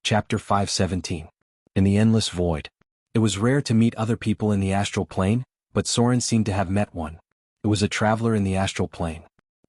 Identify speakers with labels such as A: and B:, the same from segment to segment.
A: Chapter 517. In the Endless Void. It was rare to meet other people in the astral plane, but Soren seemed to have met one. It was a traveler in the astral plane.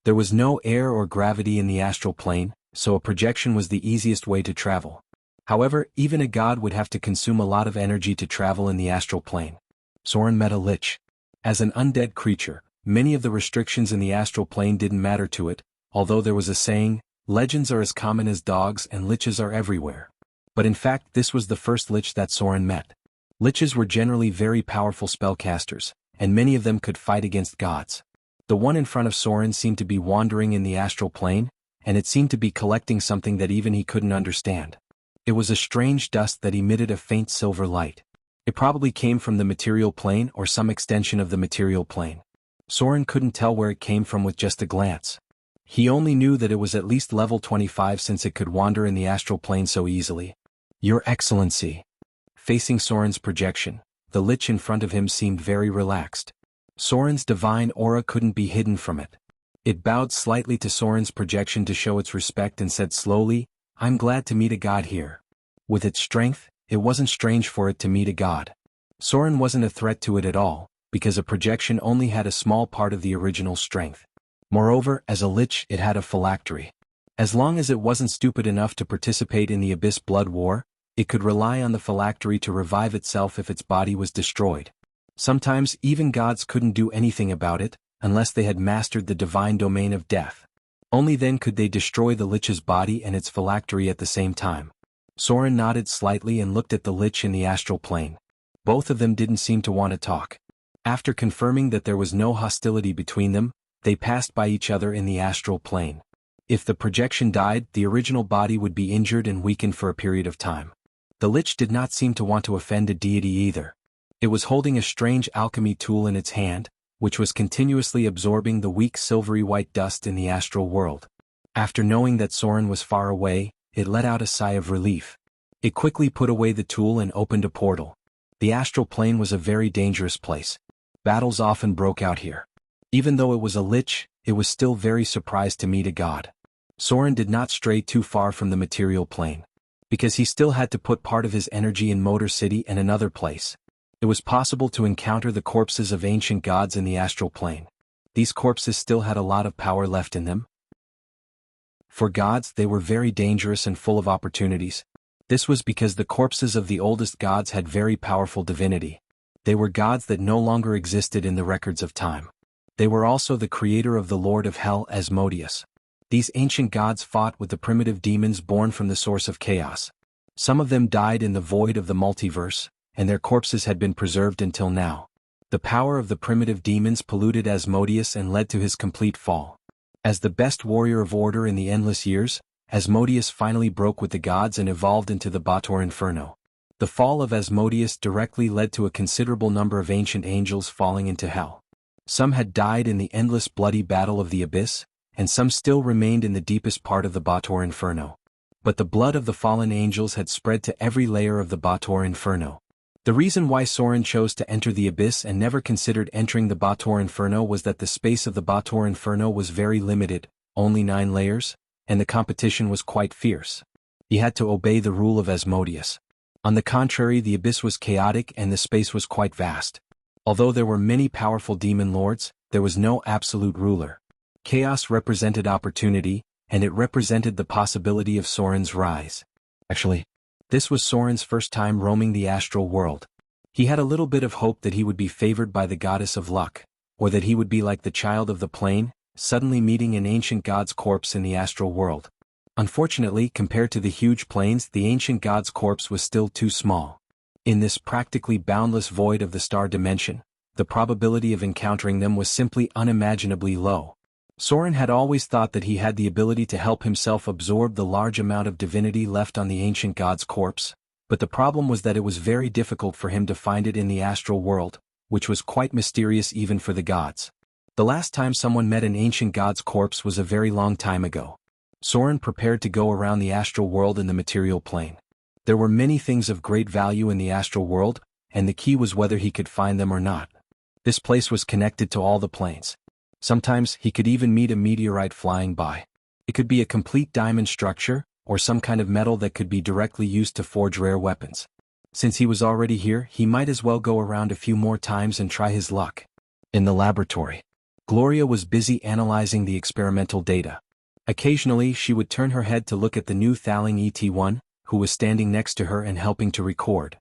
A: There was no air or gravity in the astral plane, so a projection was the easiest way to travel. However, even a god would have to consume a lot of energy to travel in the astral plane. Soren met a lich. As an undead creature, many of the restrictions in the astral plane didn't matter to it, although there was a saying, legends are as common as dogs and liches are everywhere. But in fact this was the first lich that Soren met. Liches were generally very powerful spellcasters, and many of them could fight against gods. The one in front of Soren seemed to be wandering in the astral plane, and it seemed to be collecting something that even he couldn't understand. It was a strange dust that emitted a faint silver light. It probably came from the material plane or some extension of the material plane. Soren couldn't tell where it came from with just a glance. He only knew that it was at least level 25 since it could wander in the astral plane so easily. Your Excellency. Facing Soren's projection, the lich in front of him seemed very relaxed. Soren's divine aura couldn't be hidden from it. It bowed slightly to Soren's projection to show its respect and said slowly, I'm glad to meet a god here. With its strength, it wasn't strange for it to meet a god. Soren wasn't a threat to it at all, because a projection only had a small part of the original strength. Moreover, as a lich it had a phylactery. As long as it wasn't stupid enough to participate in the Abyss Blood War, it could rely on the phylactery to revive itself if its body was destroyed. Sometimes even gods couldn't do anything about it, unless they had mastered the divine domain of death. Only then could they destroy the lich's body and its phylactery at the same time. Soren nodded slightly and looked at the lich in the astral plane. Both of them didn't seem to want to talk. After confirming that there was no hostility between them, they passed by each other in the astral plane. If the projection died, the original body would be injured and weakened for a period of time. The lich did not seem to want to offend a deity either. It was holding a strange alchemy tool in its hand, which was continuously absorbing the weak silvery white dust in the astral world. After knowing that Soren was far away, it let out a sigh of relief. It quickly put away the tool and opened a portal. The astral plane was a very dangerous place. Battles often broke out here. Even though it was a lich, it was still very surprised to meet a god. Soren did not stray too far from the material plane. Because he still had to put part of his energy in Motor City and another place. It was possible to encounter the corpses of ancient gods in the astral plane. These corpses still had a lot of power left in them. For gods, they were very dangerous and full of opportunities. This was because the corpses of the oldest gods had very powerful divinity. They were gods that no longer existed in the records of time. They were also the creator of the Lord of Hell, Asmodeus. These ancient gods fought with the primitive demons born from the source of chaos. Some of them died in the void of the multiverse, and their corpses had been preserved until now. The power of the primitive demons polluted Asmodeus and led to his complete fall. As the best warrior of order in the endless years, Asmodeus finally broke with the gods and evolved into the Bator Inferno. The fall of Asmodeus directly led to a considerable number of ancient angels falling into hell. Some had died in the endless bloody battle of the Abyss, and some still remained in the deepest part of the Bator Inferno. But the blood of the fallen angels had spread to every layer of the Bator Inferno. The reason why Soren chose to enter the Abyss and never considered entering the Bator Inferno was that the space of the Bator Inferno was very limited, only 9 layers, and the competition was quite fierce. He had to obey the rule of Asmodeus. On the contrary, the Abyss was chaotic and the space was quite vast. Although there were many powerful demon lords, there was no absolute ruler. Chaos represented opportunity, and it represented the possibility of Soren's rise. Actually, this was Soren's first time roaming the astral world. He had a little bit of hope that he would be favored by the goddess of luck, or that he would be like the child of the plane, suddenly meeting an ancient god's corpse in the astral world. Unfortunately, compared to the huge planes, the ancient god's corpse was still too small. In this practically boundless void of the star dimension, the probability of encountering them was simply unimaginably low. Soren had always thought that he had the ability to help himself absorb the large amount of divinity left on the ancient god's corpse, but the problem was that it was very difficult for him to find it in the astral world, which was quite mysterious even for the gods. The last time someone met an ancient god's corpse was a very long time ago. Soren prepared to go around the astral world in the material plane. There were many things of great value in the astral world, and the key was whether he could find them or not. This place was connected to all the planes. Sometimes he could even meet a meteorite flying by. It could be a complete diamond structure, or some kind of metal that could be directly used to forge rare weapons. Since he was already here, he might as well go around a few more times and try his luck. In the laboratory, Gloria was busy analyzing the experimental data. Occasionally, she would turn her head to look at the new Thaling ET-1, who was standing next to her and helping to record.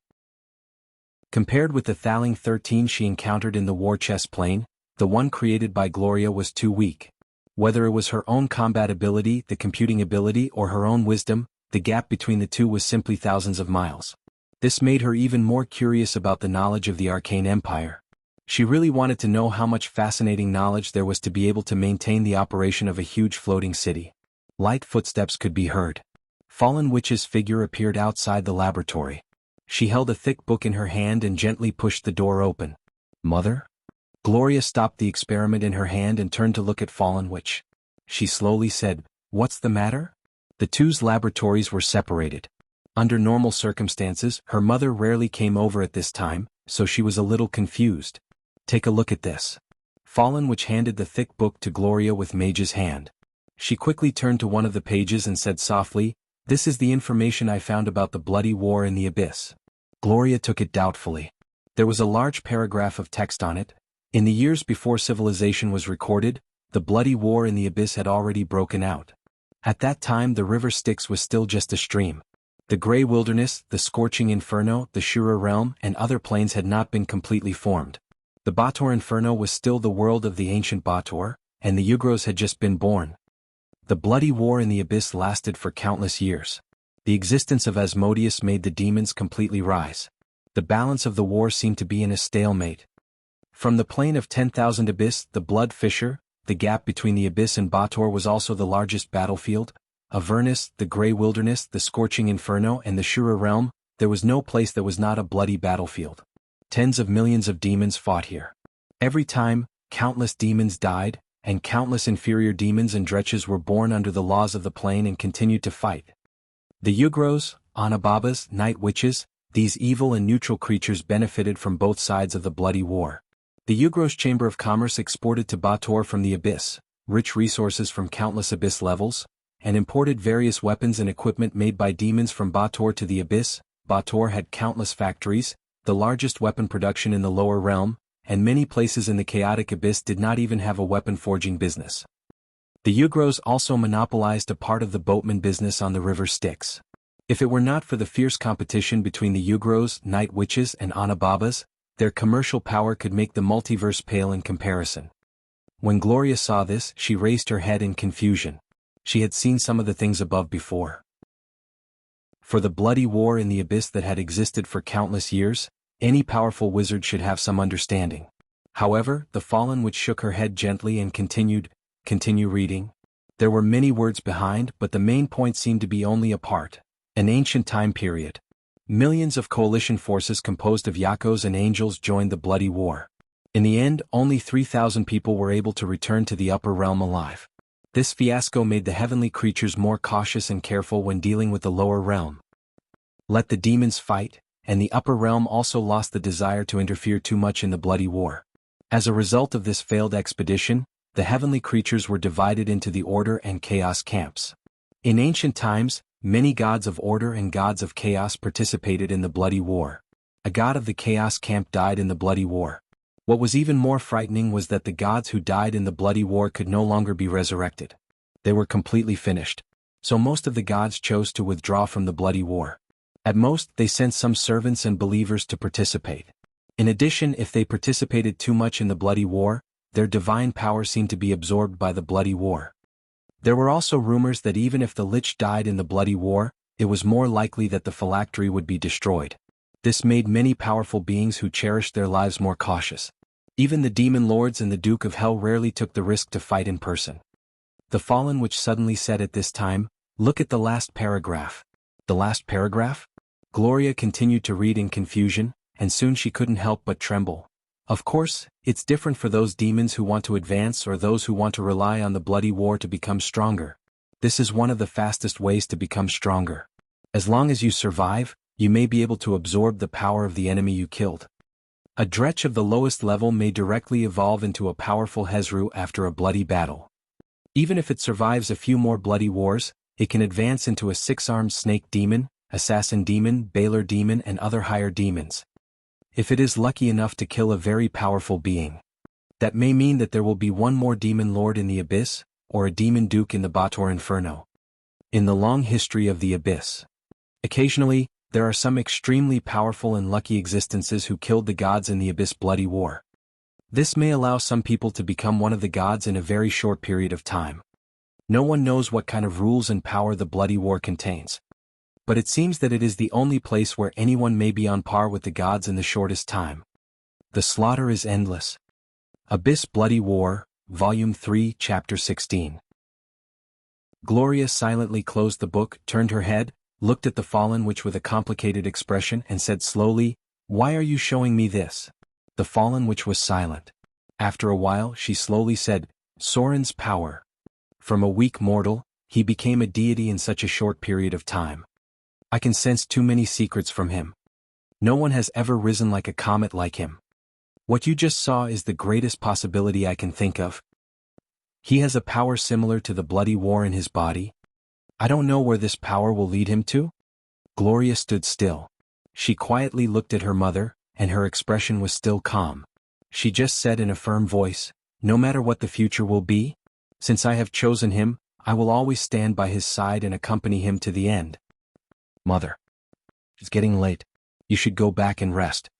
A: Compared with the Thaling 13 she encountered in the war chest plane, the one created by Gloria was too weak. Whether it was her own combat ability, the computing ability, or her own wisdom, the gap between the two was simply thousands of miles. This made her even more curious about the knowledge of the Arcane Empire. She really wanted to know how much fascinating knowledge there was to be able to maintain the operation of a huge floating city. Light footsteps could be heard. Fallen Witch's figure appeared outside the laboratory. She held a thick book in her hand and gently pushed the door open. "Mother?" Gloria stopped the experiment in her hand and turned to look at Fallen Witch. She slowly said, "What's the matter?" The two's laboratories were separated. Under normal circumstances, her mother rarely came over at this time, so she was a little confused. "Take a look at this." Fallen Witch handed the thick book to Gloria with Mage's hand. She quickly turned to one of the pages and said softly, "This is the information I found about the bloody war in the abyss." Gloria took it doubtfully. There was a large paragraph of text on it. In the years before civilization was recorded, the bloody war in the abyss had already broken out. At that time the river Styx was still just a stream. The Grey Wilderness, the Scorching Inferno, the Shura Realm, and other planes had not been completely formed. The Bator Inferno was still the world of the ancient Bator, and the Yugros had just been born. The bloody war in the abyss lasted for countless years. The existence of Asmodeus made the demons completely rise. The balance of the war seemed to be in a stalemate. From the plane of 10,000 abyss, the Blood Fissure, the gap between the abyss and Bator was also the largest battlefield. Avernus, the Grey Wilderness, the Scorching Inferno, and the Shura Realm, there was no place that was not a bloody battlefield. Tens of millions of demons fought here. Every time, countless demons died, and countless inferior demons and dretches were born under the laws of the plane and continued to fight. The Yugros, Anababas, Night Witches, these evil and neutral creatures benefited from both sides of the bloody war. The Yugros Chamber of Commerce exported to Bator from the abyss, rich resources from countless abyss levels, and imported various weapons and equipment made by demons from Bator to the abyss. Bator had countless factories, the largest weapon production in the lower realm, and many places in the chaotic abyss did not even have a weapon forging business. The Yugros also monopolized a part of the boatman business on the river Styx. If it were not for the fierce competition between the Yugros, Night Witches, and Anababas, their commercial power could make the multiverse pale in comparison. When Gloria saw this, she raised her head in confusion. She had seen some of the things above before. For the bloody war in the abyss that had existed for countless years, any powerful wizard should have some understanding. However, the Fallen Witch shook her head gently and continue reading. There were many words behind, but the main point seemed to be only a part. An ancient time period. Millions of coalition forces composed of Yakos and angels joined the bloody war. In the end, only 3,000 people were able to return to the upper realm alive. This fiasco made the heavenly creatures more cautious and careful when dealing with the lower realm. Let the demons fight, and the upper realm also lost the desire to interfere too much in the bloody war. As a result of this failed expedition, the heavenly creatures were divided into the order and chaos camps. In ancient times, many gods of order and gods of chaos participated in the bloody war. A god of the chaos camp died in the bloody war. What was even more frightening was that the gods who died in the bloody war could no longer be resurrected. They were completely finished. So most of the gods chose to withdraw from the bloody war. At most, they sent some servants and believers to participate. In addition, if they participated too much in the bloody war, their divine power seemed to be absorbed by the bloody war. There were also rumors that even if the Lich died in the bloody war, it was more likely that the phylactery would be destroyed. This made many powerful beings who cherished their lives more cautious. Even the demon lords and the Duke of Hell rarely took the risk to fight in person. The Fallen Witch suddenly said at this time, "Look at the last paragraph." The last paragraph? Gloria continued to read in confusion, and soon she couldn't help but tremble. Of course, it's different for those demons who want to advance or those who want to rely on the bloody war to become stronger. This is one of the fastest ways to become stronger. As long as you survive, you may be able to absorb the power of the enemy you killed. A Dretch of the lowest level may directly evolve into a powerful Hezru after a bloody battle. Even if it survives a few more bloody wars, it can advance into a 6-armed snake demon, assassin demon, bailer demon and other higher demons. If it is lucky enough to kill a very powerful being, that may mean that there will be one more demon lord in the abyss, or a demon duke in the Bator Inferno. In the long history of the abyss, occasionally, there are some extremely powerful and lucky existences who killed the gods in the abyss bloody war. This may allow some people to become one of the gods in a very short period of time. No one knows what kind of rules and power the bloody war contains. But it seems that it is the only place where anyone may be on par with the gods in the shortest time. The slaughter is endless. Abyss Bloody War, Volume 3, Chapter 16. Gloria silently closed the book, turned her head, looked at the fallen witch with a complicated expression and said slowly, "Why are you showing me this?" The fallen witch was silent. After a while she slowly said, "Soren's power. From a weak mortal, he became a deity in such a short period of time. I can sense too many secrets from him. No one has ever risen like a comet like him. What you just saw is the greatest possibility I can think of. He has a power similar to the bloody war in his body. I don't know where this power will lead him to." Gloria stood still. She quietly looked at her mother, and her expression was still calm. She just said in a firm voice, "No matter what the future will be, since I have chosen him, I will always stand by his side and accompany him to the end." "Mother, it's getting late. You should go back and rest."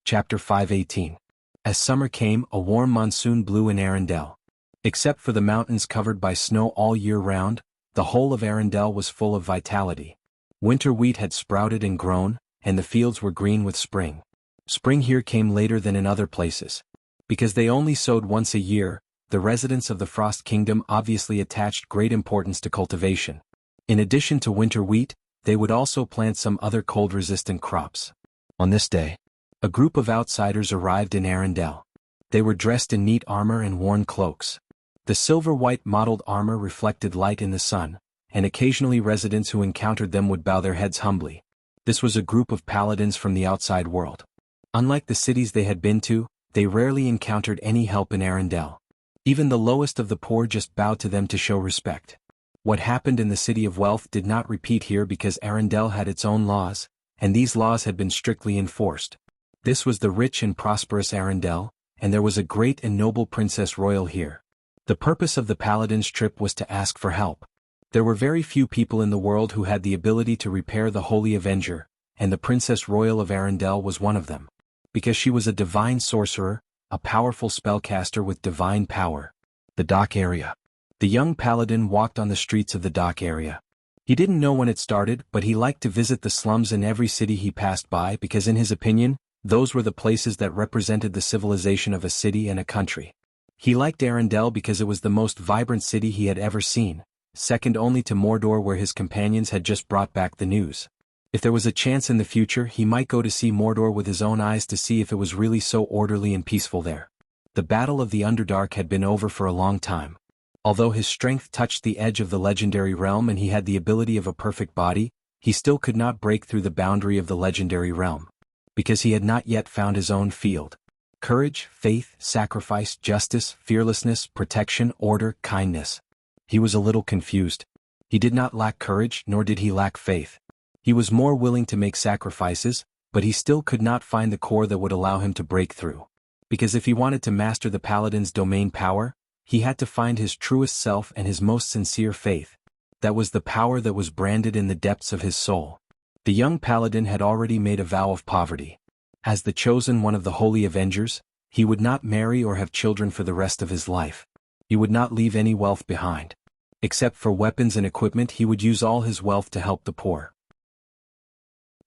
A: Chapter 5:18. As summer came, a warm monsoon blew in Arendelle. Except for the mountains covered by snow all year round, the whole of Arendelle was full of vitality. Winter wheat had sprouted and grown, and the fields were green with spring. Spring here came later than in other places. Because they only sowed once a year, the residents of the Frost Kingdom obviously attached great importance to cultivation. In addition to winter wheat, they would also plant some other cold-resistant crops. On this day, a group of outsiders arrived in Arendelle. They were dressed in neat armor and worn cloaks. The silver-white mottled armor reflected light in the sun, and occasionally residents who encountered them would bow their heads humbly. This was a group of paladins from the outside world. Unlike the cities they had been to, they rarely encountered any help in Arendelle. Even the lowest of the poor just bowed to them to show respect. What happened in the City of Wealth did not repeat here because Arendelle had its own laws, and these laws had been strictly enforced. This was the rich and prosperous Arendelle, and there was a great and noble princess royal here. The purpose of the paladin's trip was to ask for help. There were very few people in the world who had the ability to repair the Holy Avenger, and the Princess Royal of Arendelle was one of them. Because she was a divine sorcerer, a powerful spellcaster with divine power. The dock area. The young paladin walked on the streets of the dock area. He didn't know when it started, but he liked to visit the slums in every city he passed by because in his opinion, those were the places that represented the civilization of a city and a country. He liked Arendelle because it was the most vibrant city he had ever seen, second only to Mordor where his companions had just brought back the news. If there was a chance in the future he might go to see Mordor with his own eyes to see if it was really so orderly and peaceful there. The Battle of the Underdark had been over for a long time. Although his strength touched the edge of the legendary realm and he had the ability of a perfect body, he still could not break through the boundary of the legendary realm. Because he had not yet found his own field. Courage, faith, sacrifice, justice, fearlessness, protection, order, kindness. He was a little confused. He did not lack courage, nor did he lack faith. He was more willing to make sacrifices, but he still could not find the core that would allow him to break through. Because if he wanted to master the paladin's domain power, he had to find his truest self and his most sincere faith. That was the power that was branded in the depths of his soul. The young paladin had already made a vow of poverty. As the chosen one of the Holy Avengers, he would not marry or have children for the rest of his life. He would not leave any wealth behind. Except for weapons and equipment, he would use all his wealth to help the poor.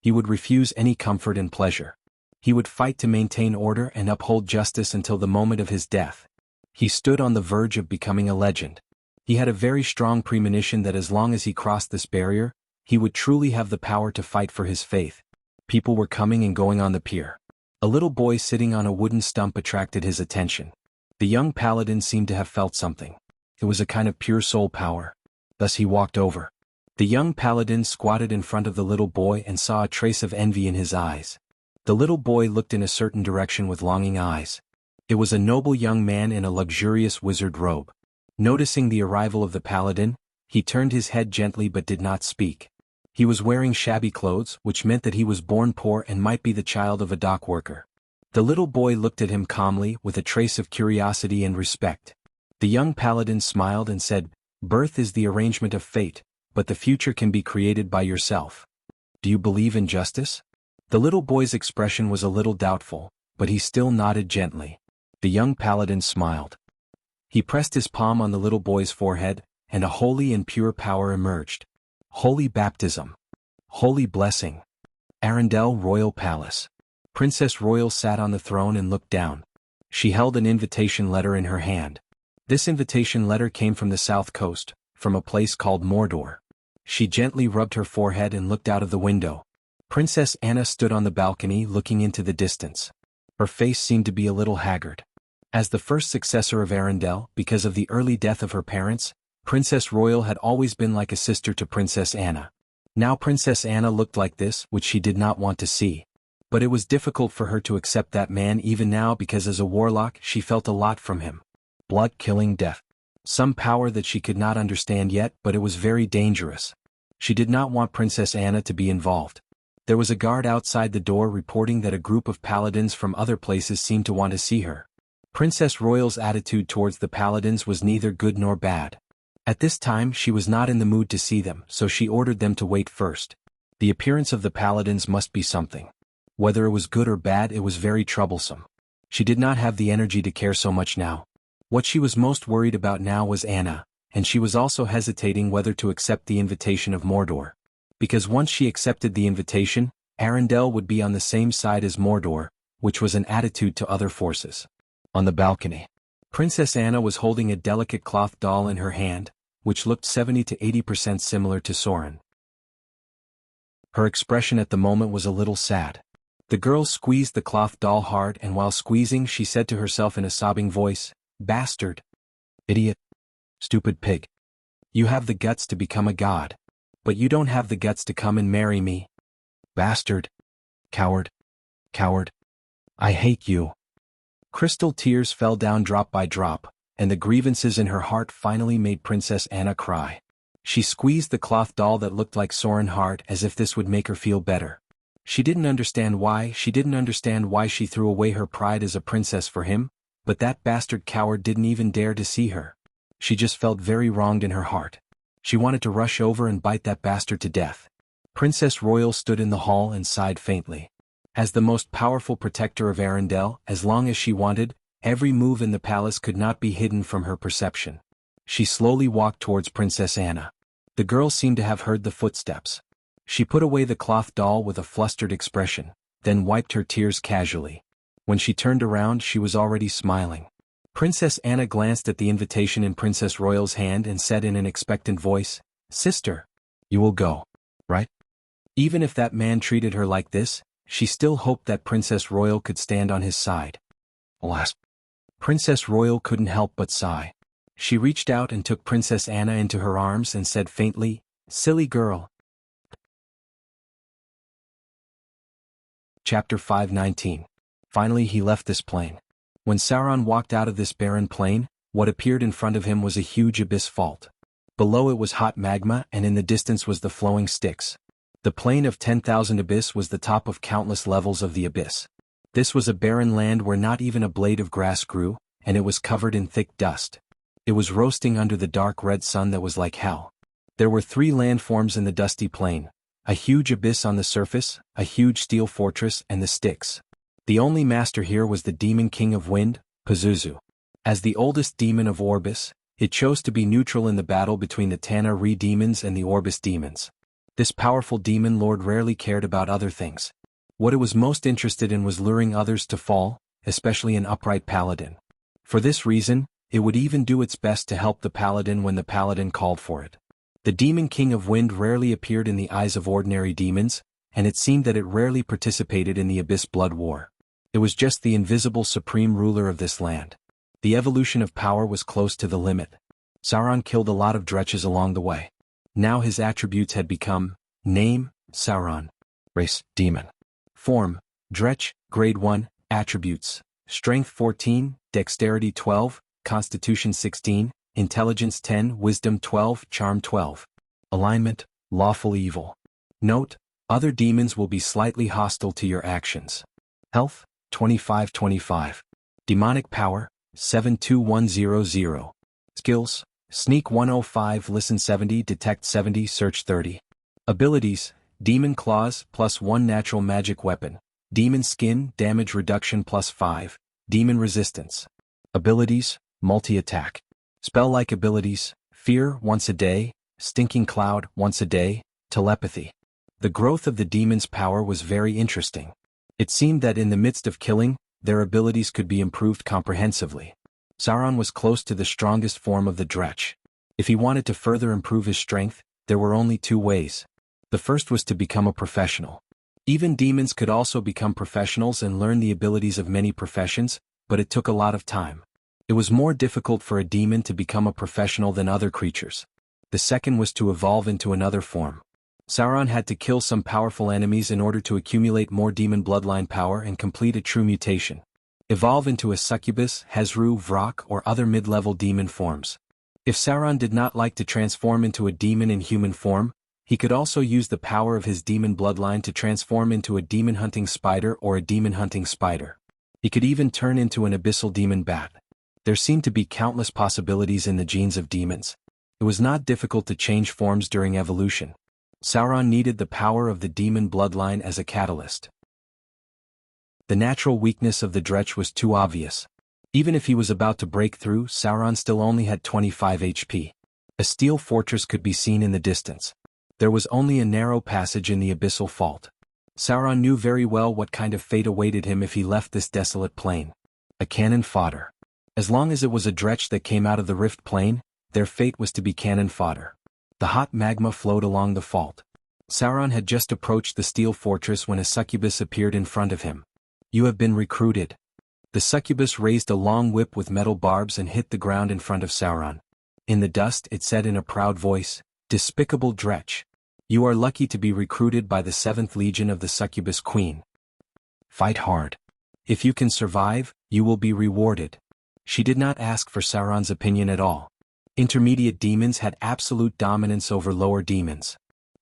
A: He would refuse any comfort and pleasure. He would fight to maintain order and uphold justice until the moment of his death. He stood on the verge of becoming a legend. He had a very strong premonition that as long as he crossed this barrier, he would truly have the power to fight for his faith. People were coming and going on the pier. A little boy sitting on a wooden stump attracted his attention. The young paladin seemed to have felt something. It was a kind of pure soul power. Thus he walked over. The young paladin squatted in front of the little boy and saw a trace of envy in his eyes. The little boy looked in a certain direction with longing eyes. It was a noble young man in a luxurious wizard robe. Noticing the arrival of the paladin, he turned his head gently but did not speak. He was wearing shabby clothes, which meant that he was born poor and might be the child of a dock worker. The little boy looked at him calmly with a trace of curiosity and respect. The young paladin smiled and said, "Birth is the arrangement of fate, but the future can be created by yourself. Do you believe in justice?" The little boy's expression was a little doubtful, but he still nodded gently. The young paladin smiled. He pressed his palm on the little boy's forehead, and a holy and pure power emerged. Holy baptism. Holy blessing. Arendelle Royal Palace. Princess Royal sat on the throne and looked down. She held an invitation letter in her hand. This invitation letter came from the south coast, from a place called Mordor. She gently rubbed her forehead and looked out of the window. Princess Anna stood on the balcony looking into the distance. Her face seemed to be a little haggard. As the first successor of Arendelle, because of the early death of her parents, Princess Royal had always been like a sister to Princess Anna. Now Princess Anna looked like this, which she did not want to see. But it was difficult for her to accept that man even now because as a warlock she felt a lot from him. Blood-killing death. Some power that she could not understand yet, but it was very dangerous. She did not want Princess Anna to be involved. There was a guard outside the door reporting that a group of paladins from other places seemed to want to see her. Princess Royal's attitude towards the paladins was neither good nor bad. At this time she was not in the mood to see them, so she ordered them to wait first. The appearance of the paladins must be something. Whether it was good or bad, it was very troublesome. She did not have the energy to care so much now. What she was most worried about now was Anna, and she was also hesitating whether to accept the invitation of Mordor. Because once she accepted the invitation, Arendelle would be on the same side as Mordor, which was an attitude to other forces. On the balcony, Princess Anna was holding a delicate cloth doll in her hand, which looked 70 to 80% similar to Soren. Her expression at the moment was a little sad. The girl squeezed the cloth doll hard, and while squeezing she said to herself in a sobbing voice, "Bastard. Idiot. Stupid pig. You have the guts to become a god. But you don't have the guts to come and marry me. Bastard. Coward. Coward. I hate you." Crystal tears fell down drop by drop, and the grievances in her heart finally made Princess Anna cry. She squeezed the cloth doll that looked like Soren hard as if this would make her feel better. She didn't understand why she threw away her pride as a princess for him, but that bastard coward didn't even dare to see her. She just felt very wronged in her heart. She wanted to rush over and bite that bastard to death. Princess Royal stood in the hall and sighed faintly. As the most powerful protector of Arendelle, as long as she wanted, every move in the palace could not be hidden from her perception. She slowly walked towards Princess Anna. The girl seemed to have heard the footsteps. She put away the cloth doll with a flustered expression, then wiped her tears casually. When she turned around she was already smiling. Princess Anna glanced at the invitation in Princess Royal's hand and said in an expectant voice, "Sister, you will go, right?" Even if that man treated her like this, she still hoped that Princess Royal could stand on his side. Alas. Princess Royal couldn't help but sigh. She reached out and took Princess Anna into her arms and said faintly, "Silly girl." Chapter 519. Finally he left this plain. When Sauron walked out of this barren plain, what appeared in front of him was a huge abyss fault. Below it was hot magma, and in the distance was the flowing Styx. The plain of 10,000 abyss was the top of countless levels of the abyss. This was a barren land where not even a blade of grass grew, and it was covered in thick dust. It was roasting under the dark red sun that was like hell. There were 3 landforms in the dusty plain: a huge abyss on the surface, a huge steel fortress, and the Styx. The only master here was the demon king of wind, Pazuzu. As the oldest demon of Orbis, it chose to be neutral in the battle between the Tana-Re demons and the Orbis demons. This powerful demon lord rarely cared about other things. What it was most interested in was luring others to fall, especially an upright paladin. For this reason, it would even do its best to help the paladin when the paladin called for it. The demon king of wind rarely appeared in the eyes of ordinary demons, and it seemed that it rarely participated in the Abyss Blood War. It was just the invisible supreme ruler of this land. The evolution of power was close to the limit. Sauron killed a lot of Dretches along the way. Now his attributes had become: name, Sauron; race, demon; form, Dretch, grade 1; attributes, strength 14, dexterity 12, constitution 16, Intelligence 10, Wisdom 12, Charm 12. Alignment, lawful evil. Note, other demons will be slightly hostile to your actions. Health, 25-25. Demonic power, 72100. Skills, Sneak 105, Listen 70, Detect 70, Search 30. Abilities, Demon Claws, +1 Natural Magic Weapon. Demon Skin, Damage Reduction +5. Demon Resistance. Abilities, Multi-Attack. Spell-like abilities, Fear, once a day, Stinking Cloud, once a day, Telepathy. The growth of the demon's power was very interesting. It seemed that in the midst of killing, their abilities could be improved comprehensively. Sauron was close to the strongest form of the Dretch. If he wanted to further improve his strength, there were only two ways. The first was to become a professional. Even demons could also become professionals and learn the abilities of many professions, but it took a lot of time. It was more difficult for a demon to become a professional than other creatures. The second was to evolve into another form. Sauron had to kill some powerful enemies in order to accumulate more demon bloodline power and complete a true mutation. Evolve into a succubus, Hezru, Vrak, or other mid-level demon forms. If Sauron did not like to transform into a demon in human form, he could also use the power of his demon bloodline to transform into a demon-hunting spider or a demon-hunting spider. He could even turn into an abyssal demon bat. There seemed to be countless possibilities in the genes of demons. It was not difficult to change forms during evolution. Sauron needed the power of the demon bloodline as a catalyst. The natural weakness of the Dretch was too obvious. Even if he was about to break through, Sauron still only had 25 HP. A steel fortress could be seen in the distance. There was only a narrow passage in the abyssal fault. Sauron knew very well what kind of fate awaited him if he left this desolate plain. A cannon fodder. As long as it was a Dretch that came out of the rift plain, their fate was to be cannon fodder. The hot magma flowed along the fault. Sauron had just approached the steel fortress when a succubus appeared in front of him. "You have been recruited." The succubus raised a long whip with metal barbs and hit the ground in front of Sauron. In the dust it said in a proud voice, "Despicable Dretch. You are lucky to be recruited by the 7th Legion of the Succubus Queen. Fight hard. If you can survive, you will be rewarded." She did not ask for Sauron's opinion at all. Intermediate demons had absolute dominance over lower demons.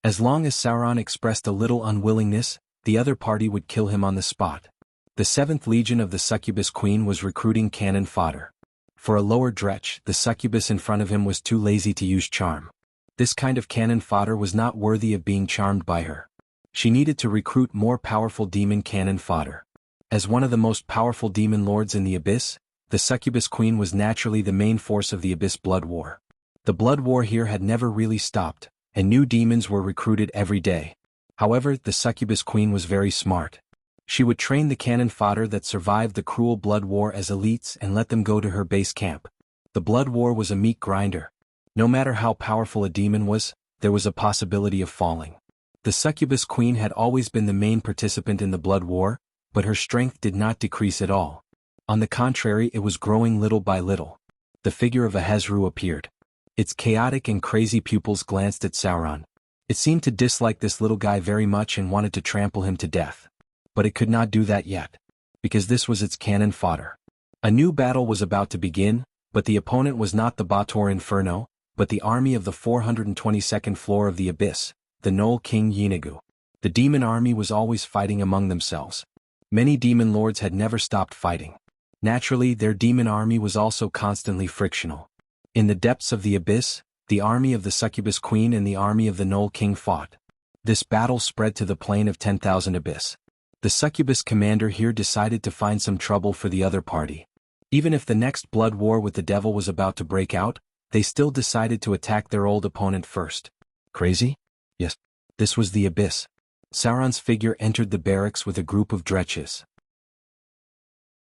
A: As long as Sauron expressed a little unwillingness, the other party would kill him on the spot. The 7th Legion of the Succubus Queen was recruiting cannon fodder. For a lower Dretch, the succubus in front of him was too lazy to use charm. This kind of cannon fodder was not worthy of being charmed by her. She needed to recruit more powerful demon cannon fodder. As one of the most powerful demon lords in the Abyss, the Succubus Queen was naturally the main force of the Abyss blood war. The blood war here had never really stopped, and new demons were recruited every day. However, the Succubus Queen was very smart. She would train the cannon fodder that survived the cruel blood war as elites and let them go to her base camp. The blood war was a meat grinder. No matter how powerful a demon was, there was a possibility of falling. The Succubus Queen had always been the main participant in the blood war, but her strength did not decrease at all. On the contrary, it was growing little by little. The figure of a Hezru appeared. Its chaotic and crazy pupils glanced at Sauron. It seemed to dislike this little guy very much and wanted to trample him to death. But it could not do that yet, because this was its cannon fodder. A new battle was about to begin, but the opponent was not the Bator Inferno, but the army of the 422nd floor of the Abyss, the Knoll King Yeenagu. The demon army was always fighting among themselves. Many demon lords had never stopped fighting. Naturally, their demon army was also constantly frictional. In the depths of the Abyss, the army of the Succubus Queen and the army of the Knoll King fought. This battle spread to the plain of 10,000 Abyss. The Succubus commander here decided to find some trouble for the other party. Even if the next blood war with the devil was about to break out, they still decided to attack their old opponent first. Crazy? Yes. This was the Abyss. Sauron's figure entered the barracks with a group of Dretches.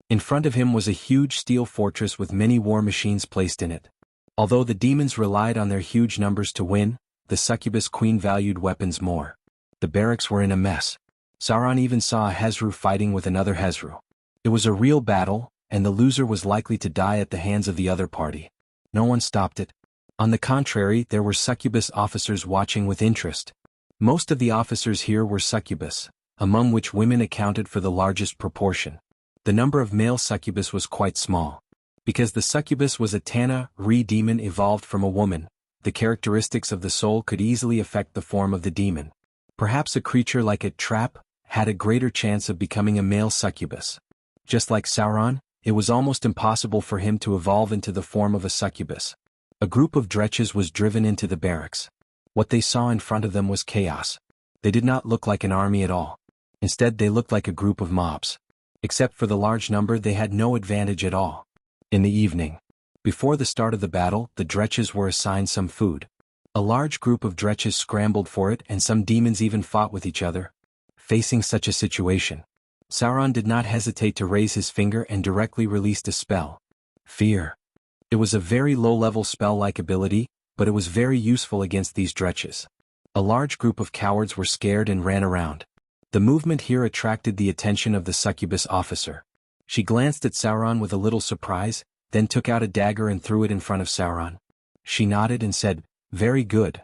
A: In front of him was a huge steel fortress with many war machines placed in it. Although the demons relied on their huge numbers to win, the Succubus Queen valued weapons more. The barracks were in a mess. Sauron even saw a Hezru fighting with another Hezru. It was a real battle, and the loser was likely to die at the hands of the other party. No one stopped it. On the contrary, there were Succubus officers watching with interest. Most of the officers here were Succubus, among which women accounted for the largest proportion. The number of male Succubus was quite small. Because the succubus was a Tana demon evolved from a woman, the characteristics of the soul could easily affect the form of the demon. Perhaps a creature like a trap had a greater chance of becoming a male succubus. Just like Sauron, it was almost impossible for him to evolve into the form of a succubus. A group of dretches was driven into the barracks. What they saw in front of them was chaos. They did not look like an army at all. Instead, they looked like a group of mobs. Except for the large number, they had no advantage at all. In the evening, before the start of the battle, the dretches were assigned some food. A large group of dretches scrambled for it, and some demons even fought with each other. Facing such a situation, Sauron did not hesitate to raise his finger and directly released a spell. Fear. It was a very low-level spell-like ability, but it was very useful against these dretches. A large group of cowards were scared and ran around. The movement here attracted the attention of the succubus officer. She glanced at Sauron with a little surprise, then took out a dagger and threw it in front of Sauron. She nodded and said, "Very good.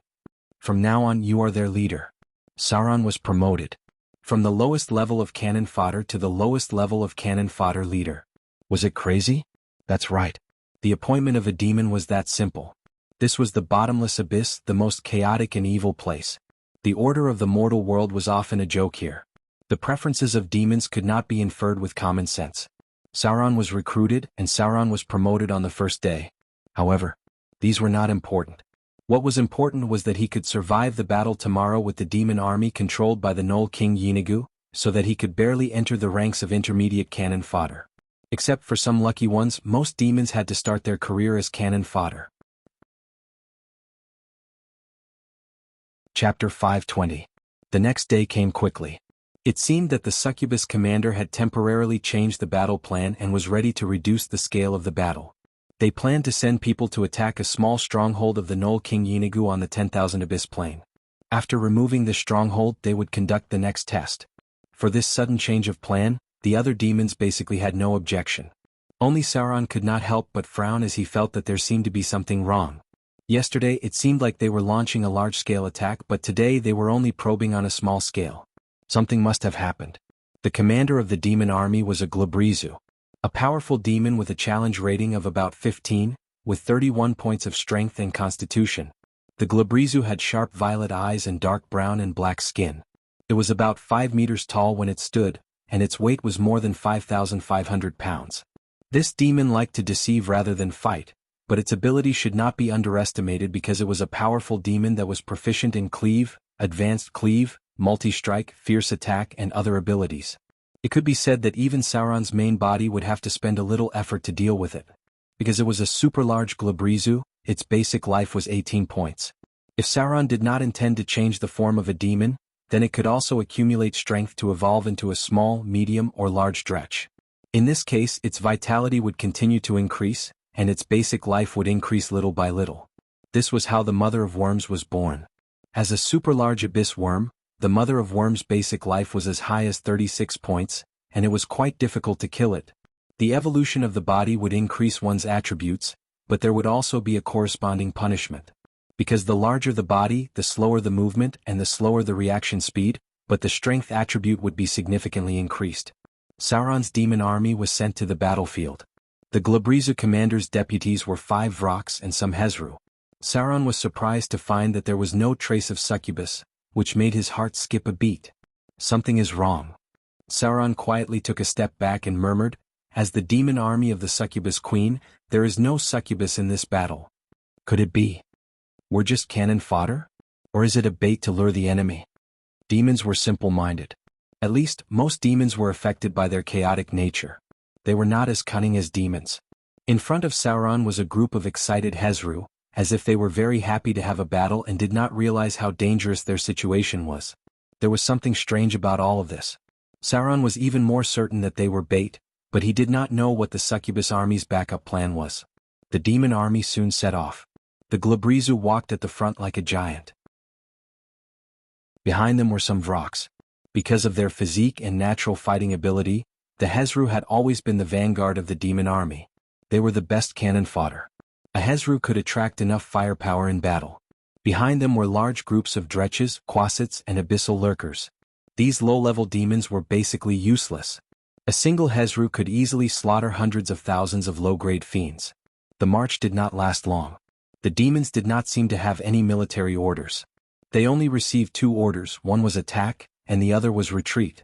A: From now on you are their leader." Sauron was promoted from the lowest level of cannon fodder to the lowest level of cannon fodder leader. Was it crazy? That's right. The appointment of a demon was that simple. This was the bottomless abyss, the most chaotic and evil place. The order of the mortal world was often a joke here. The preferences of demons could not be inferred with common sense. Sauron was recruited, and Sauron was promoted on the first day. However, these were not important. What was important was that he could survive the battle tomorrow with the demon army controlled by the Knoll King Yeenagu, so that he could barely enter the ranks of intermediate cannon fodder. Except for some lucky ones, most demons had to start their career as cannon fodder. Chapter 520. The next day came quickly. It seemed that the succubus commander had temporarily changed the battle plan and was ready to reduce the scale of the battle. They planned to send people to attack a small stronghold of the Knoll King Yeenagu on the 10,000 Abyss Plain. After removing this stronghold, they would conduct the next test. For this sudden change of plan, the other demons basically had no objection. Only Sauron could not help but frown as he felt that there seemed to be something wrong. Yesterday it seemed like they were launching a large-scale attack, but today they were only probing on a small scale. Something must have happened. The commander of the demon army was a Glabrezu, a powerful demon with a challenge rating of about 15, with 31 points of strength and constitution. The Glabrezu had sharp violet eyes and dark brown and black skin. It was about 5 meters tall when it stood, and its weight was more than 5,500 pounds. This demon liked to deceive rather than fight, but its ability should not be underestimated because it was a powerful demon that was proficient in cleave, advanced cleave, multi-strike, fierce attack, and other abilities. It could be said that even Sauron's main body would have to spend a little effort to deal with it. Because it was a super-large Glabrezu, its basic life was 18 points. If Sauron did not intend to change the form of a demon, then it could also accumulate strength to evolve into a small, medium, or large dretch. In this case, its vitality would continue to increase, and its basic life would increase little by little. This was how the Mother of Worms was born. As a super-large abyss worm, the Mother of Worms' basic life was as high as 36 points, and it was quite difficult to kill it. The evolution of the body would increase one's attributes, but there would also be a corresponding punishment. Because the larger the body, the slower the movement and the slower the reaction speed, but the strength attribute would be significantly increased. Sauron's demon army was sent to the battlefield. The Glabrezu commander's deputies were 5 Vroks and some Hezru. Sauron was surprised to find that there was no trace of succubus, which made his heart skip a beat. Something is wrong. Sauron quietly took a step back and murmured, "As the demon army of the succubus queen, there is no succubus in this battle. Could it be? We're just cannon fodder? Or is it a bait to lure the enemy?" Demons were simple-minded. At least, most demons were affected by their chaotic nature. They were not as cunning as demons. In front of Sauron was a group of excited Hezru, as if they were very happy to have a battle and did not realize how dangerous their situation was. There was something strange about all of this. Sauron was even more certain that they were bait, but he did not know what the succubus army's backup plan was. The demon army soon set off. The Glabrezu walked at the front like a giant. Behind them were some Vroks. Because of their physique and natural fighting ability, the Hezru had always been the vanguard of the demon army. They were the best cannon fodder. A Hezru could attract enough firepower in battle. Behind them were large groups of dretches, quasits, and abyssal lurkers. These low-level demons were basically useless. A single Hezru could easily slaughter hundreds of thousands of low-grade fiends. The march did not last long. The demons did not seem to have any military orders. They only received two orders, one was attack, and the other was retreat.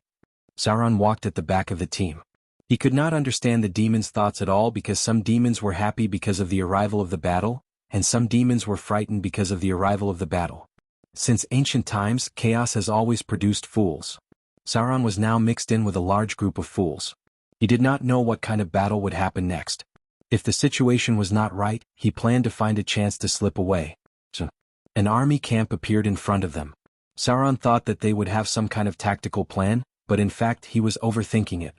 A: Sauron walked at the back of the team. He could not understand the demons' thoughts at all because some demons were happy because of the arrival of the battle, and some demons were frightened because of the arrival of the battle. Since ancient times, chaos has always produced fools. Sauron was now mixed in with a large group of fools. He did not know what kind of battle would happen next. If the situation was not right, he planned to find a chance to slip away. An army camp appeared in front of them. Sauron thought that they would have some kind of tactical plan, but in fact he was overthinking it.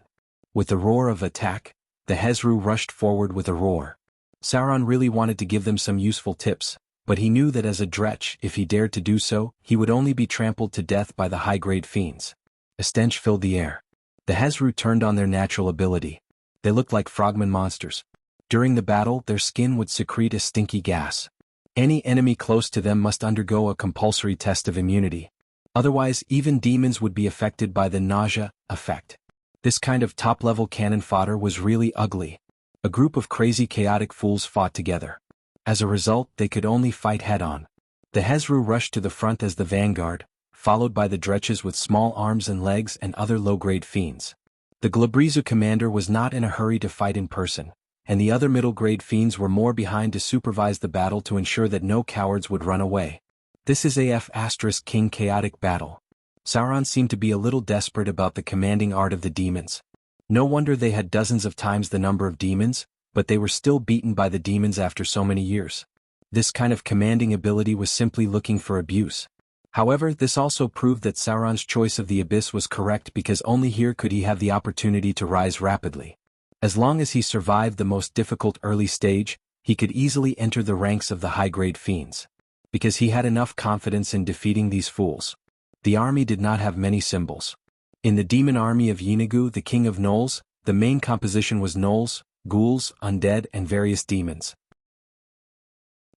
A: With the roar of attack, the Hezru rushed forward with a roar. Sauron really wanted to give them some useful tips, but he knew that as a Dretch, if he dared to do so, he would only be trampled to death by the high-grade fiends. A stench filled the air. The Hezru turned on their natural ability. They looked like frogman monsters. During the battle, their skin would secrete a stinky gas. Any enemy close to them must undergo a compulsory test of immunity. Otherwise, even demons would be affected by the nausea effect. This kind of top-level cannon fodder was really ugly. A group of crazy chaotic fools fought together. As a result, they could only fight head-on. The Hezru rushed to the front as the vanguard, followed by the Dretches with small arms and legs and other low-grade fiends. The Glabrezu commander was not in a hurry to fight in person, and the other middle-grade fiends were more behind to supervise the battle to ensure that no cowards would run away. This is King chaotic battle. Sauron seemed to be a little desperate about the commanding art of the demons. No wonder they had dozens of times the number of demons, but they were still beaten by the demons after so many years. This kind of commanding ability was simply looking for abuse. However, this also proved that Sauron's choice of the Abyss was correct because only here could he have the opportunity to rise rapidly. As long as he survived the most difficult early stage, he could easily enter the ranks of the high-grade fiends. Because he had enough confidence in defeating these fools. The army did not have many symbols. In the demon army of Yeenagu, the king of gnolls, the main composition was gnolls, ghouls, undead, and various demons.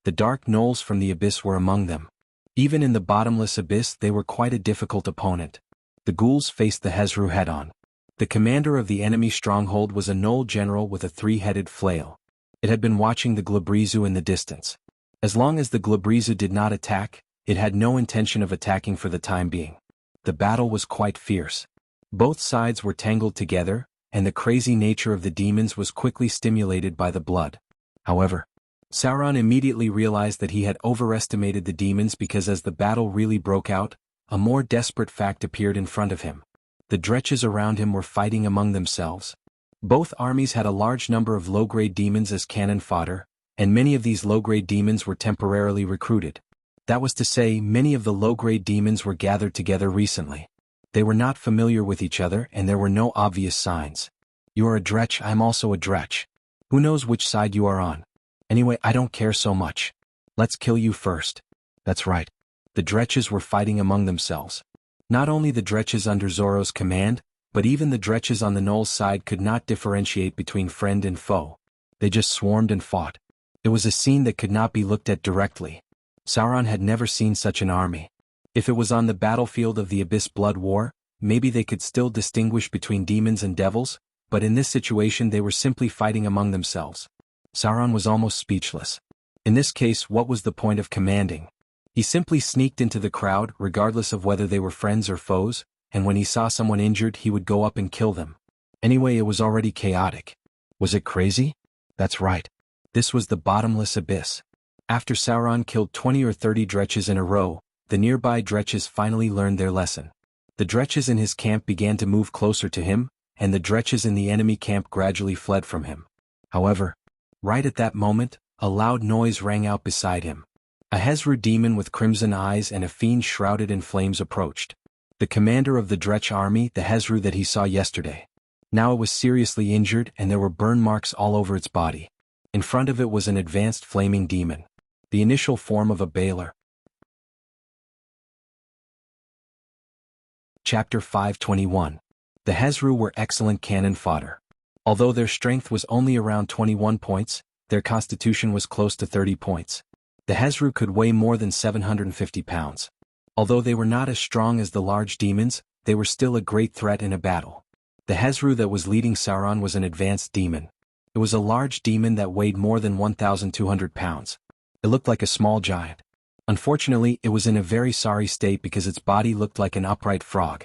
A: The dark gnolls from the Abyss were among them. Even in the bottomless abyss they were quite a difficult opponent. The ghouls faced the Hezru head-on. The commander of the enemy stronghold was a gnoll general with a three-headed flail. It had been watching the Glabrezu in the distance. As long as the Glabrezu did not attack, it had no intention of attacking for the time being. The battle was quite fierce. Both sides were tangled together, and the crazy nature of the demons was quickly stimulated by the blood. However, Sauron immediately realized that he had overestimated the demons because as the battle really broke out, a more desperate fact appeared in front of him. The Dretches around him were fighting among themselves. Both armies had a large number of low-grade demons as cannon fodder, and many of these low-grade demons were temporarily recruited. That was to say, many of the low-grade demons were gathered together recently. They were not familiar with each other and there were no obvious signs. You are a Dretch, I'm also a Dretch. Who knows which side you are on? Anyway, I don't care so much. Let's kill you first. That's right. The Dretches were fighting among themselves. Not only the Dretches under Zoro's command, but even the Dretches on the Gnoll's side could not differentiate between friend and foe. They just swarmed and fought. It was a scene that could not be looked at directly. Sauron had never seen such an army. If it was on the battlefield of the Abyss Blood War, maybe they could still distinguish between demons and devils, but in this situation they were simply fighting among themselves. Sauron was almost speechless. In this case, what was the point of commanding? He simply sneaked into the crowd, regardless of whether they were friends or foes, and when he saw someone injured he would go up and kill them. Anyway, it was already chaotic. Was it crazy? That's right. This was the bottomless abyss. After Sauron killed 20 or 30 Dretches in a row, the nearby Dretches finally learned their lesson. The Dretches in his camp began to move closer to him, and the Dretches in the enemy camp gradually fled from him. However, right at that moment, a loud noise rang out beside him. A Hezru demon with crimson eyes and a fiend shrouded in flames approached. The commander of the Dretch army, the Hezru that he saw yesterday. Now it was seriously injured and there were burn marks all over its body. In front of it was an advanced flaming demon. The initial form of a Baelor. Chapter 521. The Hezru were excellent cannon fodder. Although their strength was only around 21 points, their constitution was close to 30 points. The Hezru could weigh more than 750 pounds. Although they were not as strong as the large demons, they were still a great threat in a battle. The Hezru that was leading Sauron was an advanced demon. It was a large demon that weighed more than 1,200 pounds. It looked like a small giant. Unfortunately, it was in a very sorry state because its body looked like an upright frog.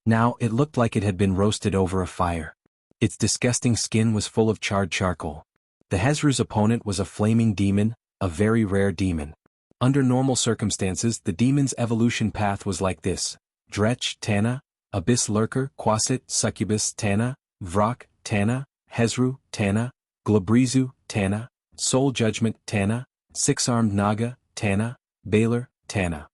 A: Now, it looked like it had been roasted over a fire. Its disgusting skin was full of charred charcoal. The Hezru's opponent was a flaming demon, a very rare demon. Under normal circumstances, the demon's evolution path was like this: Dretch, Tana, Abyss Lurker, Quasit, Succubus, Tana, Vrak, Tana, Hezru, Tana, Glabrizu, Tana, Soul Judgment, Tana, Six-Armed Naga, Tana, Baylor, Tana.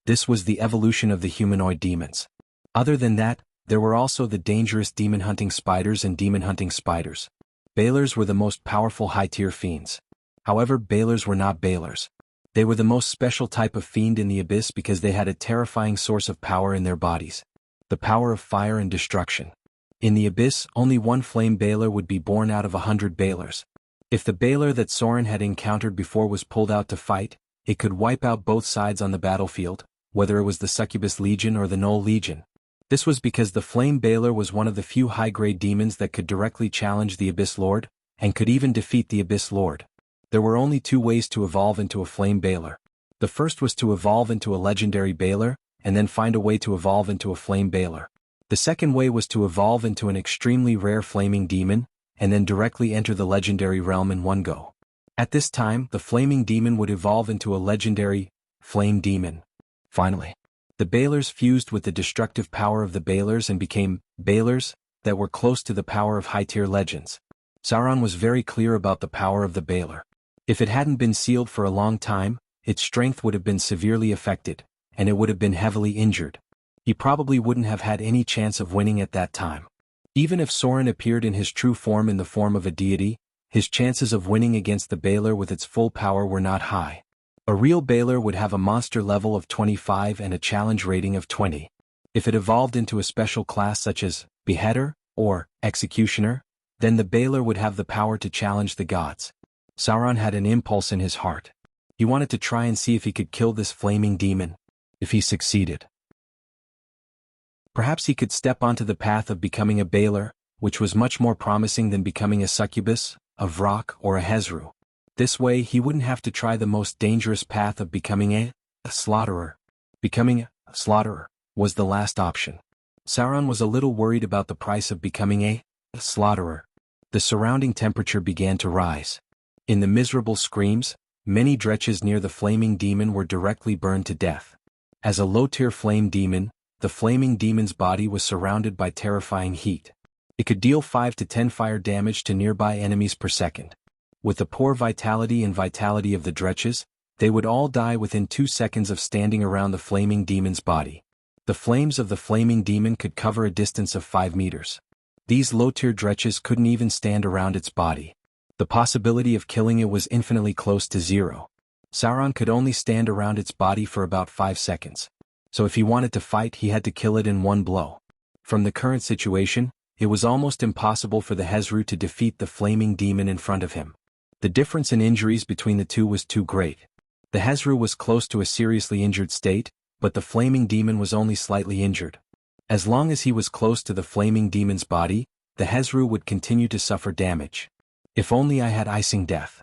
A: This was the evolution of the humanoid demons. Other than that, there were also the dangerous demon-hunting spiders and demon-hunting spiders. Baylors were the most powerful high-tier fiends. However, Baylors were not Baylors. They were the most special type of fiend in the abyss because they had a terrifying source of power in their bodies. The power of fire and destruction. In the abyss, only one flame Baylor would be born out of 100 Baylors. If the Baylor that Sorin had encountered before was pulled out to fight, it could wipe out both sides on the battlefield, whether it was the Succubus Legion or the Knoll Legion. This was because the Flame Baylor was one of the few high-grade demons that could directly challenge the Abyss Lord, and could even defeat the Abyss Lord. There were only two ways to evolve into a Flame Baylor. The first was to evolve into a legendary Baylor, and then find a way to evolve into a Flame Baylor. The second way was to evolve into an extremely rare flaming demon, and then directly enter the legendary realm in one go. At this time, the flaming demon would evolve into a legendary flame demon. Finally, the Baylors fused with the destructive power of the Baylors and became Baylors that were close to the power of high-tier legends. Sauron was very clear about the power of the Baylor. If it hadn't been sealed for a long time, its strength would have been severely affected, and it would have been heavily injured. He probably wouldn't have had any chance of winning at that time. Even if Sorin appeared in his true form in the form of a deity, his chances of winning against the Baylor with its full power were not high. A real Baylor would have a monster level of 25 and a challenge rating of 20. If it evolved into a special class such as Beheader or Executioner, then the Baylor would have the power to challenge the gods. Sauron had an impulse in his heart. He wanted to try and see if he could kill this flaming demon. If he succeeded, perhaps he could step onto the path of becoming a Baylor, which was much more promising than becoming a Succubus, a Vrak, or a Hezru. This way he wouldn't have to try the most dangerous path of becoming a Slaughterer. Becoming a Slaughterer was the last option. Sauron was a little worried about the price of becoming a Slaughterer. The surrounding temperature began to rise. In the miserable screams, many dretches near the flaming demon were directly burned to death. As a low-tier flame demon, the flaming demon's body was surrounded by terrifying heat. It could deal 5 to 10 fire damage to nearby enemies per second. With the poor vitality of the dretches, they would all die within 2 seconds of standing around the flaming demon's body. The flames of the flaming demon could cover a distance of 5 meters. These low-tier dretches couldn't even stand around its body. The possibility of killing it was infinitely close to zero. Sauron could only stand around its body for about 5 seconds. So if he wanted to fight, he had to kill it in one blow. From the current situation, it was almost impossible for the Hezru to defeat the flaming demon in front of him. The difference in injuries between the two was too great. The Hezru was close to a seriously injured state, but the flaming demon was only slightly injured. As long as he was close to the flaming demon's body, the Hezru would continue to suffer damage. If only I had icing death.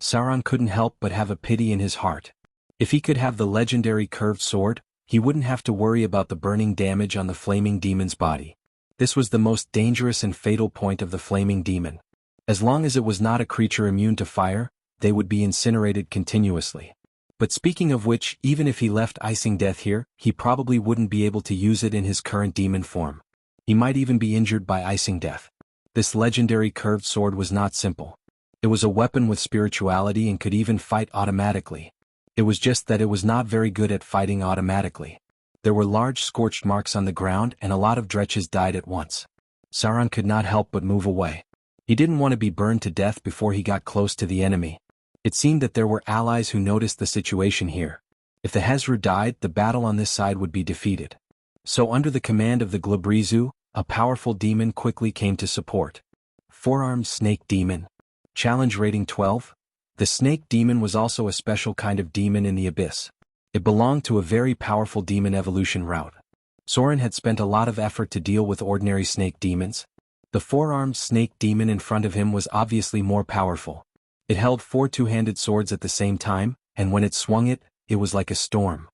A: Sauron couldn't help but have a pity in his heart. If he could have the legendary curved sword, he wouldn't have to worry about the burning damage on the flaming demon's body. This was the most dangerous and fatal point of the flaming demon. As long as it was not a creature immune to fire, they would be incinerated continuously. But speaking of which, even if he left icing death here, he probably wouldn't be able to use it in his current demon form. He might even be injured by icing death. This legendary curved sword was not simple. It was a weapon with spirituality and could even fight automatically. It was just that it was not very good at fighting automatically. There were large scorched marks on the ground and a lot of dretches died at once. Sauron could not help but move away. He didn't want to be burned to death before he got close to the enemy. It seemed that there were allies who noticed the situation here. If the Hezru died, the battle on this side would be defeated. So under the command of the Glabrizu, a powerful demon quickly came to support. Four-armed snake demon. Challenge rating 12. The snake demon was also a special kind of demon in the abyss. It belonged to a very powerful demon evolution route. Soren had spent a lot of effort to deal with ordinary snake demons. The four-armed snake demon in front of him was obviously more powerful. It held 4 two-handed swords at the same time, and when it swung it, it was like a storm.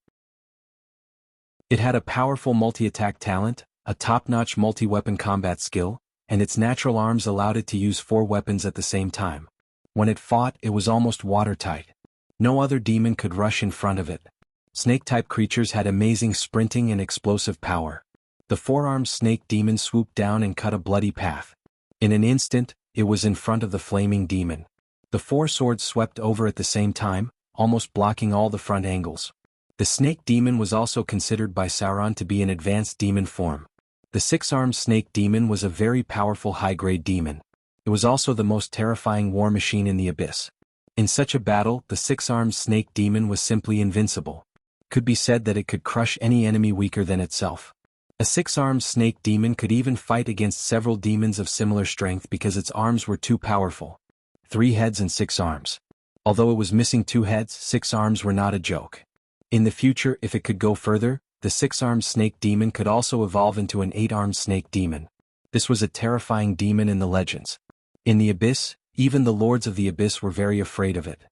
A: It had a powerful multi-attack talent, a top-notch multi-weapon combat skill, and its natural arms allowed it to use 4 weapons at the same time. When it fought, it was almost watertight. No other demon could rush in front of it. Snake-type creatures had amazing sprinting and explosive power. The four-armed snake demon swooped down and cut a bloody path. In an instant, it was in front of the flaming demon. The 4 swords swept over at the same time, almost blocking all the front angles. The snake demon was also considered by Sauron to be an advanced demon form. The 6-armed snake demon was a very powerful high-grade demon. It was also the most terrifying war machine in the abyss. In such a battle, the 6-armed snake demon was simply invincible. Could be said that it could crush any enemy weaker than itself. A 6-armed snake demon could even fight against several demons of similar strength because its arms were too powerful. 3 heads and 6 arms. Although it was missing 2 heads, 6 arms were not a joke. In the future, if it could go further, the 6-armed snake demon could also evolve into an 8-armed snake demon. This was a terrifying demon in the legends. In the abyss, even the lords of the abyss were very afraid of it.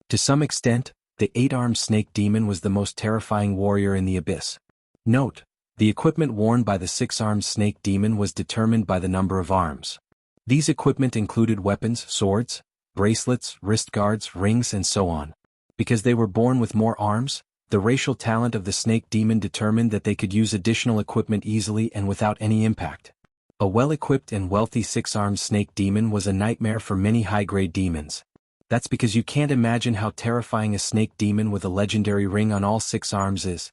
A: To some extent, the 8-armed snake demon was the most terrifying warrior in the abyss. Note: the equipment worn by the 6-armed snake demon was determined by the number of arms. These equipment included weapons, swords, bracelets, wrist guards, rings, and so on. Because they were born with more arms, the racial talent of the snake demon determined that they could use additional equipment easily and without any impact. A well-equipped and wealthy 6-armed snake demon was a nightmare for many high-grade demons. That's because you can't imagine how terrifying a snake demon with a legendary ring on all 6 arms is.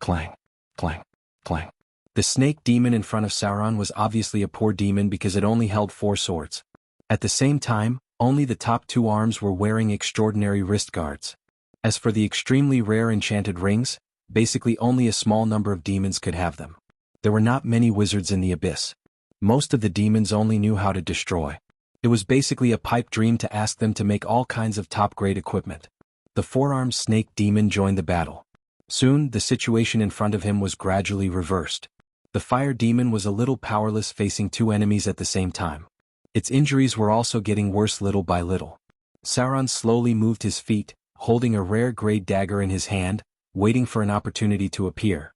A: Clang, clang, clang. The snake demon in front of Sauron was obviously a poor demon because it only held 4 swords. At the same time, only the top 2 arms were wearing extraordinary wrist guards. As for the extremely rare enchanted rings, basically only a small number of demons could have them. There were not many wizards in the abyss. Most of the demons only knew how to destroy. It was basically a pipe dream to ask them to make all kinds of top-grade equipment. The 4-armed snake demon joined the battle. Soon, the situation in front of him was gradually reversed. The fire demon was a little powerless facing 2 enemies at the same time. Its injuries were also getting worse little by little. Sauron slowly moved his feet, holding a rare grade dagger in his hand, waiting for an opportunity to appear.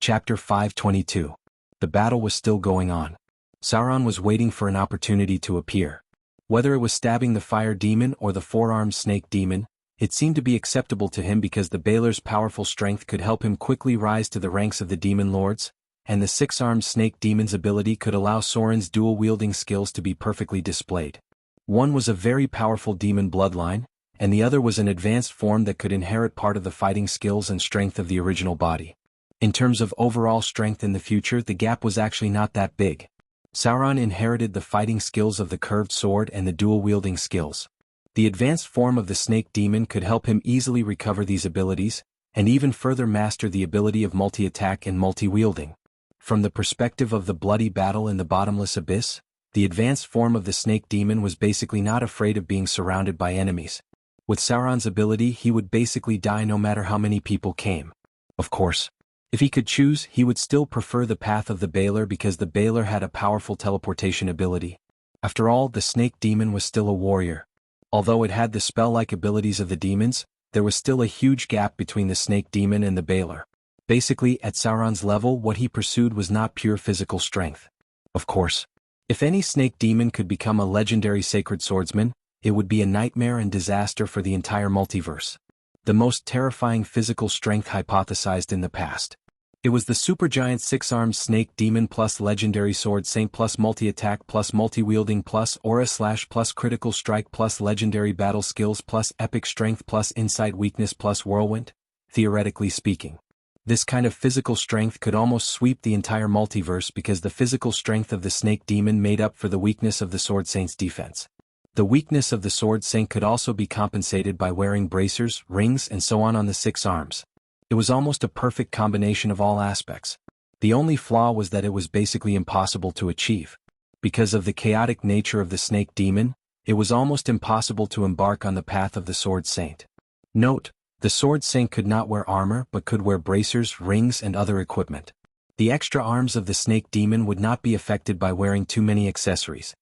A: Chapter 522. The battle was still going on. Sauron was waiting for an opportunity to appear. Whether it was stabbing the fire demon or the 4-armed snake demon, it seemed to be acceptable to him because the Baelor's powerful strength could help him quickly rise to the ranks of the demon lords, and the 6-armed snake demon's ability could allow Soren's dual-wielding skills to be perfectly displayed. One was a very powerful demon bloodline, and the other was an advanced form that could inherit part of the fighting skills and strength of the original body. In terms of overall strength in the future, the gap was actually not that big. Sauron inherited the fighting skills of the curved sword and the dual-wielding skills. The advanced form of the snake demon could help him easily recover these abilities, and even further master the ability of multi-attack and multi-wielding. From the perspective of the bloody battle in the bottomless abyss, the advanced form of the snake demon was basically not afraid of being surrounded by enemies. With Sauron's ability, he would basically die no matter how many people came. Of course, if he could choose, he would still prefer the path of the Baelor because the Baelor had a powerful teleportation ability. After all, the snake demon was still a warrior. Although it had the spell-like abilities of the demons, there was still a huge gap between the snake demon and the Baelor. Basically, at Sauron's level, what he pursued was not pure physical strength. Of course, if any snake demon could become a legendary sacred swordsman, it would be a nightmare and disaster for the entire multiverse. The most terrifying physical strength hypothesized in the past. It was the supergiant 6-armed snake demon plus legendary sword saint plus multi-attack plus multi-wielding plus aura/plus critical strike plus legendary battle skills plus epic strength plus insight weakness plus whirlwind. Theoretically speaking, this kind of physical strength could almost sweep the entire multiverse because the physical strength of the snake demon made up for the weakness of the sword saint's defense. The weakness of the sword saint could also be compensated by wearing bracers, rings, and so on the 6 arms. It was almost a perfect combination of all aspects. The only flaw was that it was basically impossible to achieve. Because of the chaotic nature of the snake demon, it was almost impossible to embark on the path of the sword saint. Note: The sword saint could not wear armor but could wear bracers, rings and other equipment. The extra arms of the snake demon would not be affected by wearing too many accessories.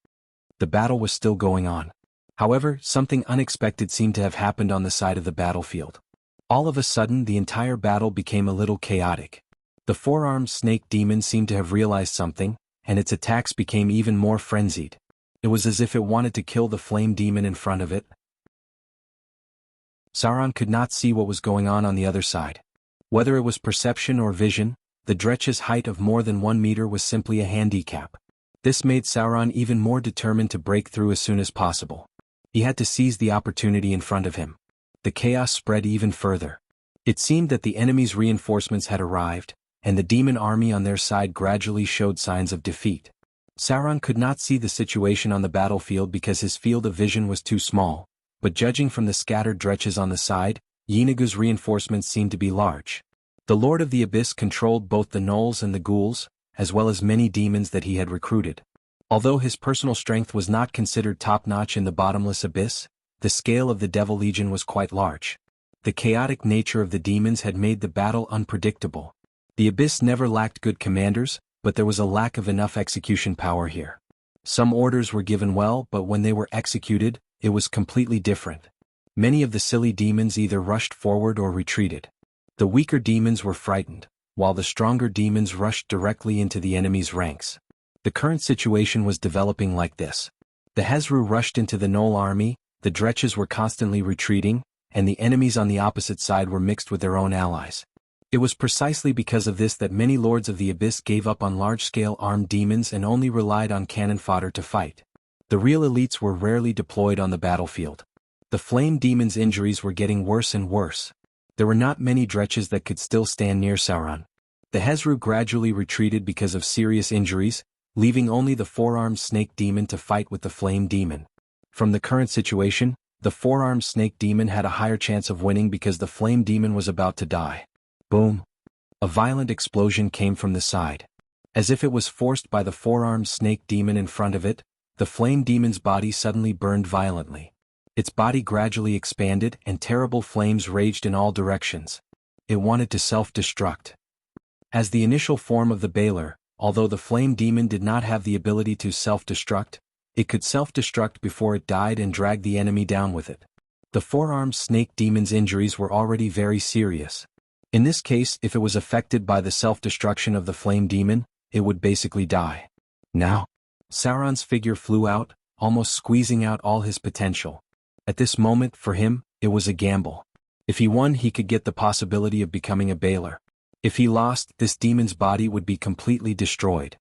A: The battle was still going on. However, something unexpected seemed to have happened on the side of the battlefield. All of a sudden the entire battle became a little chaotic. The four-armed snake demon seemed to have realized something, and its attacks became even more frenzied. It was as if it wanted to kill the flame demon in front of it. Sauron could not see what was going on the other side. Whether it was perception or vision, the Dretch's height of more than 1 meter was simply a handicap. This made Sauron even more determined to break through as soon as possible. He had to seize the opportunity in front of him. The chaos spread even further. It seemed that the enemy's reinforcements had arrived, and the demon army on their side gradually showed signs of defeat. Sauron could not see the situation on the battlefield because his field of vision was too small, but judging from the scattered Dretches on the side, Yenagu's reinforcements seemed to be large. The Lord of the Abyss controlled both the gnolls and the ghouls, as well as many demons that he had recruited. Although his personal strength was not considered top-notch in the bottomless abyss, the scale of the Devil Legion was quite large. The chaotic nature of the demons had made the battle unpredictable. The Abyss never lacked good commanders, but there was a lack of enough execution power here. Some orders were given well, but when they were executed, it was completely different. Many of the silly demons either rushed forward or retreated. The weaker demons were frightened, while the stronger demons rushed directly into the enemy's ranks. The current situation was developing like this. The Hezru rushed into the Gnoll army, the Dretches were constantly retreating, and the enemies on the opposite side were mixed with their own allies. It was precisely because of this that many lords of the Abyss gave up on large-scale armed demons and only relied on cannon fodder to fight. The real elites were rarely deployed on the battlefield. The flame demons' injuries were getting worse and worse. There were not many Dretches that could still stand near Sauron. The Hezru gradually retreated because of serious injuries, leaving only the four-armed snake demon to fight with the flame demon. From the current situation, the four-armed snake demon had a higher chance of winning because the flame demon was about to die. Boom! A violent explosion came from the side. As if it was forced by the four-armed snake demon in front of it, the flame demon's body suddenly burned violently. Its body gradually expanded and terrible flames raged in all directions. It wanted to self-destruct. As the initial form of the Baelor, although the flame demon did not have the ability to self-destruct, it could self-destruct before it died and drag the enemy down with it. The four-armed snake demon's injuries were already very serious. In this case, if it was affected by the self-destruction of the flame demon, it would basically die. Now, Sauron's figure flew out, almost squeezing out all his potential. At this moment, for him, it was a gamble. If he won, he could get the possibility of becoming a Baelor. If he lost, this demon's body would be completely destroyed.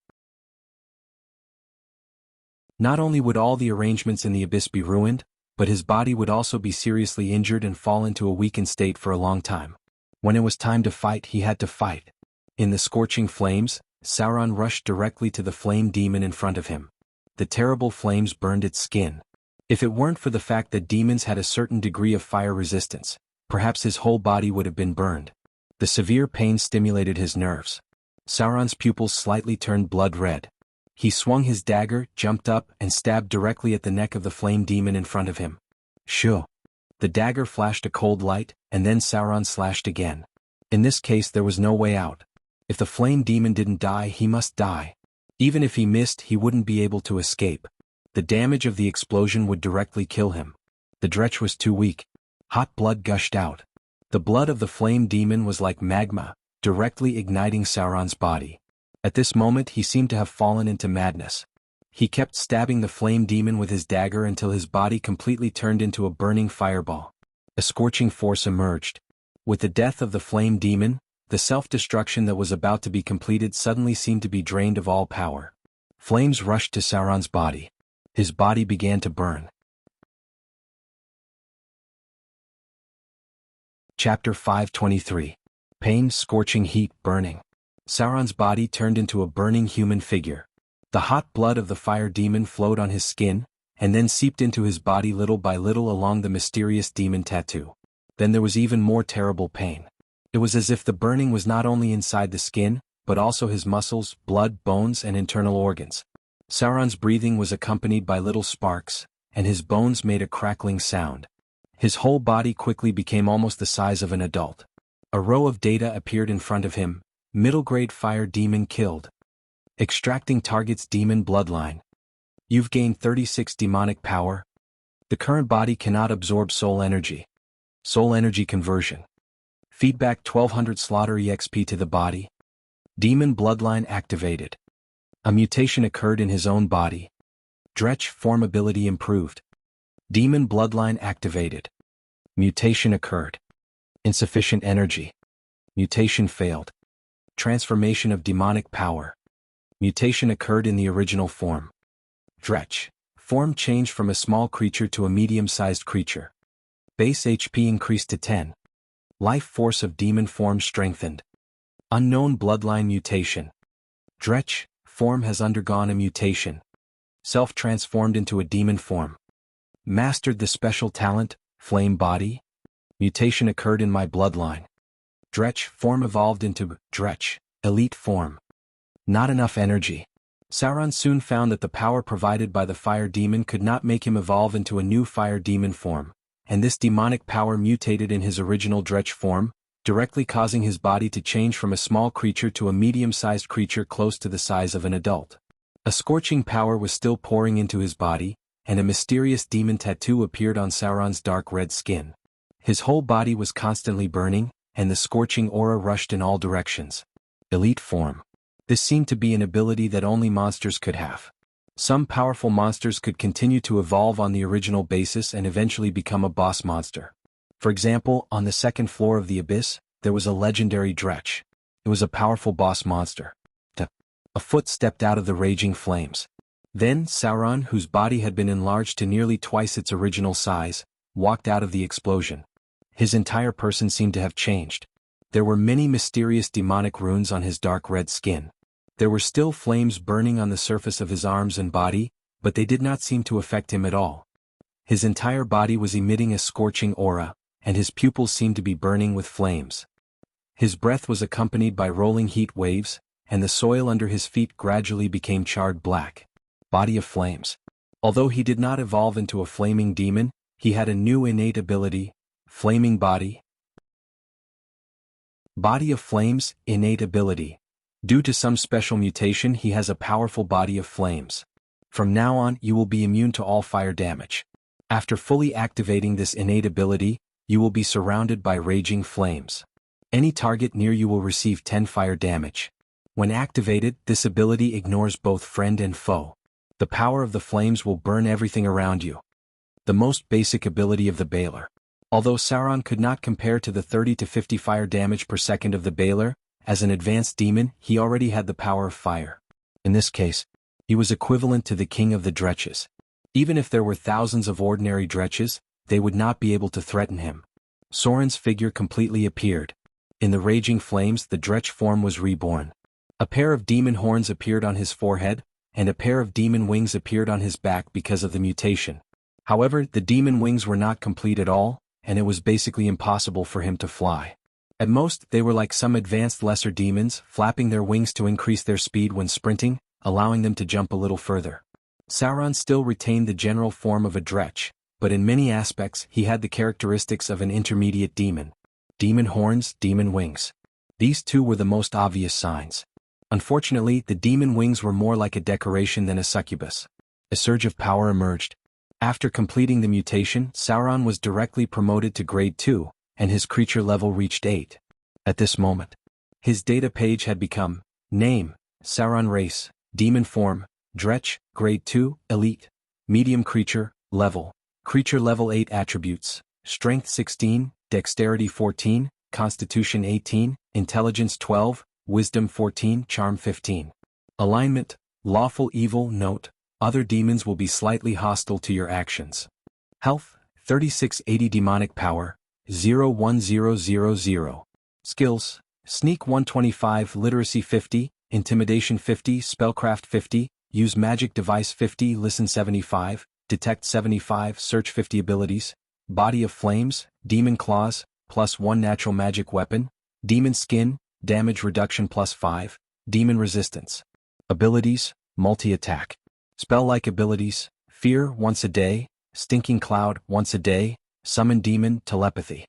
A: Not only would all the arrangements in the Abyss be ruined, but his body would also be seriously injured and fall into a weakened state for a long time. When it was time to fight, he had to fight. In the scorching flames, Sauron rushed directly to the flame demon in front of him. The terrible flames burned its skin. If it weren't for the fact that demons had a certain degree of fire resistance, perhaps his whole body would have been burned. The severe pain stimulated his nerves. Sauron's pupils slightly turned blood red. He swung his dagger, jumped up, and stabbed directly at the neck of the flame demon in front of him. Shoo! The dagger flashed a cold light, and then Sauron slashed again. In this case there was no way out. If the flame demon didn't die, he must die. Even if he missed, he wouldn't be able to escape. The damage of the explosion would directly kill him. The Dretch was too weak. Hot blood gushed out. The blood of the flame demon was like magma, directly igniting Sauron's body. At this moment he seemed to have fallen into madness. He kept stabbing the flame demon with his dagger until his body completely turned into a burning fireball. A scorching force emerged. With the death of the flame demon, the self-destruction that was about to be completed suddenly seemed to be drained of all power. Flames rushed to Sauron's body. His body began to burn. Chapter 523. Pain, scorching heat, burning. Sauron's body turned into a burning human figure. The hot blood of the fire demon flowed on his skin, and then seeped into his body little by little along the mysterious demon tattoo. Then there was even more terrible pain. It was as if the burning was not only inside the skin, but also his muscles, blood, bones, and internal organs. Sauron's breathing was accompanied by little sparks, and his bones made a crackling sound. His whole body quickly became almost the size of an adult. A row of data appeared in front of him. Middle grade fire demon killed. Extracting target's demon bloodline. You've gained 36 demonic power. The current body cannot absorb soul energy. Soul energy conversion. Feedback 1200 slaughter EXP to the body. Demon bloodline activated. A mutation occurred in his own body. Dretch form ability improved. Demon bloodline activated. Mutation occurred. Insufficient energy. Mutation failed. Transformation of demonic power. Mutation occurred in the original form. Dretch. Form changed from a small creature to a medium-sized creature. Base HP increased to 10. Life force of demon form strengthened. Unknown bloodline mutation. Dretch. Form has undergone a mutation. Self-transformed into a demon form. Mastered the special talent, Flame Body. Mutation occurred in my bloodline. Dretch form evolved into Dretch, elite form. Not enough energy. Sauron soon found that the power provided by the fire demon could not make him evolve into a new fire demon form, and this demonic power mutated in his original Dretch form, directly causing his body to change from a small creature to a medium-sized creature close to the size of an adult. A scorching power was still pouring into his body, and a mysterious demon tattoo appeared on Sauron's dark red skin. His whole body was constantly burning, and the scorching aura rushed in all directions. Elite form. This seemed to be an ability that only monsters could have. Some powerful monsters could continue to evolve on the original basis and eventually become a boss monster. For example, on the second floor of the Abyss, there was a legendary Dretch. It was a powerful boss monster. A foot stepped out of the raging flames. Then Sauron, whose body had been enlarged to nearly twice its original size, walked out of the explosion. His entire person seemed to have changed. There were many mysterious demonic runes on his dark red skin. There were still flames burning on the surface of his arms and body, but they did not seem to affect him at all. His entire body was emitting a scorching aura, and his pupils seemed to be burning with flames. His breath was accompanied by rolling heat waves, and the soil under his feet gradually became charred black. Body of flames. Although he did not evolve into a flaming demon, he had a new innate ability, Flaming Body. Body of flames, innate ability. Due to some special mutation, he has a powerful body of flames. From now on, you will be immune to all fire damage. After fully activating this innate ability, you will be surrounded by raging flames. Any target near you will receive 10 fire damage. When activated, this ability ignores both friend and foe. The power of the flames will burn everything around you. The most basic ability of the Baler. Although Sauron could not compare to the 30 to 50 fire damage per second of the Baler, as an advanced demon, he already had the power of fire. In this case, he was equivalent to the king of the Dretches. Even if there were thousands of ordinary Dretches, they would not be able to threaten him. Sorin's figure completely appeared. In the raging flames, the Dretch form was reborn. A pair of demon horns appeared on his forehead, and a pair of demon wings appeared on his back because of the mutation. However, the demon wings were not complete at all, and it was basically impossible for him to fly. At most, they were like some advanced lesser demons, flapping their wings to increase their speed when sprinting, allowing them to jump a little further. Sauron still retained the general form of a Dretch, but in many aspects he had the characteristics of an intermediate demon. Demon horns, demon wings. These two were the most obvious signs. Unfortunately, the demon wings were more like a decoration than a succubus. A surge of power emerged. After completing the mutation, Sauron was directly promoted to Grade 2, and his creature level reached 8. At this moment, his data page had become, Name, Sauron Race, Demon Form, Dretch, Grade 2, Elite, Medium Creature, Level, Creature Level 8 Attributes, Strength 16, Dexterity 14, Constitution 18, Intelligence 12, Wisdom 14, Charm 15. Alignment, Lawful Evil. Note, other demons will be slightly hostile to your actions. Health, 3680 Demonic Power, 01000. Skills, Sneak 125, Literacy 50, Intimidation 50, Spellcraft 50, Use Magic Device 50, Listen 75, Detect 75, Search 50 Abilities, Body of Flames, Demon Claws, +1 Natural Magic Weapon, Demon Skin, Damage Reduction +5, Demon Resistance. Abilities, Multi-Attack. Spell-like abilities, Fear once a day, Stinking Cloud once a day, Summon demon, telepathy.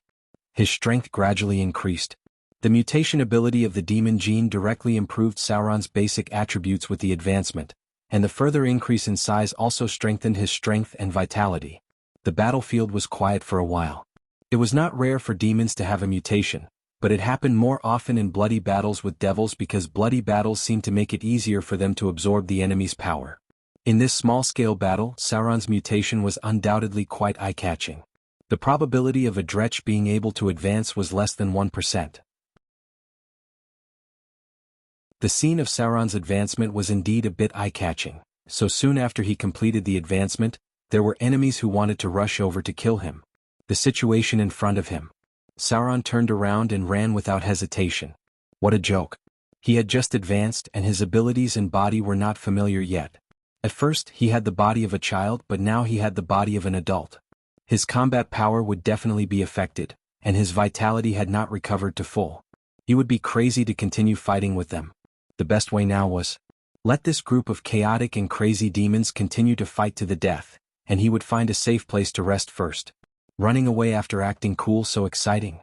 A: His strength gradually increased. The mutation ability of the demon gene directly improved Sauron's basic attributes with the advancement, and the further increase in size also strengthened his strength and vitality. The battlefield was quiet for a while. It was not rare for demons to have a mutation, but it happened more often in bloody battles with devils because bloody battles seemed to make it easier for them to absorb the enemy's power. In this small-scale battle, Sauron's mutation was undoubtedly quite eye-catching. The probability of a Dretch being able to advance was less than 1%. The scene of Sauron's advancement was indeed a bit eye-catching. So soon after he completed the advancement, there were enemies who wanted to rush over to kill him. The situation in front of him. Sauron turned around and ran without hesitation. What a joke. He had just advanced and his abilities and body were not familiar yet. At first, he had the body of a child, but now he had the body of an adult. His combat power would definitely be affected, and his vitality had not recovered to full. He would be crazy to continue fighting with them. The best way now was, let this group of chaotic and crazy demons continue to fight to the death, and he would find a safe place to rest first. Running away after acting cool so exciting.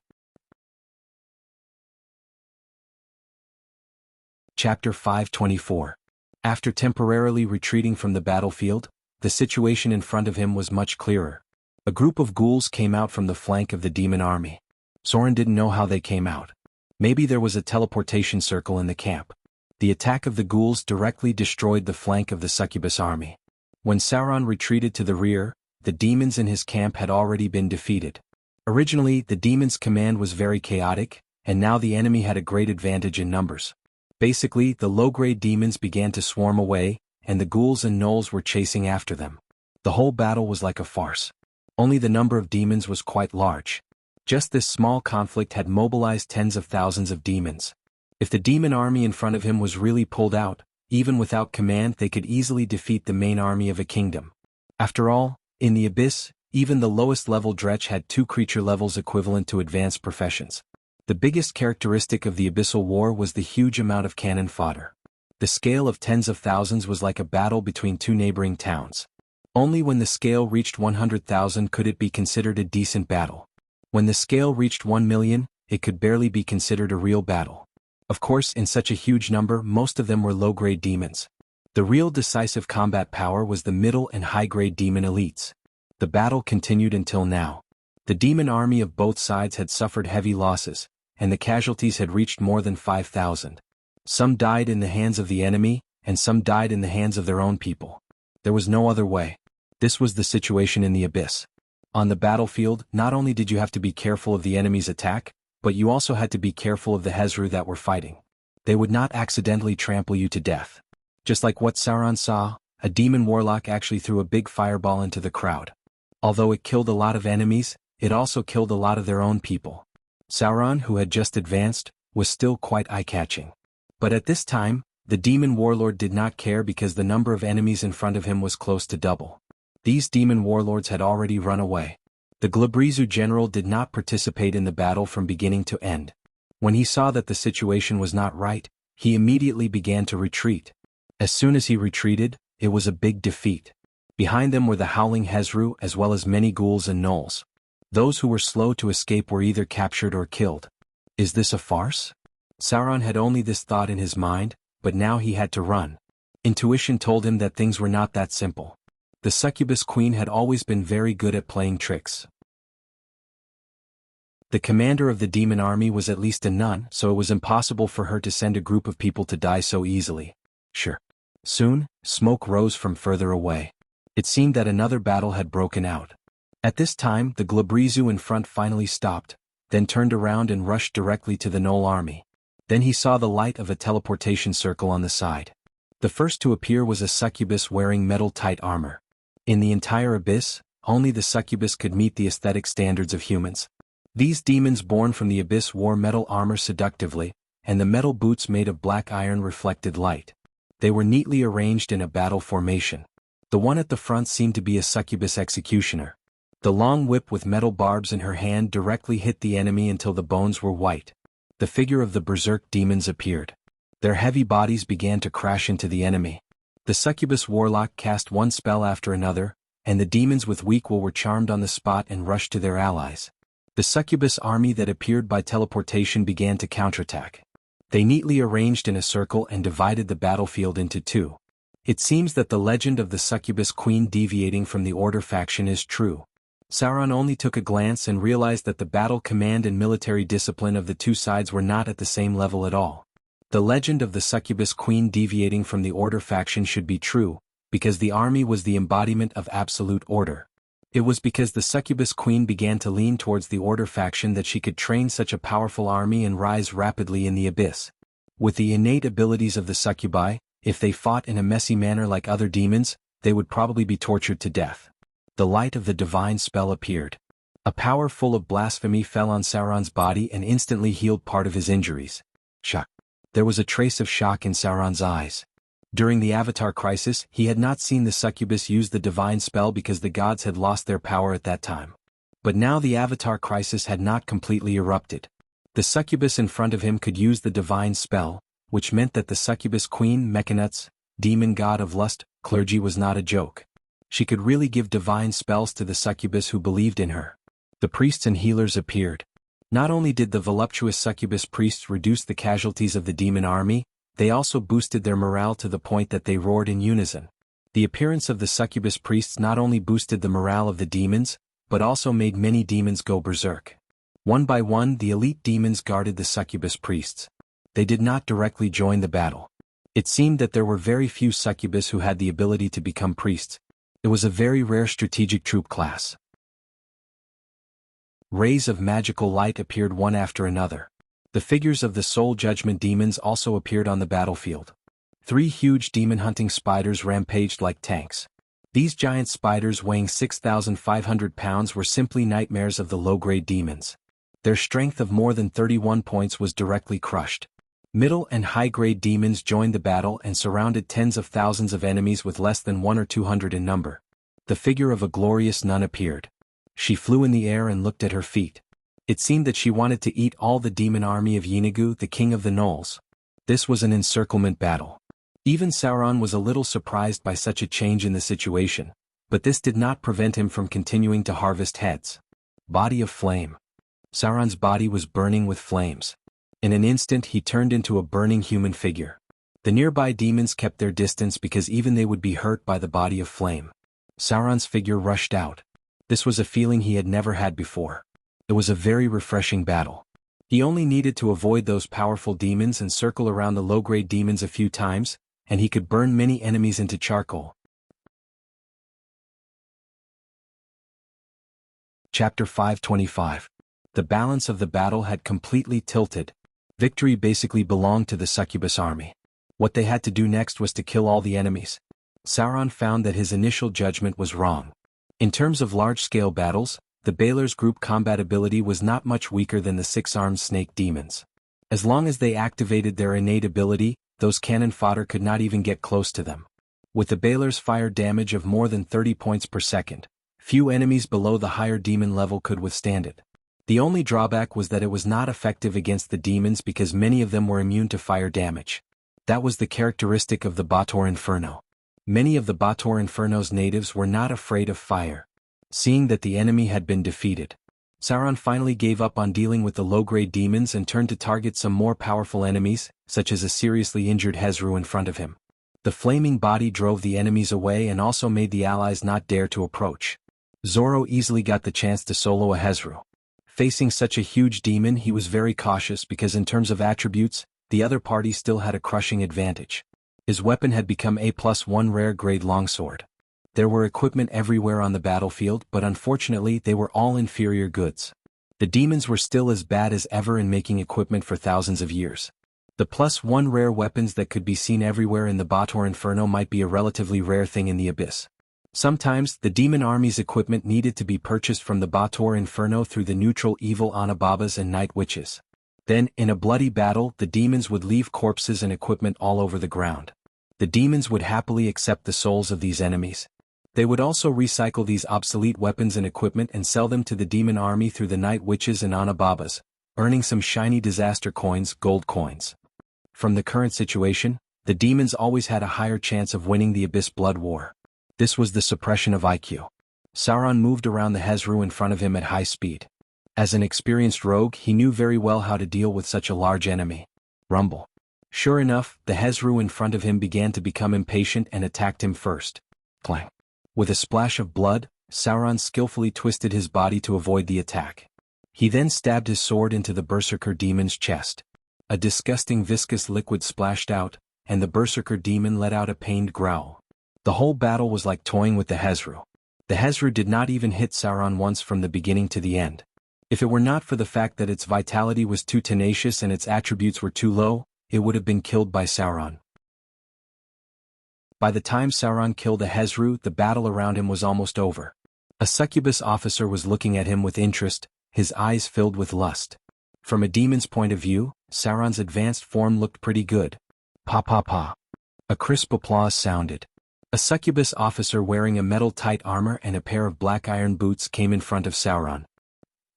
A: Chapter 524. After temporarily retreating from the battlefield, the situation in front of him was much clearer. A group of ghouls came out from the flank of the demon army. Sauron didn't know how they came out. Maybe there was a teleportation circle in the camp. The attack of the ghouls directly destroyed the flank of the succubus army. When Sauron retreated to the rear, the demons in his camp had already been defeated. Originally, the demons' command was very chaotic, and now the enemy had a great advantage in numbers. Basically, the low-grade demons began to swarm away, and the ghouls and gnolls were chasing after them. The whole battle was like a farce. Only the number of demons was quite large. Just this small conflict had mobilized tens of thousands of demons. If the demon army in front of him was really pulled out, even without command they could easily defeat the main army of a kingdom. After all, in the Abyss, even the lowest level Dretch had 2 creature levels equivalent to advanced professions. The biggest characteristic of the Abyssal War was the huge amount of cannon fodder. The scale of tens of thousands was like a battle between 2 neighboring towns. Only when the scale reached 100,000 could it be considered a decent battle. When the scale reached 1 million, it could barely be considered a real battle. Of course, in such a huge number, most of them were low-grade demons. The real decisive combat power was the middle and high-grade demon elites. The battle continued until now. The demon army of both sides had suffered heavy losses, and the casualties had reached more than 5,000. Some died in the hands of the enemy, and some died in the hands of their own people. There was no other way. This was the situation in the Abyss. On the battlefield, not only did you have to be careful of the enemy's attack, but you also had to be careful of the Hezru that were fighting. They would not accidentally trample you to death. Just like what Sauron saw, a demon warlock actually threw a big fireball into the crowd. Although it killed a lot of enemies, it also killed a lot of their own people. Sauron, who had just advanced, was still quite eye-catching. But at this time, the demon warlord did not care because the number of enemies in front of him was close to double. These demon warlords had already run away. The Glabrezu general did not participate in the battle from beginning to end. When he saw that the situation was not right, he immediately began to retreat. As soon as he retreated, it was a big defeat. Behind them were the howling Hezru as well as many ghouls and gnolls. Those who were slow to escape were either captured or killed. Is this a farce? Sauron had only this thought in his mind, but now he had to run. Intuition told him that things were not that simple. The succubus queen had always been very good at playing tricks. The commander of the demon army was at least a nun, so it was impossible for her to send a group of people to die so easily. Sure. Soon, smoke rose from further away. It seemed that another battle had broken out. At this time, the Glabrezu in front finally stopped, then turned around and rushed directly to the Gnoll army. Then he saw the light of a teleportation circle on the side. The first to appear was a succubus wearing metal-tight armor. In the entire Abyss, only the succubus could meet the aesthetic standards of humans. These demons born from the Abyss wore metal armor seductively, and the metal boots made of black iron reflected light. They were neatly arranged in a battle formation. The one at the front seemed to be a succubus executioner. The long whip with metal barbs in her hand directly hit the enemy until the bones were white. The figure of the berserk demons appeared. Their heavy bodies began to crash into the enemy. The succubus warlock cast one spell after another, and the demons with weak will were charmed on the spot and rushed to their allies. The succubus army that appeared by teleportation began to counterattack. They neatly arranged in a circle and divided the battlefield into two. It seems that the legend of the succubus queen deviating from the Order faction is true. Sauron only took a glance and realized that the battle command and military discipline of the two sides were not at the same level at all. The legend of the succubus queen deviating from the Order faction should be true, because the army was the embodiment of absolute order. It was because the succubus queen began to lean towards the Order faction that she could train such a powerful army and rise rapidly in the abyss. With the innate abilities of the succubi, if they fought in a messy manner like other demons, they would probably be tortured to death. The light of the divine spell appeared. A power full of blasphemy fell on Sauron's body and instantly healed part of his injuries. Shock. There was a trace of shock in Sauron's eyes. During the Avatar crisis, he had not seen the succubus use the divine spell because the gods had lost their power at that time. But now the Avatar crisis had not completely erupted. The succubus in front of him could use the divine spell, which meant that the succubus queen Mechanutz, demon god of lust, clergy was not a joke. She could really give divine spells to the succubus who believed in her. The priests and healers appeared. Not only did the voluptuous succubus priests reduce the casualties of the demon army, they also boosted their morale to the point that they roared in unison. The appearance of the succubus priests not only boosted the morale of the demons, but also made many demons go berserk. One by one, the elite demons guarded the succubus priests. They did not directly join the battle. It seemed that there were very few succubus who had the ability to become priests. It was a very rare strategic troop class. Rays of magical light appeared one after another. The figures of the soul judgment demons also appeared on the battlefield. 3 huge demon-hunting spiders rampaged like tanks. These giant spiders weighing 6,500 pounds were simply nightmares of the low-grade demons. Their strength of more than 31 points was directly crushed. Middle and high-grade demons joined the battle and surrounded tens of thousands of enemies with less than 1 or 200 in number. The figure of a glorious nun appeared. She flew in the air and looked at her feet. It seemed that she wanted to eat all the demon army of Yeenagu, the king of the gnolls. This was an encirclement battle. Even Sauron was a little surprised by such a change in the situation, but this did not prevent him from continuing to harvest heads. Body of flame. Sauron's body was burning with flames. In an instant he turned into a burning human figure. The nearby demons kept their distance because even they would be hurt by the body of flame. Sauron's figure rushed out. This was a feeling he had never had before. It was a very refreshing battle. He only needed to avoid those powerful demons and circle around the low-grade demons a few times, and he could burn many enemies into charcoal. Chapter 525. The balance of the battle had completely tilted. Victory basically belonged to the succubus army. What they had to do next was to kill all the enemies. Sauron found that his initial judgment was wrong. In terms of large-scale battles, the Baelor's group combat ability was not much weaker than the 6-armed snake demons. As long as they activated their innate ability, those cannon fodder could not even get close to them. With the Baelor's fire damage of more than 30 points per second, few enemies below the higher demon level could withstand it. The only drawback was that it was not effective against the demons because many of them were immune to fire damage. That was the characteristic of the Baator Inferno. Many of the Baator Inferno's natives were not afraid of fire. Seeing that the enemy had been defeated, Sauron finally gave up on dealing with the low-grade demons and turned to target some more powerful enemies, such as a seriously injured Hezru in front of him. The flaming body drove the enemies away and also made the allies not dare to approach. Zorro easily got the chance to solo a Hezru. Facing such a huge demon, he was very cautious because in terms of attributes, the other party still had a crushing advantage. His weapon had become a +1 rare grade longsword. There were equipment everywhere on the battlefield, but unfortunately they were all inferior goods. The demons were still as bad as ever in making equipment for thousands of years. The +1 rare weapons that could be seen everywhere in the Baator Inferno might be a relatively rare thing in the Abyss. Sometimes, the demon army's equipment needed to be purchased from the Baator Inferno through the neutral evil Anababas and Night Witches. Then, in a bloody battle, the demons would leave corpses and equipment all over the ground. The demons would happily accept the souls of these enemies. They would also recycle these obsolete weapons and equipment and sell them to the demon army through the Night Witches and Anababas, earning some shiny disaster coins, gold coins. From the current situation, the demons always had a higher chance of winning the Abyss Blood War. This was the suppression of IQ. Sauron moved around the Hezru in front of him at high speed. As an experienced rogue, he knew very well how to deal with such a large enemy. Rumble. Sure enough, the Hezru in front of him began to become impatient and attacked him first. Clang. With a splash of blood, Sauron skillfully twisted his body to avoid the attack. He then stabbed his sword into the Berserker demon's chest. A disgusting viscous liquid splashed out, and the Berserker demon let out a pained growl. The whole battle was like toying with the Hezru. The Hezru did not even hit Sauron once from the beginning to the end. If it were not for the fact that its vitality was too tenacious and its attributes were too low, it would have been killed by Sauron. By the time Sauron killed the Hezru, the battle around him was almost over. A succubus officer was looking at him with interest, his eyes filled with lust. From a demon's point of view, Sauron's advanced form looked pretty good. Pa pa pa. A crisp applause sounded. A succubus officer wearing a metal-tight armor and a pair of black iron boots came in front of Sauron.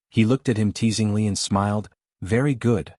A: He looked at him teasingly and smiled, "Very good.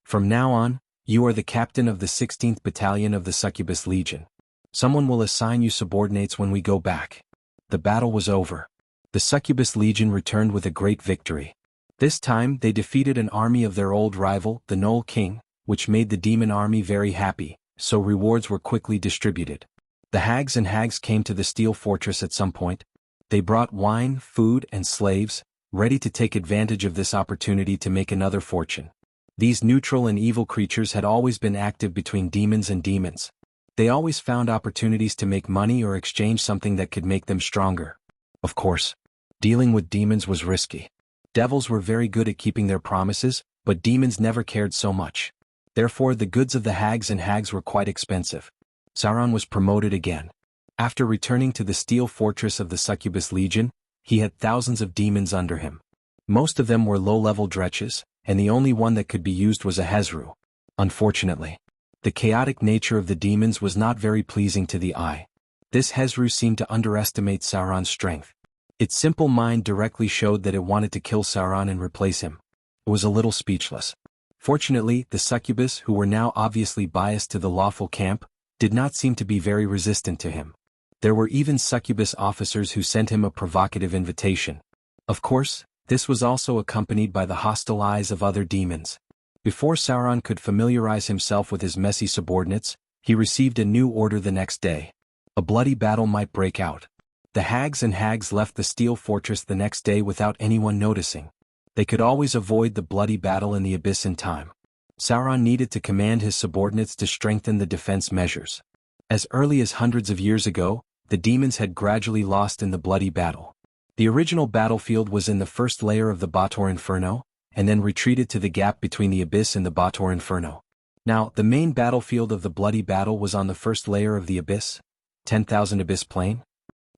A: From now on, you are the captain of the 16th Battalion of the Succubus Legion. Someone will assign you subordinates when we go back." The battle was over. The Succubus Legion returned with a great victory. This time they defeated an army of their old rival, the Gnoll King, which made the demon army very happy, so rewards were quickly distributed. The hags and hags came to the steel fortress at some point. They brought wine, food, and slaves, ready to take advantage of this opportunity to make another fortune. These neutral and evil creatures had always been active between demons and demons. They always found opportunities to make money or exchange something that could make them stronger. Of course, dealing with demons was risky. Devils were very good at keeping their promises, but demons never cared so much. Therefore, the goods of the hags and hags were quite expensive. Sauron was promoted again. After returning to the steel fortress of the Succubus Legion, he had thousands of demons under him. Most of them were low-level dretches, and the only one that could be used was a Hezru. Unfortunately, the chaotic nature of the demons was not very pleasing to the eye. This Hezru seemed to underestimate Sauron's strength. Its simple mind directly showed that it wanted to kill Sauron and replace him. It was a little speechless. Fortunately, the succubus, who were now obviously biased to the lawful camp, did not seem to be very resistant to him. There were even succubus officers who sent him a provocative invitation. Of course, this was also accompanied by the hostile eyes of other demons. Before Sauron could familiarize himself with his messy subordinates, he received a new order the next day. A bloody battle might break out. The hags and hags left the steel fortress the next day without anyone noticing. They could always avoid the bloody battle in the abyss in time. Sauron needed to command his subordinates to strengthen the defense measures. As early as hundreds of years ago, the demons had gradually lost in the bloody battle. The original battlefield was in the first layer of the Baator Inferno, and then retreated to the gap between the abyss and the Baator Inferno. Now, the main battlefield of the bloody battle was on the first layer of the abyss, 10,000 Abyss Plain.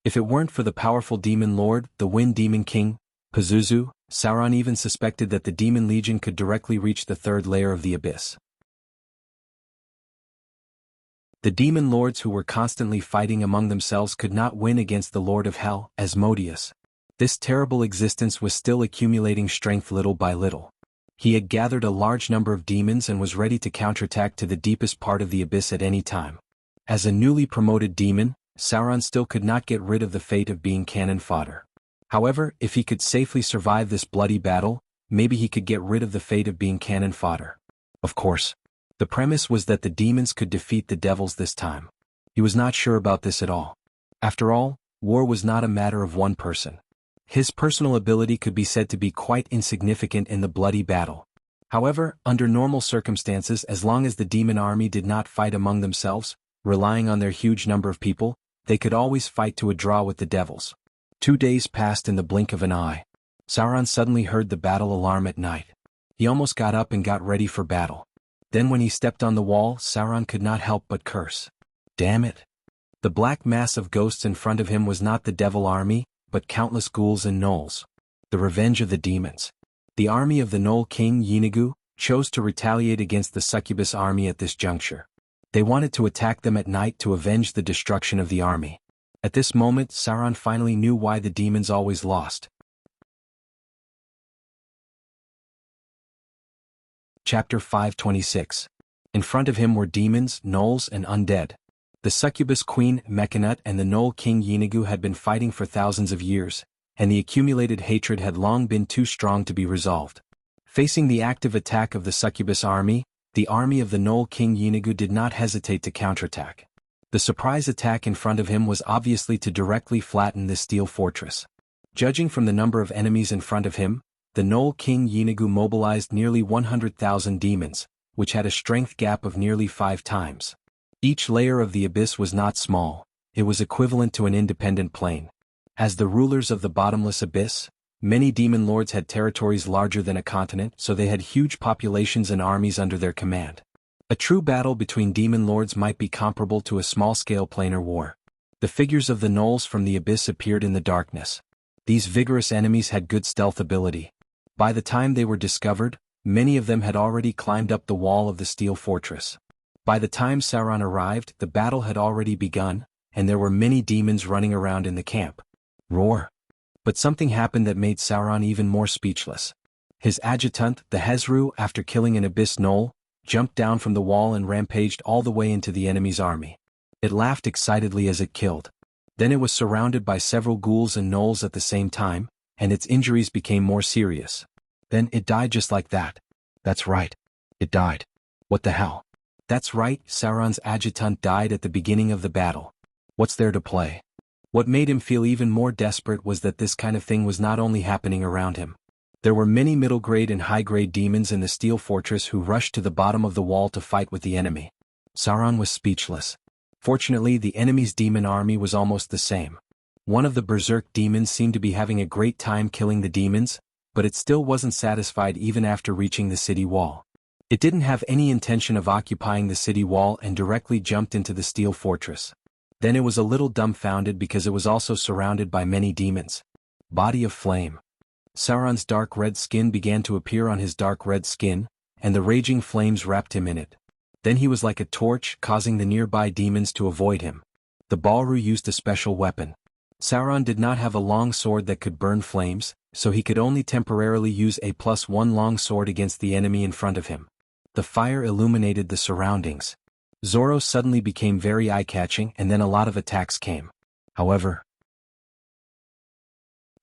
A: If it weren't for the powerful demon lord, the Wind Demon King, Pazuzu, Sauron even suspected that the Demon Legion could directly reach the third layer of the abyss. The demon lords who were constantly fighting among themselves could not win against the Lord of Hell, Asmodeus. This terrible existence was still accumulating strength little by little. He had gathered a large number of demons and was ready to counterattack to the deepest part of the abyss at any time. As a newly promoted demon, Sauron still could not get rid of the fate of being cannon fodder. However, if he could safely survive this bloody battle, maybe he could get rid of the fate of being cannon fodder. Of course, the premise was that the demons could defeat the devils this time. He was not sure about this at all. After all, war was not a matter of one person. His personal ability could be said to be quite insignificant in the bloody battle. However, under normal circumstances, as long as the demon army did not fight among themselves, relying on their huge number of people, they could always fight to a draw with the devils. 2 days passed in the blink of an eye. Sauron suddenly heard the battle alarm at night. He almost got up and got ready for battle. Then when he stepped on the wall, Sauron could not help but curse. Damn it! The black mass of ghosts in front of him was not the devil army, but countless ghouls and gnolls. The revenge of the demons. The army of the Gnoll King Yeenagu chose to retaliate against the succubus army at this juncture. They wanted to attack them at night to avenge the destruction of the army. At this moment, Sauron finally knew why the demons always lost. Chapter 526. In front of him were demons, gnolls, and undead. The succubus queen, Mechanut, and the Gnoll king Yeenagu had been fighting for thousands of years, and the accumulated hatred had long been too strong to be resolved. Facing the active attack of the succubus army, the army of the Gnoll king Yeenagu did not hesitate to counterattack. The surprise attack in front of him was obviously to directly flatten this steel fortress. Judging from the number of enemies in front of him, the Gnoll king Yeenagu mobilized nearly 100,000 demons, which had a strength gap of nearly 5 times. Each layer of the abyss was not small, it was equivalent to an independent plane. As the rulers of the bottomless abyss, many demon lords had territories larger than a continent, so they had huge populations and armies under their command. A true battle between demon lords might be comparable to a small-scale planar war. The figures of the gnolls from the abyss appeared in the darkness. These vigorous enemies had good stealth ability. By the time they were discovered, many of them had already climbed up the wall of the steel fortress. By the time Sauron arrived, the battle had already begun, and there were many demons running around in the camp. Roar! But something happened that made Sauron even more speechless. His adjutant, the Hezru, after killing an abyss gnoll, jumped down from the wall and rampaged all the way into the enemy's army. It laughed excitedly as it killed. Then it was surrounded by several ghouls and gnolls at the same time, and its injuries became more serious. Then it died just like that. That's right. It died. What the hell? That's right, Sauron's adjutant died at the beginning of the battle. What's there to play? What made him feel even more desperate was that this kind of thing was not only happening around him. There were many middle-grade and high-grade demons in the steel fortress who rushed to the bottom of the wall to fight with the enemy. Sauron was speechless. Fortunately, the enemy's demon army was almost the same. One of the berserk demons seemed to be having a great time killing the demons, but it still wasn't satisfied even after reaching the city wall. It didn't have any intention of occupying the city wall and directly jumped into the steel fortress. Then it was a little dumbfounded because it was also surrounded by many demons. Body of flame. Sauron's dark red skin began to appear on his dark red skin, and the raging flames wrapped him in it. Then he was like a torch, causing the nearby demons to avoid him. The Balrog used a special weapon. Sauron did not have a long sword that could burn flames, so he could only temporarily use a +1 long sword against the enemy in front of him. The fire illuminated the surroundings. Zorro suddenly became very eye-catching, and then a lot of attacks came. However,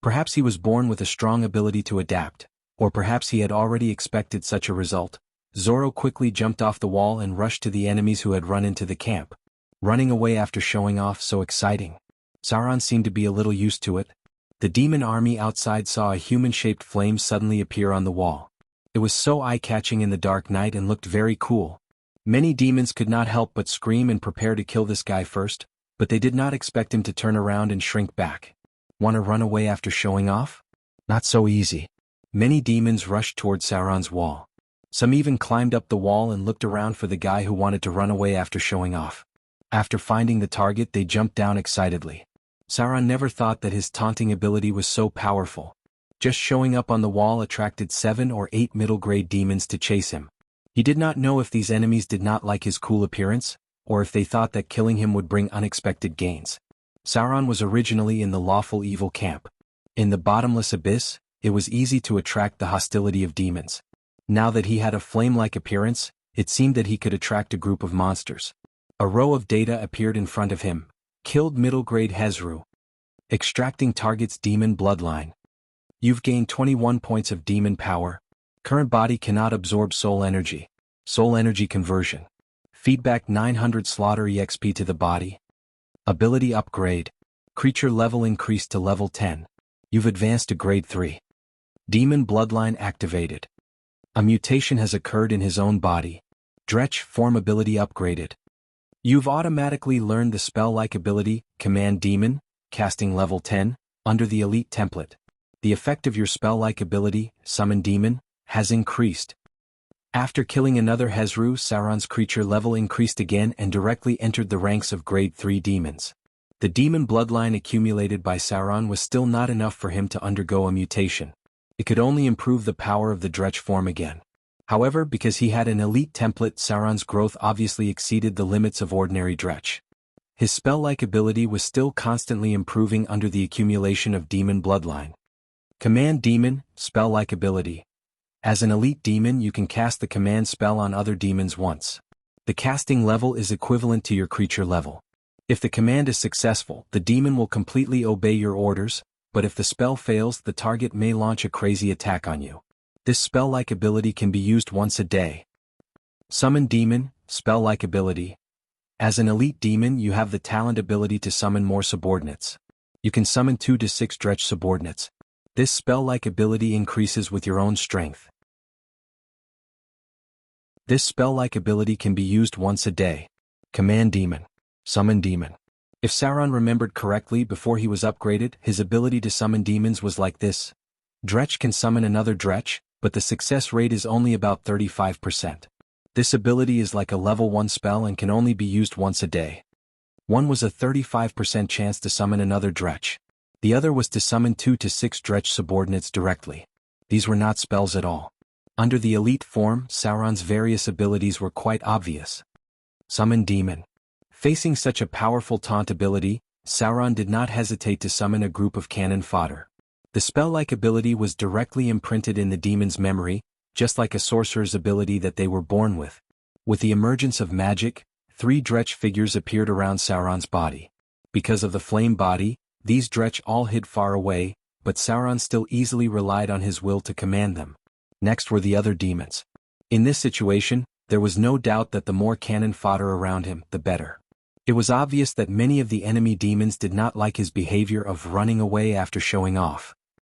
A: perhaps he was born with a strong ability to adapt, or perhaps he had already expected such a result. Zorro quickly jumped off the wall and rushed to the enemies who had run into the camp. Running away after showing off so exciting. Sauron seemed to be a little used to it. The demon army outside saw a human-shaped flame suddenly appear on the wall. It was so eye-catching in the dark night and looked very cool. Many demons could not help but scream and prepare to kill this guy first, but they did not expect him to turn around and shrink back. Want to run away after showing off? Not so easy. Many demons rushed toward Sauron's wall. Some even climbed up the wall and looked around for the guy who wanted to run away after showing off. After finding the target, they jumped down excitedly. Sauron never thought that his taunting ability was so powerful. Just showing up on the wall attracted 7 or 8 middle-grade demons to chase him. He did not know if these enemies did not like his cool appearance, or if they thought that killing him would bring unexpected gains. Sauron was originally in the lawful evil camp. In the bottomless abyss, it was easy to attract the hostility of demons. Now that he had a flame-like appearance, it seemed that he could attract a group of monsters. A row of data appeared in front of him. Killed middle-grade Hezru. Extracting target's demon bloodline. You've gained 21 points of demon power. Current body cannot absorb soul energy. Soul energy conversion. Feedback 900 slaughter EXP to the body. Ability upgrade. Creature level increased to level 10. You've advanced to grade 3. Demon bloodline activated. A mutation has occurred in his own body. Dretch form ability upgraded. You've automatically learned the spell-like ability, Command Demon, casting level 10, under the Elite template. The effect of your spell-like ability, Summon Demon, has increased. After killing another Hezru, Sauron's creature level increased again and directly entered the ranks of grade 3 demons. The demon bloodline accumulated by Sauron was still not enough for him to undergo a mutation. It could only improve the power of the Dretch form again. However, because he had an elite template, Sauron's growth obviously exceeded the limits of ordinary Dretch. His spell-like ability was still constantly improving under the accumulation of demon bloodline. Command Demon, spell-like ability. As an elite demon, you can cast the command spell on other demons once. The casting level is equivalent to your creature level. If the command is successful, the demon will completely obey your orders, but if the spell fails, the target may launch a crazy attack on you. This spell-like ability can be used once a day. Summon Demon, spell-like ability. As an elite demon, you have the talent ability to summon more subordinates. You can summon 2 to 6 dretch subordinates. This spell-like ability increases with your own strength. This spell-like ability can be used once a day. Command Demon. Summon Demon. If Sauron remembered correctly before he was upgraded, his ability to summon demons was like this. Dretch can summon another Dretch, but the success rate is only about 35%. This ability is like a level 1 spell and can only be used once a day. One was a 35% chance to summon another Dretch. The other was to summon 2 to 6 Dretch subordinates directly. These were not spells at all. Under the elite form, Sauron's various abilities were quite obvious. Summon Demon. Facing such a powerful taunt ability, Sauron did not hesitate to summon a group of cannon fodder. The spell-like ability was directly imprinted in the demon's memory, just like a sorcerer's ability that they were born with. With the emergence of magic, 3 Dretch figures appeared around Sauron's body. Because of the flame body, these Dretch all hid far away, but Sauron still easily relied on his will to command them. Next were the other demons. In this situation, there was no doubt that the more cannon fodder around him, the better. It was obvious that many of the enemy demons did not like his behavior of running away after showing off.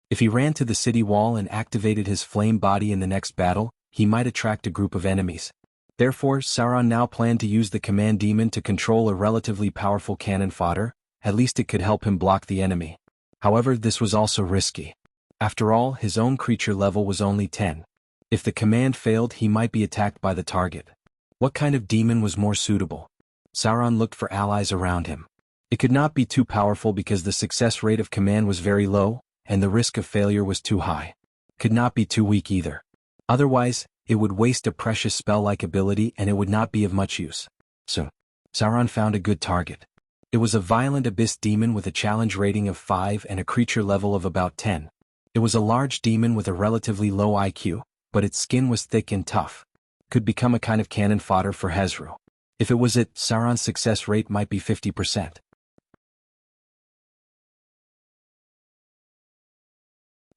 A: If he ran to the city wall and activated his flame body in the next battle, he might attract a group of enemies. Therefore, Sauron now planned to use the command demon to control a relatively powerful cannon fodder. At least it could help him block the enemy. However, this was also risky. After all, his own creature level was only 10. If the command failed, he might be attacked by the target. What kind of demon was more suitable? Sauron looked for allies around him. It could not be too powerful because the success rate of command was very low, and the risk of failure was too high. Could not be too weak either. Otherwise, it would waste a precious spell-like ability and it would not be of much use. So, Sauron found a good target. It was a violent abyss demon with a challenge rating of 5 and a creature level of about 10. It was a large demon with a relatively low IQ, but its skin was thick and tough. Could become a kind of cannon fodder for Hezru. If it was it, Sauron's success rate might be 50%.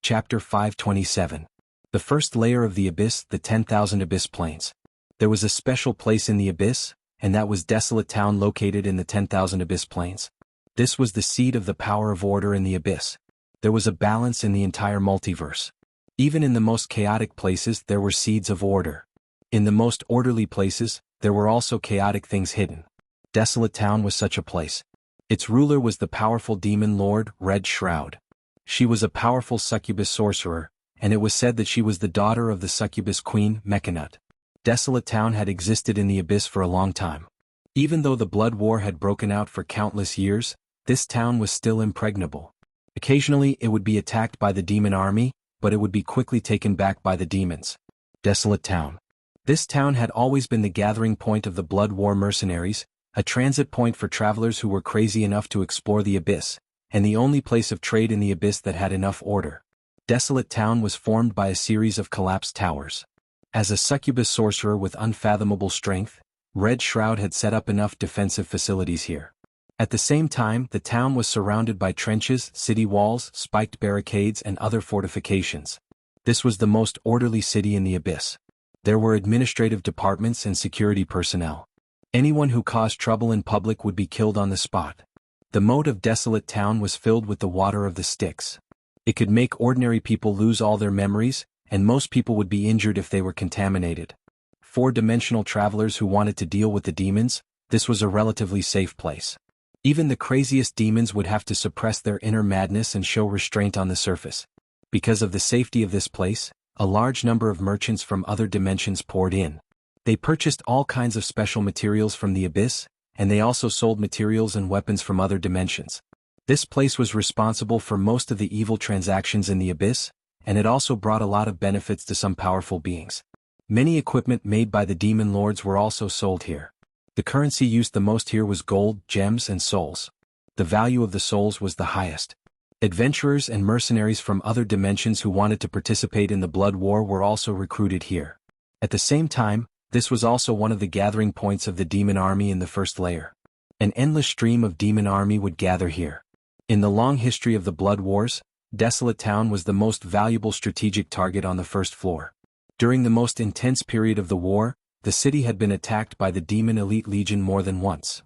A: Chapter 527. The first layer of the Abyss, the 10,000 Abyss Plains. There was a special place in the Abyss, and that was Desolate Town located in the 10,000 Abyss Plains. This was the seat of the power of order in the Abyss. There was a balance in the entire multiverse. Even in the most chaotic places there were seeds of order. In the most orderly places, there were also chaotic things hidden. Desolate Town was such a place. Its ruler was the powerful demon lord, Red Shroud. She was a powerful succubus sorcerer, and it was said that she was the daughter of the succubus queen, Mechanut. Desolate Town had existed in the Abyss for a long time. Even though the Blood War had broken out for countless years, this town was still impregnable. Occasionally it would be attacked by the demon army, but it would be quickly taken back by the demons. Desolate Town. This town had always been the gathering point of the Blood War mercenaries, a transit point for travelers who were crazy enough to explore the Abyss, and the only place of trade in the Abyss that had enough order. Desolate Town was formed by a series of collapsed towers. As a succubus sorcerer with unfathomable strength, Red Shroud had set up enough defensive facilities here. At the same time, the town was surrounded by trenches, city walls, spiked barricades, and other fortifications. This was the most orderly city in the Abyss. There were administrative departments and security personnel. Anyone who caused trouble in public would be killed on the spot. The moat of Desolate Town was filled with the water of the Styx. It could make ordinary people lose all their memories, and most people would be injured if they were contaminated. Four-dimensional travelers who wanted to deal with the demons, this was a relatively safe place. Even the craziest demons would have to suppress their inner madness and show restraint on the surface. Because of the safety of this place, a large number of merchants from other dimensions poured in. They purchased all kinds of special materials from the Abyss, and they also sold materials and weapons from other dimensions. This place was responsible for most of the evil transactions in the Abyss, and it also brought a lot of benefits to some powerful beings. Many equipment made by the demon lords were also sold here. The currency used the most here was gold, gems, and souls. The value of the souls was the highest. Adventurers and mercenaries from other dimensions who wanted to participate in the Blood War were also recruited here. At the same time, this was also one of the gathering points of the demon army in the first layer. An endless stream of demon army would gather here. In the long history of the Blood Wars, Desolate Town was the most valuable strategic target on the first floor. During the most intense period of the war, the city had been attacked by the Demon Elite Legion more than once.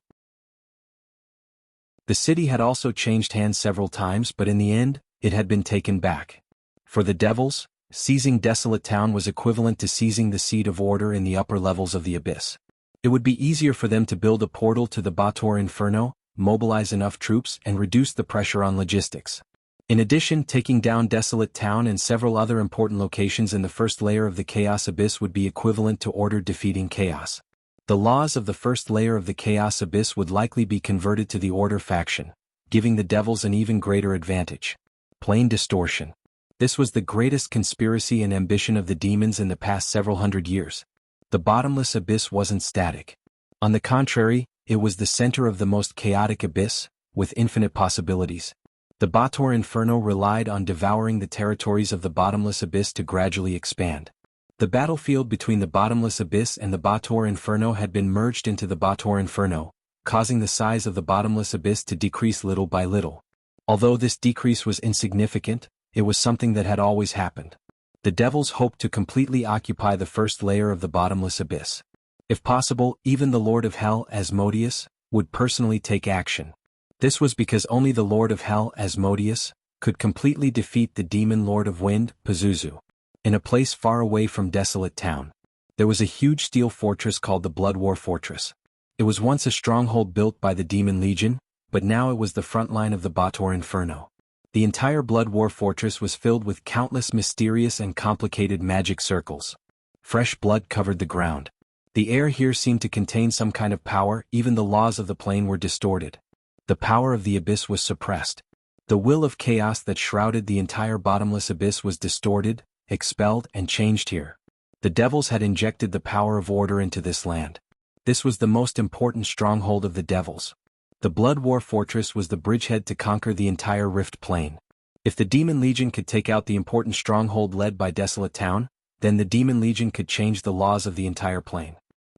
A: The city had also changed hands several times, but in the end, it had been taken back. For the Devils, seizing Desolate Town was equivalent to seizing the seed of order in the upper levels of the Abyss. It would be easier for them to build a portal to the Bator Inferno, mobilize enough troops, and reduce the pressure on logistics. In addition, taking down Desolate Town and several other important locations in the first layer of the Chaos Abyss would be equivalent to Order defeating Chaos. The laws of the first layer of the Chaos Abyss would likely be converted to the Order faction, giving the Devils an even greater advantage. Plain distortion. This was the greatest conspiracy and ambition of the demons in the past several hundred years. The bottomless abyss wasn't static. On the contrary, it was the center of the most chaotic abyss, with infinite possibilities. The Bator Inferno relied on devouring the territories of the bottomless abyss to gradually expand. The battlefield between the bottomless abyss and the Bator Inferno had been merged into the Bator Inferno, causing the size of the bottomless abyss to decrease little by little. Although this decrease was insignificant, it was something that had always happened. The Devils hoped to completely occupy the first layer of the bottomless abyss. If possible, even the Lord of Hell, Asmodeus, would personally take action. This was because only the Lord of Hell, Asmodeus, could completely defeat the demon Lord of Wind, Pazuzu. In a place far away from Desolate Town, there was a huge steel fortress called the Blood War Fortress. It was once a stronghold built by the Demon Legion, but now it was the front line of the Bator Inferno. The entire Blood War Fortress was filled with countless mysterious and complicated magic circles. Fresh blood covered the ground. The air here seemed to contain some kind of power, even the laws of the plane were distorted. The power of the abyss was suppressed. The will of chaos that shrouded the entire bottomless abyss was distorted, expelled, and changed here. The Devils had injected the power of order into this land. This was the most important stronghold of the Devils. The Blood War Fortress was the bridgehead to conquer the entire Rift Plain. If the Demon Legion could take out the important stronghold led by Desolate Town, then the Demon Legion could change the laws of the entire plane.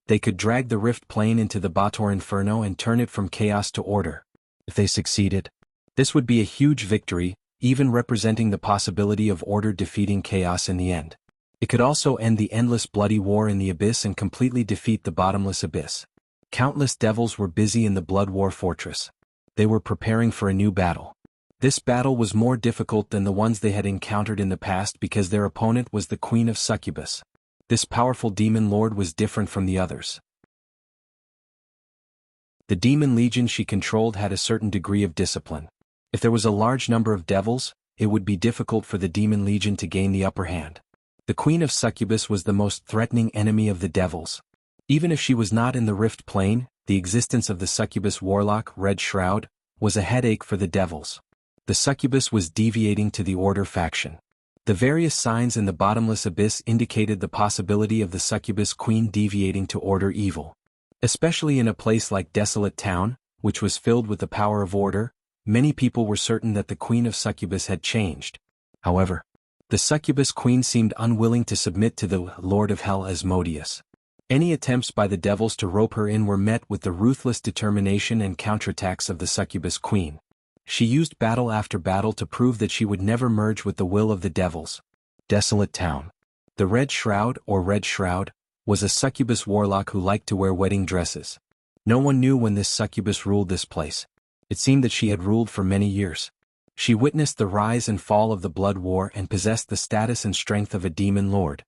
A: They could drag the Rift Plain into the Bator Inferno and turn it from chaos to order. If they succeeded, this would be a huge victory, even representing the possibility of order defeating chaos in the end. It could also end the endless bloody war in the abyss and completely defeat the bottomless abyss. Countless Devils were busy in the Blood War Fortress. They were preparing for a new battle. This battle was more difficult than the ones they had encountered in the past because their opponent was the Queen of Succubus. This powerful demon lord was different from the others. The Demon Legion she controlled had a certain degree of discipline. If there was a large number of Devils, it would be difficult for the Demon Legion to gain the upper hand. The Queen of Succubus was the most threatening enemy of the Devils. Even if she was not in the Rift Plane, the existence of the Succubus Warlock, Red Shroud, was a headache for the Devils. The Succubus was deviating to the Order faction. The various signs in the bottomless abyss indicated the possibility of the Succubus Queen deviating to Order evil. Especially in a place like Desolate Town, which was filled with the power of order, many people were certain that the Queen of Succubus had changed. However, the Succubus Queen seemed unwilling to submit to the Lord of Hell Asmodeus. Any attempts by the Devils to rope her in were met with the ruthless determination and counterattacks of the Succubus Queen. She used battle after battle to prove that she would never merge with the will of the Devils. Desolate Town. The Red Shroud, or Red Shroud, was a succubus warlock who liked to wear wedding dresses. No one knew when this succubus ruled this place. It seemed that she had ruled for many years. She witnessed the rise and fall of the Blood War and possessed the status and strength of a demon lord.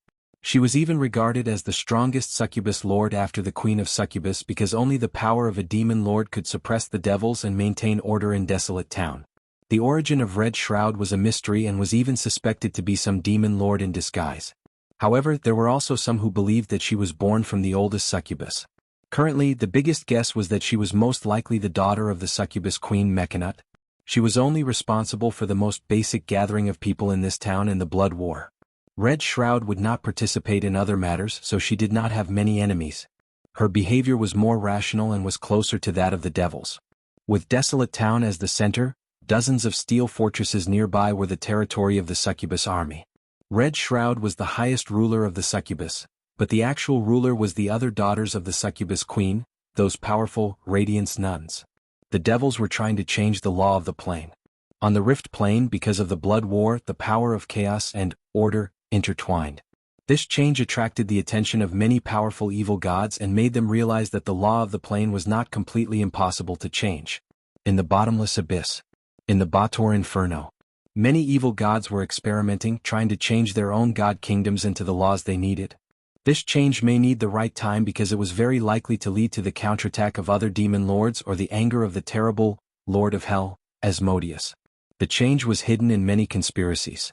A: She was even regarded as the strongest succubus lord after the Queen of Succubus because only the power of a demon lord could suppress the Devils and maintain order in Desolate Town. The origin of Red Shroud was a mystery and was even suspected to be some demon lord in disguise. However, there were also some who believed that she was born from the oldest succubus. Currently, the biggest guess was that she was most likely the daughter of the succubus queen Mechanut. She was only responsible for the most basic gathering of people in this town in the Blood War. Red Shroud would not participate in other matters, so she did not have many enemies. Her behavior was more rational and was closer to that of the Devils. With Desolate Town as the center, dozens of steel fortresses nearby were the territory of the succubus army. Red Shroud was the highest ruler of the succubus, but the actual ruler was the other daughters of the succubus queen, those powerful, radiance nuns. The devils were trying to change the law of the plane. On the Rift Plane, because of the Blood War, the power of chaos and order intertwined. This change attracted the attention of many powerful evil gods and made them realize that the law of the plane was not completely impossible to change. In the bottomless abyss. In the Bator Inferno. Many evil gods were experimenting, trying to change their own god kingdoms into the laws they needed. This change may need the right time because it was very likely to lead to the counterattack of other demon lords or the anger of the terrible Lord of Hell, Asmodeus. The change was hidden in many conspiracies.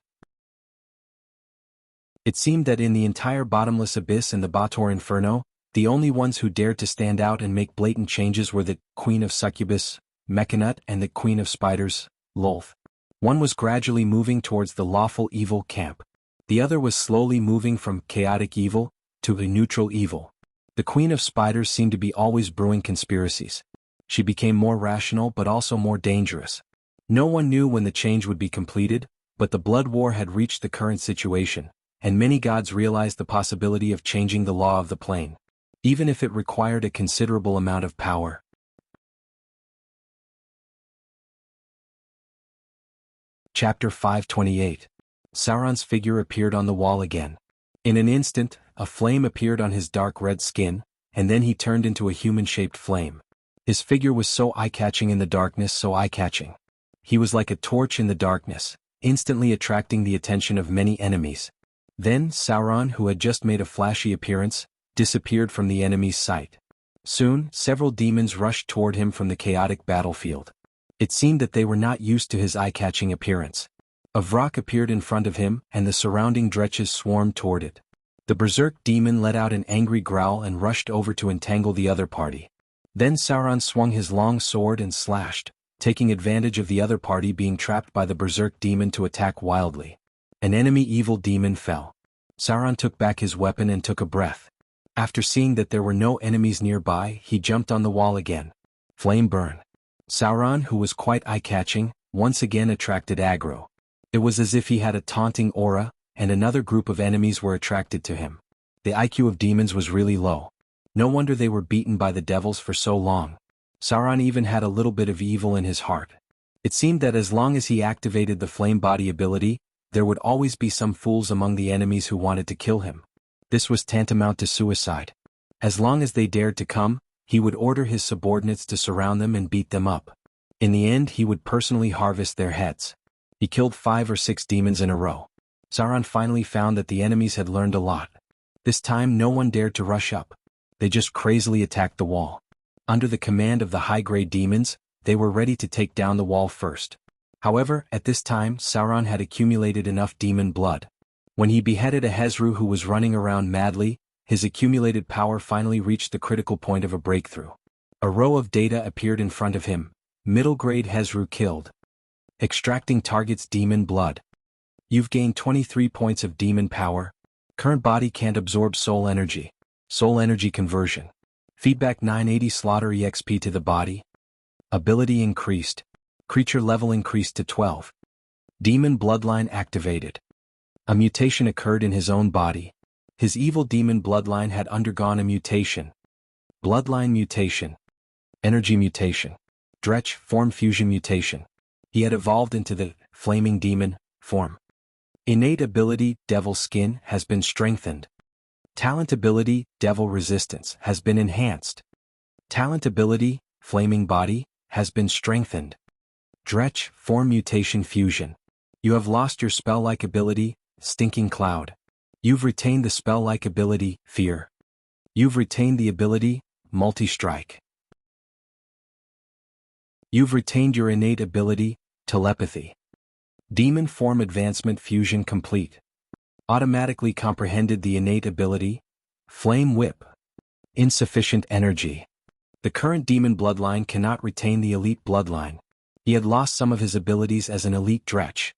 A: It seemed that in the entire bottomless abyss and the Bator Inferno, the only ones who dared to stand out and make blatant changes were the Queen of Succubus, Mechanut, and the Queen of Spiders, Lolth. One was gradually moving towards the lawful evil camp. The other was slowly moving from chaotic evil to a neutral evil. The Queen of Spiders seemed to be always brewing conspiracies. She became more rational but also more dangerous. No one knew when the change would be completed, but the Blood War had reached the current situation, and many gods realized the possibility of changing the law of the plane, even if it required a considerable amount of power. Chapter 528. Sauron's figure appeared on the wall again. In an instant, a flame appeared on his dark red skin, and then he turned into a human-shaped flame. His figure was so eye-catching in the darkness, so eye-catching. He was like a torch in the darkness, instantly attracting the attention of many enemies. Then Sauron, who had just made a flashy appearance, disappeared from the enemy's sight. Soon, several demons rushed toward him from the chaotic battlefield. It seemed that they were not used to his eye-catching appearance. A Vrak appeared in front of him, and the surrounding dretches swarmed toward it. The Berserk demon let out an angry growl and rushed over to entangle the other party. Then Sauron swung his long sword and slashed, taking advantage of the other party being trapped by the Berserk demon to attack wildly. An enemy evil demon fell. Sauron took back his weapon and took a breath. After seeing that there were no enemies nearby, he jumped on the wall again. Flame burn. Sauron, who was quite eye-catching, once again attracted aggro. It was as if he had a taunting aura, and another group of enemies were attracted to him. The IQ of demons was really low. No wonder they were beaten by the devils for so long. Sauron even had a little bit of evil in his heart. It seemed that as long as he activated the flame body ability, there would always be some fools among the enemies who wanted to kill him. This was tantamount to suicide. As long as they dared to come, he would order his subordinates to surround them and beat them up. In the end, he would personally harvest their heads. He killed 5 or 6 demons in a row. Sauron finally found that the enemies had learned a lot. This time no one dared to rush up. They just crazily attacked the wall. Under the command of the high-grade demons, they were ready to take down the wall first. However, at this time, Sauron had accumulated enough demon blood. When he beheaded a Hezru who was running around madly, his accumulated power finally reached the critical point of a breakthrough. A row of data appeared in front of him. Middle-grade Hezru killed. Extracting target's demon blood. You've gained 23 points of demon power. Current body can't absorb soul energy. Soul energy conversion. Feedback 980 slaughter EXP to the body. Ability increased. Creature level increased to 12. Demon bloodline activated. A mutation occurred in his own body. His evil demon bloodline had undergone a mutation. Bloodline mutation. Energy mutation. Dretch form fusion mutation. He had evolved into the flaming demon form. Innate ability, Devil Skin, has been strengthened. Talent ability, Devil Resistance, has been enhanced. Talent ability, Flaming Body, has been strengthened. Dretch form mutation fusion. You have lost your spell-like ability, Stinking Cloud. You've retained the spell-like ability, Fear. You've retained the ability, Multi-Strike. You've retained your innate ability, Telepathy. Demon form advancement fusion complete. Automatically comprehended the innate ability, Flame Whip. Insufficient energy. The current demon bloodline cannot retain the elite bloodline. He had lost some of his abilities as an elite Dretch.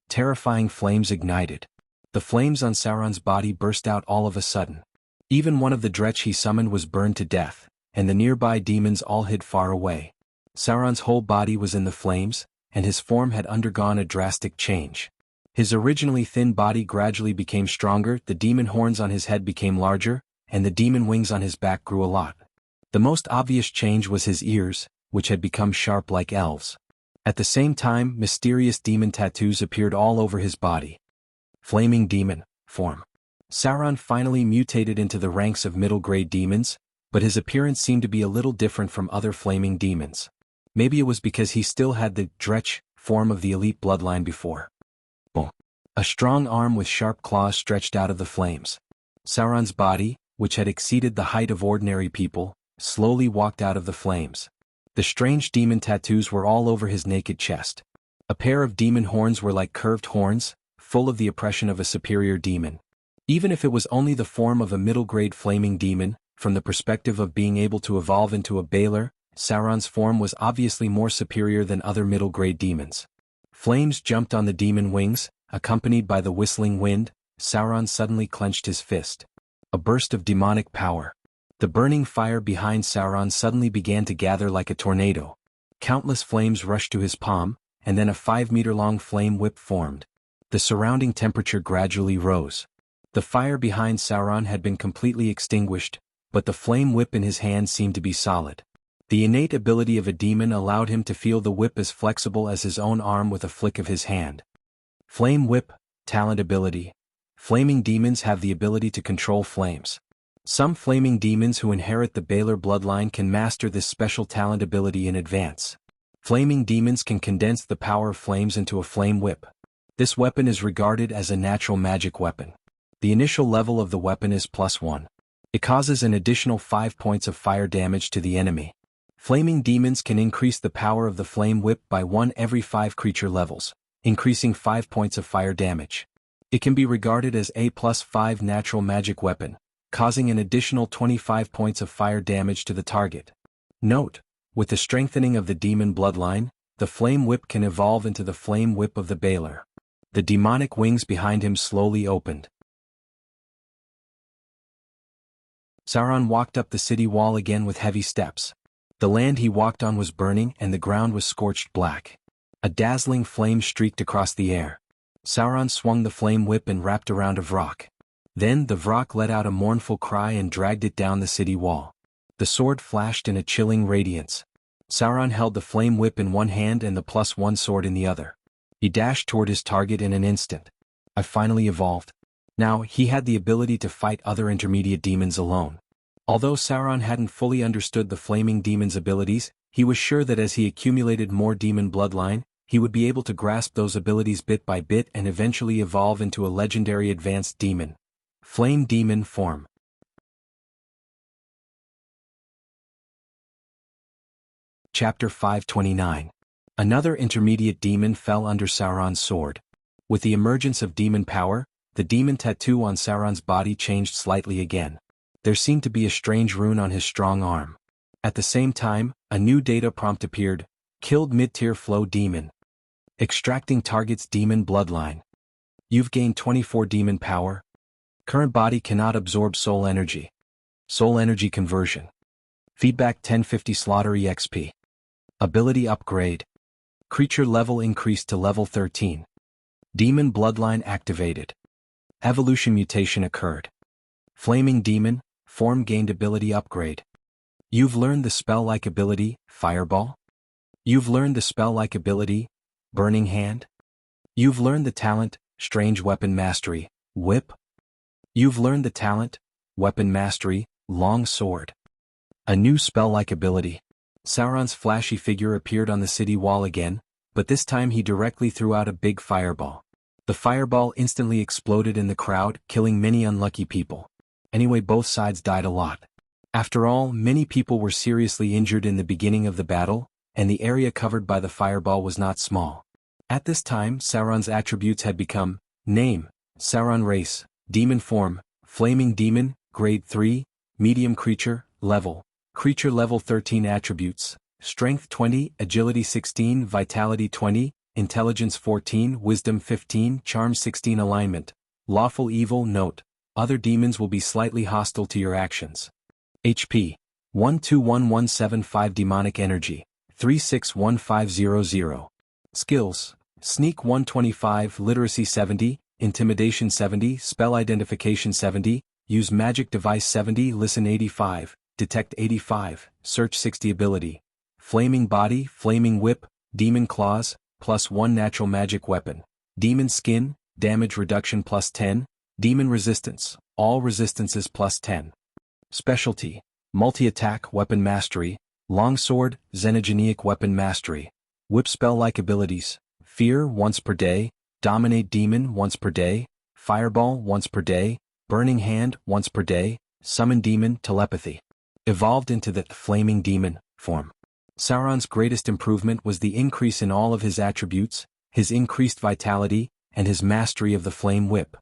A: Terrifying flames ignited. The flames on Sauron's body burst out all of a sudden. Even one of the Dretch he summoned was burned to death, and the nearby demons all hid far away. Sauron's whole body was in the flames, and his form had undergone a drastic change. His originally thin body gradually became stronger, the demon horns on his head became larger, and the demon wings on his back grew a lot. The most obvious change was his ears, which had become sharp like elves. At the same time, mysterious demon tattoos appeared all over his body. Flaming demon form. Sauron finally mutated into the ranks of middle-grade demons, but his appearance seemed to be a little different from other flaming demons. Maybe it was because he still had the Dretch form of the elite bloodline before. Boom. A strong arm with sharp claws stretched out of the flames. Sauron's body, which had exceeded the height of ordinary people, slowly walked out of the flames. The strange demon tattoos were all over his naked chest. A pair of demon horns were like curved horns, full of the oppression of a superior demon. Even if it was only the form of a middle-grade flaming demon, from the perspective of being able to evolve into a Baelor, Sauron's form was obviously more superior than other middle-grade demons. Flames jumped on the demon wings, accompanied by the whistling wind. Sauron suddenly clenched his fist. A burst of demonic power. The burning fire behind Sauron suddenly began to gather like a tornado. Countless flames rushed to his palm, and then a 5-meter-long flame whip formed. The surrounding temperature gradually rose. The fire behind Sauron had been completely extinguished, but the flame whip in his hand seemed to be solid. The innate ability of a demon allowed him to feel the whip as flexible as his own arm with a flick of his hand. Flame whip, talent ability. Flaming demons have the ability to control flames. Some flaming demons who inherit the Baelor bloodline can master this special talent ability in advance. Flaming demons can condense the power of flames into a flame whip. This weapon is regarded as a natural magic weapon. The initial level of the weapon is +1. It causes an additional 5 points of fire damage to the enemy. Flaming demons can increase the power of the flame whip by 1 every 5 creature levels, increasing 5 points of fire damage. It can be regarded as a +5 natural magic weapon, causing an additional 25 points of fire damage to the target. Note, with the strengthening of the demon bloodline, the flame whip can evolve into the flame whip of the Baelor. The demonic wings behind him slowly opened. Sauron walked up the city wall again with heavy steps. The land he walked on was burning and the ground was scorched black. A dazzling flame streaked across the air. Sauron swung the flame whip and wrapped around a Vrock. Then the Vrock let out a mournful cry and dragged it down the city wall. The sword flashed in a chilling radiance. Sauron held the flame whip in one hand and the +1 sword in the other. He dashed toward his target in an instant. I finally evolved. Now, he had the ability to fight other intermediate demons alone. Although Sauron hadn't fully understood the flaming demon's abilities, he was sure that as he accumulated more demon bloodline, he would be able to grasp those abilities bit by bit and eventually evolve into a legendary advanced demon. Flame demon form. Chapter 529. Another intermediate demon fell under Sauron's sword. With the emergence of demon power, the demon tattoo on Sauron's body changed slightly again. There seemed to be a strange rune on his strong arm. At the same time, a new data prompt appeared: killed mid-tier flow demon. Extracting target's demon bloodline. You've gained 24 demon power. Current body cannot absorb soul energy. Soul energy conversion. Feedback 1050 Slaughter EXP. Ability upgrade. Creature level increased to level 13. Demon bloodline activated. Evolution mutation occurred. Flaming demon, form gained ability upgrade. You've learned the spell-like ability, Fireball. You've learned the spell-like ability, Burning Hand. You've learned the talent, Strange Weapon Mastery, Whip. You've learned the talent, Weapon Mastery, Long Sword. A new spell-like ability. Sauron's flashy figure appeared on the city wall again, but this time he directly threw out a big fireball. The fireball instantly exploded in the crowd, killing many unlucky people. Anyway, both sides died a lot. After all, many people were seriously injured in the beginning of the battle, and the area covered by the fireball was not small. At this time, Sauron's attributes had become: name, Sauron race, demon form, flaming demon, grade 3, medium creature, creature level 13 attributes, strength 20, agility 16, vitality 20, intelligence 14, wisdom 15, charm 16. Alignment, lawful evil. Note, other demons will be slightly hostile to your actions. HP, 121175 demonic energy, 361500. Skills, sneak 125, literacy 70, intimidation 70, spell identification 70, use magic device 70, listen 85, detect 85, search 60 ability. Flaming body, flaming whip, demon claws, +1 natural magic weapon. Demon skin, damage reduction +10, demon resistance, all resistances +10. Specialty, multi-attack weapon mastery, longsword, xenogenic weapon mastery. Whip spell-like abilities, fear once per day, dominate demon once per day, fireball once per day, burning hand once per day, summon demon telepathy. Evolved into the flaming demon form. Sauron's greatest improvement was the increase in all of his attributes, his increased vitality, and his mastery of the flame whip.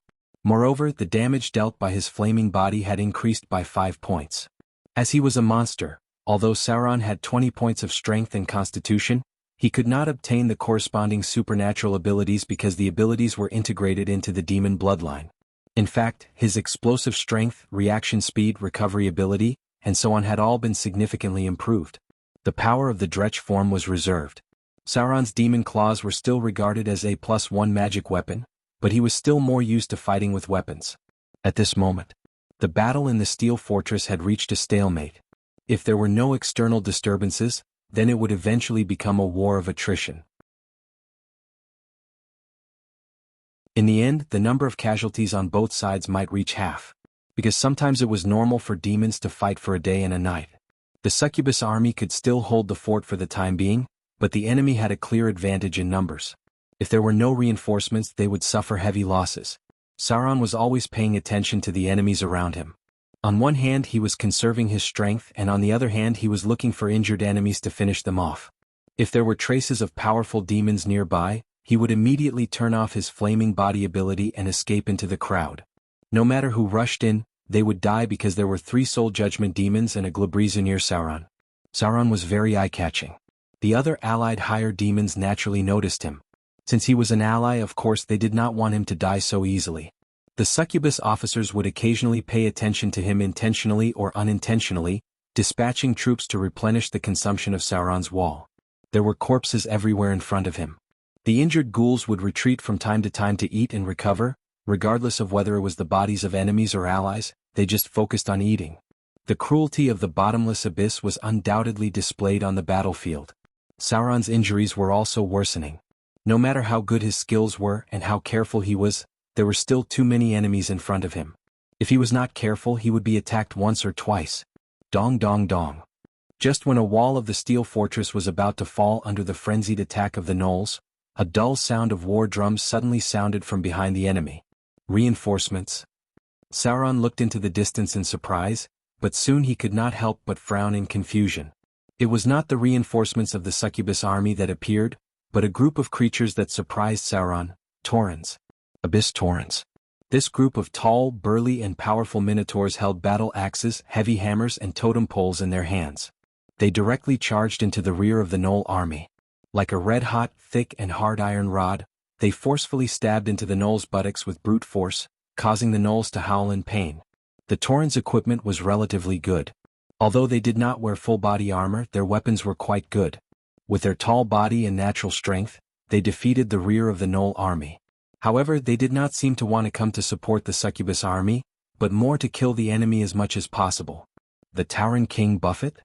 A: Moreover, the damage dealt by his flaming body had increased by 5 points. As he was a monster, although Sauron had 20 points of strength and constitution, he could not obtain the corresponding supernatural abilities because the abilities were integrated into the demon bloodline. In fact, his explosive strength, reaction speed, recovery ability, and so on had all been significantly improved. The power of the Dretch form was reserved. Sauron's demon claws were still regarded as a +1 magic weapon, but he was still more used to fighting with weapons. At this moment, the battle in the Steel Fortress had reached a stalemate. If there were no external disturbances, then it would eventually become a war of attrition. In the end, the number of casualties on both sides might reach half, because sometimes it was normal for demons to fight for a day and a night. The succubus army could still hold the fort for the time being, but the enemy had a clear advantage in numbers. If there were no reinforcements, they would suffer heavy losses. Sauron was always paying attention to the enemies around him. On one hand he was conserving his strength and on the other hand he was looking for injured enemies to finish them off. If there were traces of powerful demons nearby, he would immediately turn off his flaming body ability and escape into the crowd. No matter who rushed in, they would die because there were 3 soul judgment demons and a Glabriza near Sauron. Sauron was very eye-catching. The other allied higher demons naturally noticed him. Since he was an ally, of course they did not want him to die so easily. The succubus officers would occasionally pay attention to him intentionally or unintentionally, dispatching troops to replenish the consumption of Sauron's wall. There were corpses everywhere in front of him. The injured ghouls would retreat from time to time to eat and recover, regardless of whether it was the bodies of enemies or allies, they just focused on eating. The cruelty of the bottomless abyss was undoubtedly displayed on the battlefield. Sauron's injuries were also worsening. No matter how good his skills were and how careful he was, there were still too many enemies in front of him. If he was not careful, he would be attacked once or twice. Dong dong dong. Just when a wall of the steel fortress was about to fall under the frenzied attack of the gnolls, a dull sound of war drums suddenly sounded from behind the enemy. Reinforcements. Sauron looked into the distance in surprise, but soon he could not help but frown in confusion. It was not the reinforcements of the succubus army that appeared, but a group of creatures that surprised Sauron, Taurens. Abyss Taurens. This group of tall, burly and powerful minotaurs held battle axes, heavy hammers and totem poles in their hands. They directly charged into the rear of the Gnoll army. Like a red-hot, thick and hard iron rod, they forcefully stabbed into the Gnolls' buttocks with brute force, causing the Gnolls to howl in pain. The Taurens' equipment was relatively good. Although they did not wear full-body armor, their weapons were quite good. With their tall body and natural strength, they defeated the rear of the Gnoll army. However, they did not seem to want to come to support the succubus army, but more to kill the enemy as much as possible. The Tauren King Buffet?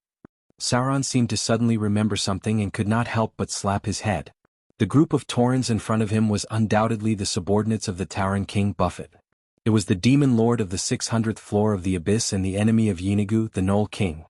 A: Sauron seemed to suddenly remember something and could not help but slap his head. The group of Taurens in front of him was undoubtedly the subordinates of the Tauren King Buffet. It was the demon lord of the 600th floor of the abyss and the enemy of Yeenagu, the Gnoll King.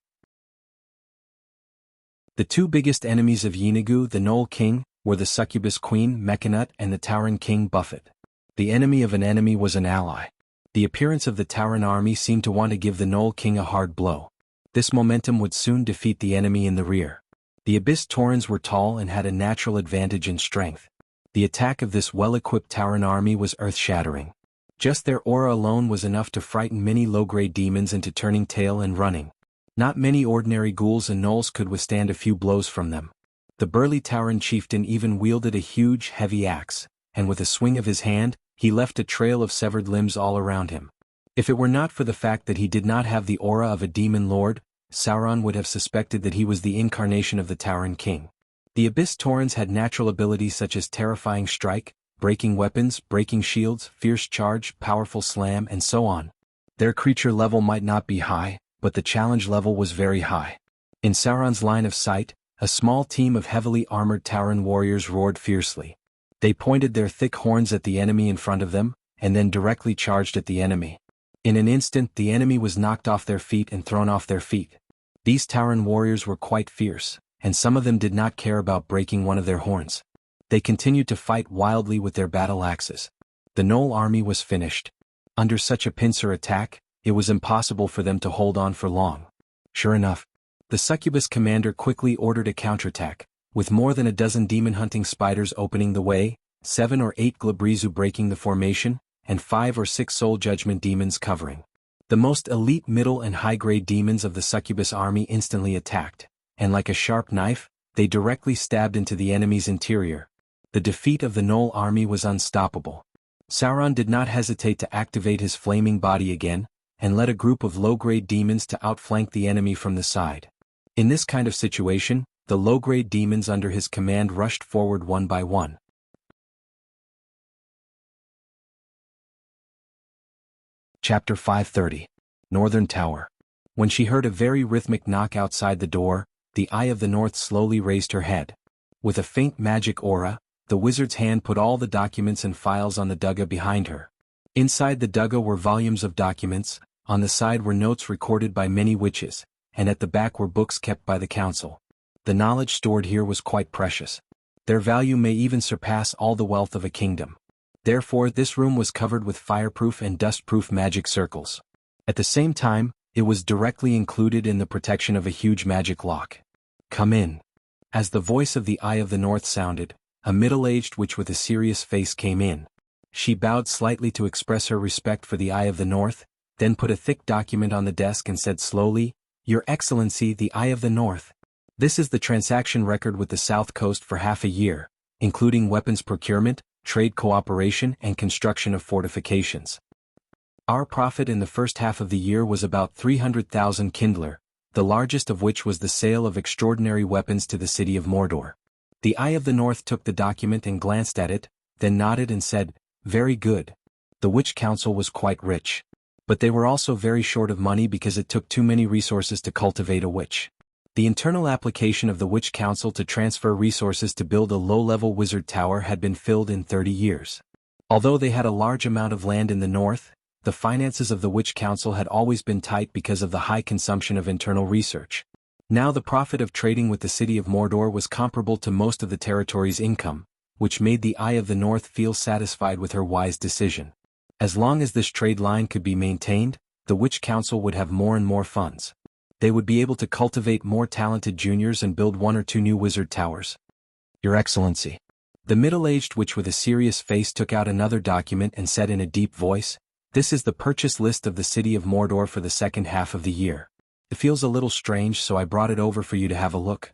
A: The 2 biggest enemies of Yeenagu, the Gnoll King, were the succubus queen Mechanut and the Tauren King Buffet. The enemy of an enemy was an ally. The appearance of the Tauren army seemed to want to give the Gnoll King a hard blow. This momentum would soon defeat the enemy in the rear. The Abyss Taurens were tall and had a natural advantage in strength. The attack of this well-equipped Tauren army was earth-shattering. Just their aura alone was enough to frighten many low-grade demons into turning tail and running. Not many ordinary ghouls and gnolls could withstand a few blows from them. The burly Tauren chieftain even wielded a huge, heavy axe, and with a swing of his hand, he left a trail of severed limbs all around him. If it were not for the fact that he did not have the aura of a demon lord, Sauron would have suspected that he was the incarnation of the Tauren King. The Abyss Taurens had natural abilities such as terrifying strike, breaking weapons, breaking shields, fierce charge, powerful slam, and so on. Their creature level might not be high, but the challenge level was very high. In Sauron's line of sight, a small team of heavily armored Tauren warriors roared fiercely. They pointed their thick horns at the enemy in front of them, and then directly charged at the enemy. In an instant the enemy was knocked off their feet and thrown off their feet. These Tauren warriors were quite fierce, and some of them did not care about breaking one of their horns. They continued to fight wildly with their battle axes. The Gnoll army was finished. Under such a pincer attack, it was impossible for them to hold on for long. Sure enough, the succubus commander quickly ordered a counterattack, with more than a dozen demon-hunting spiders opening the way, 7 or 8 Glabrizu breaking the formation, and 5 or 6 soul judgment demons covering. The most elite middle and high-grade demons of the succubus army instantly attacked, and like a sharp knife, they directly stabbed into the enemy's interior. The defeat of the Gnoll army was unstoppable. Sauron did not hesitate to activate his flaming body again, and led a group of low-grade demons to outflank the enemy from the side. In this kind of situation, the low-grade demons under his command rushed forward one by one. Chapter 530. Northern Tower. When she heard a very rhythmic knock outside the door, the Eye of the North slowly raised her head. With a faint magic aura, the wizard's hand put all the documents and files on the dugga behind her. Inside the dugga were volumes of documents, on the side were notes recorded by many witches, and at the back were books kept by the council. The knowledge stored here was quite precious. Their value may even surpass all the wealth of a kingdom. Therefore this room was covered with fireproof and dustproof magic circles. At the same time, it was directly included in the protection of a huge magic lock. "Come in." As the voice of the Eye of the North sounded, a middle-aged witch with a serious face came in. She bowed slightly to express her respect for the Eye of the North, then put a thick document on the desk and said slowly, "Your Excellency, the Eye of the North. This is the transaction record with the South Coast for half a year, including weapons procurement, trade cooperation and construction of fortifications. Our profit in the first half of the year was about 300,000 Kindler, the largest of which was the sale of extraordinary weapons to the city of Mordor." The Eye of the North took the document and glanced at it, then nodded and said, "Very good." The Witch Council was quite rich. But they were also very short of money because it took too many resources to cultivate a witch. The internal application of the Witch Council to transfer resources to build a low-level wizard tower had been filled in 30 years. Although they had a large amount of land in the north, the finances of the Witch Council had always been tight because of the high consumption of internal research. Now the profit of trading with the city of Mordor was comparable to most of the territory's income, which made the Eye of the North feel satisfied with her wise decision. As long as this trade line could be maintained, the Witch Council would have more and more funds. They would be able to cultivate more talented juniors and build 1 or 2 new wizard towers. "Your Excellency." The middle-aged witch with a serious face took out another document and said in a deep voice, "This is the purchase list of the city of Mordor for the second half of the year. It feels a little strange, so I brought it over for you to have a look."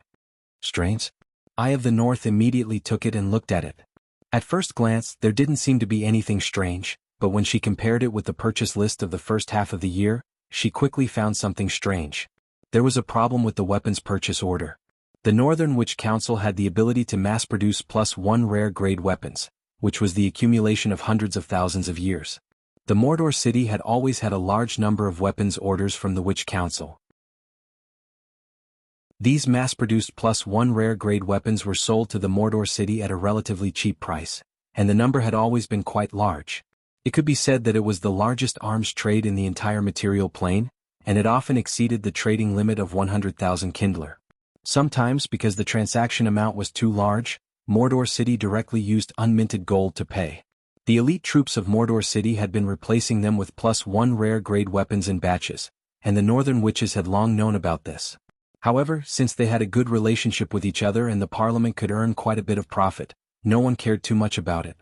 A: "Strange?" Eye of the North immediately took it and looked at it. At first glance, there didn't seem to be anything strange, but when she compared it with the purchase list of the first half of the year, she quickly found something strange. There was a problem with the weapons purchase order. The Northern Witch Council had the ability to mass-produce +1 rare-grade weapons, which was the accumulation of hundreds of thousands of years. The Mordor city had always had a large number of weapons orders from the Witch Council. These mass-produced +1 rare-grade weapons were sold to the Mordor city at a relatively cheap price, and the number had always been quite large. It could be said that it was the largest arms trade in the entire material plane, and it often exceeded the trading limit of 100,000 Kindler. Sometimes, because the transaction amount was too large, Mordor City directly used unminted gold to pay. The elite troops of Mordor City had been replacing them with +1 rare-grade weapons in batches, and the Northern Witches had long known about this. However, since they had a good relationship with each other and the Parliament could earn quite a bit of profit, no one cared too much about it.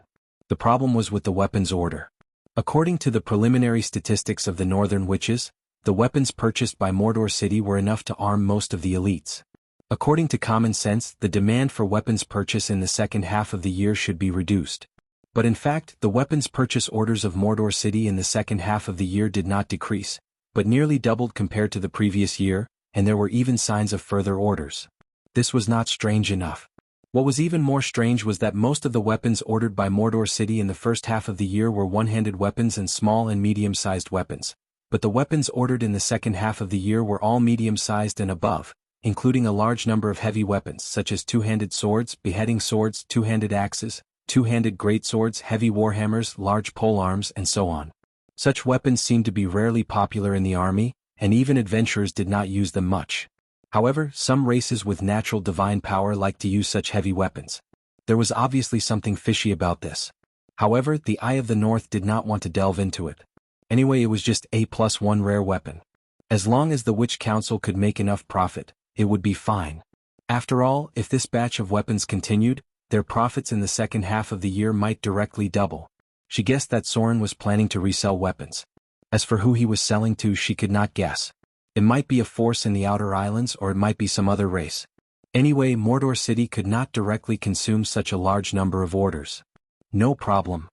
A: The problem was with the weapons order. According to the preliminary statistics of the Northern Witches, the weapons purchased by Mordor City were enough to arm most of the elites. According to common sense, the demand for weapons purchase in the second half of the year should be reduced. But in fact, the weapons purchase orders of Mordor City in the second half of the year did not decrease, but nearly doubled compared to the previous year, and there were even signs of further orders. This was not strange enough. What was even more strange was that most of the weapons ordered by Mordor City in the first half of the year were one-handed weapons and small and medium-sized weapons, but the weapons ordered in the second half of the year were all medium-sized and above, including a large number of heavy weapons such as two-handed swords, beheading swords, two-handed axes, two-handed greatswords, heavy warhammers, large polearms, and so on. Such weapons seemed to be rarely popular in the army, and even adventurers did not use them much. However, some races with natural divine power liked to use such heavy weapons. There was obviously something fishy about this. However, the Eye of the North did not want to delve into it. Anyway, it was just A+1 rare weapon. As long as the Witch Council could make enough profit, it would be fine. After all, if this batch of weapons continued, their profits in the second half of the year might directly double. She guessed that Soren was planning to resell weapons. As for who he was selling to, she could not guess. It might be a force in the Outer Islands, or it might be some other race. Anyway, Mordor City could not directly consume such a large number of orders. No problem.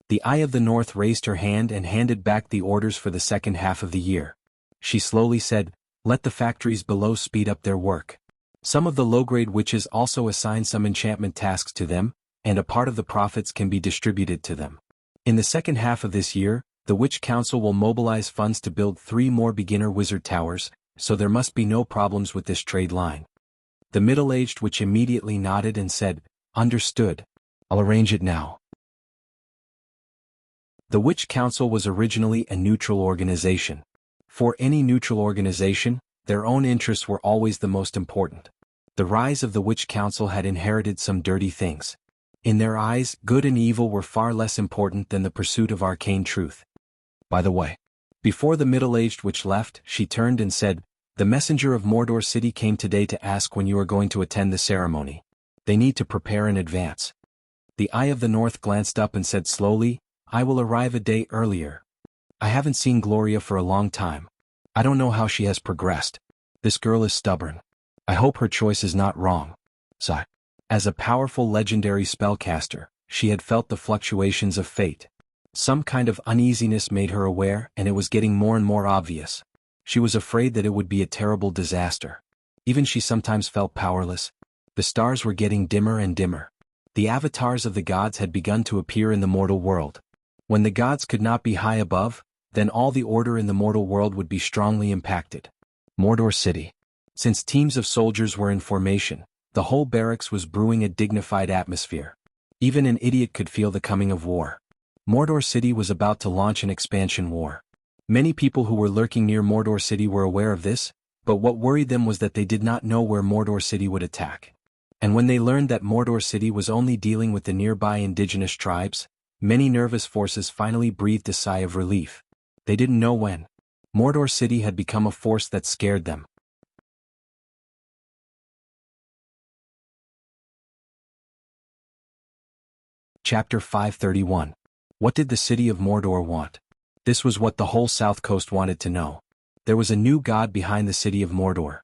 A: The Eye of the North raised her hand and handed back the orders for the second half of the year. She slowly said, "Let the factories below speed up their work." Some of the low-grade witches also assign some enchantment tasks to them, and a part of the profits can be distributed to them. In the second half of this year, the Witch Council will mobilize funds to build 3 more beginner wizard towers, so there must be no problems with this trade line. The middle-aged witch immediately nodded and said, "Understood. I'll arrange it now." The Witch Council was originally a neutral organization. For any neutral organization, their own interests were always the most important. The rise of the Witch Council had inherited some dirty things. In their eyes, good and evil were far less important than the pursuit of arcane truth. By the way, before the middle-aged witch left, she turned and said, "The messenger of Mordor City came today to ask when you are going to attend the ceremony. They need to prepare in advance." The Eye of the North glanced up and said slowly, "I will arrive a day earlier. I haven't seen Gloria for a long time. I don't know how she has progressed. This girl is stubborn. I hope her choice is not wrong." Sigh. As a powerful legendary spellcaster, she had felt the fluctuations of fate. Some kind of uneasiness made her aware, and it was getting more and more obvious. She was afraid that it would be a terrible disaster. Even she sometimes felt powerless. The stars were getting dimmer and dimmer. The avatars of the gods had begun to appear in the mortal world. When the gods could not be high above, then all the order in the mortal world would be strongly impacted. Mordor City. Since teams of soldiers were in formation, the whole barracks was brewing a dignified atmosphere. Even an idiot could feel the coming of war. Mordor City was about to launch an expansion war. Many people who were lurking near Mordor City were aware of this, but what worried them was that they did not know where Mordor City would attack. And when they learned that Mordor City was only dealing with the nearby indigenous tribes, many nervous forces finally breathed a sigh of relief. They didn't know when. Mordor City had become a force that scared them. Chapter 531. What did the city of Mordor want? This was what the whole South Coast wanted to know. There was a new god behind the city of Mordor.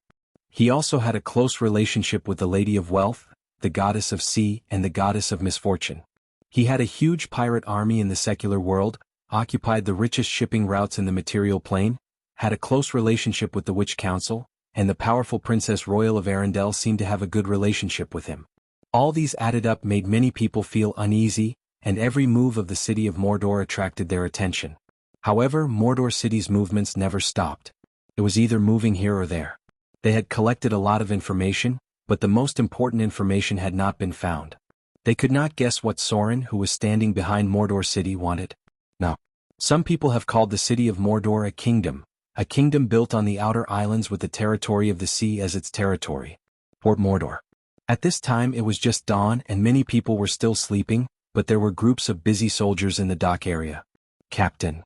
A: He also had a close relationship with the Lady of Wealth, the goddess of sea, and the goddess of misfortune. He had a huge pirate army in the secular world, occupied the richest shipping routes in the material plane, had a close relationship with the Witch Council, and the powerful Princess Royal of Arendelle seemed to have a good relationship with him. All these added up made many people feel uneasy, and every move of the city of Mordor attracted their attention. However, Mordor City's movements never stopped. It was either moving here or there. They had collected a lot of information, but the most important information had not been found. They could not guess what Soren, who was standing behind Mordor City, wanted. Now, some people have called the city of Mordor a kingdom built on the outer islands with the territory of the sea as its territory. Port Mordor. At this time it was just dawn and many people were still sleeping, but there were groups of busy soldiers in the dock area. Captain.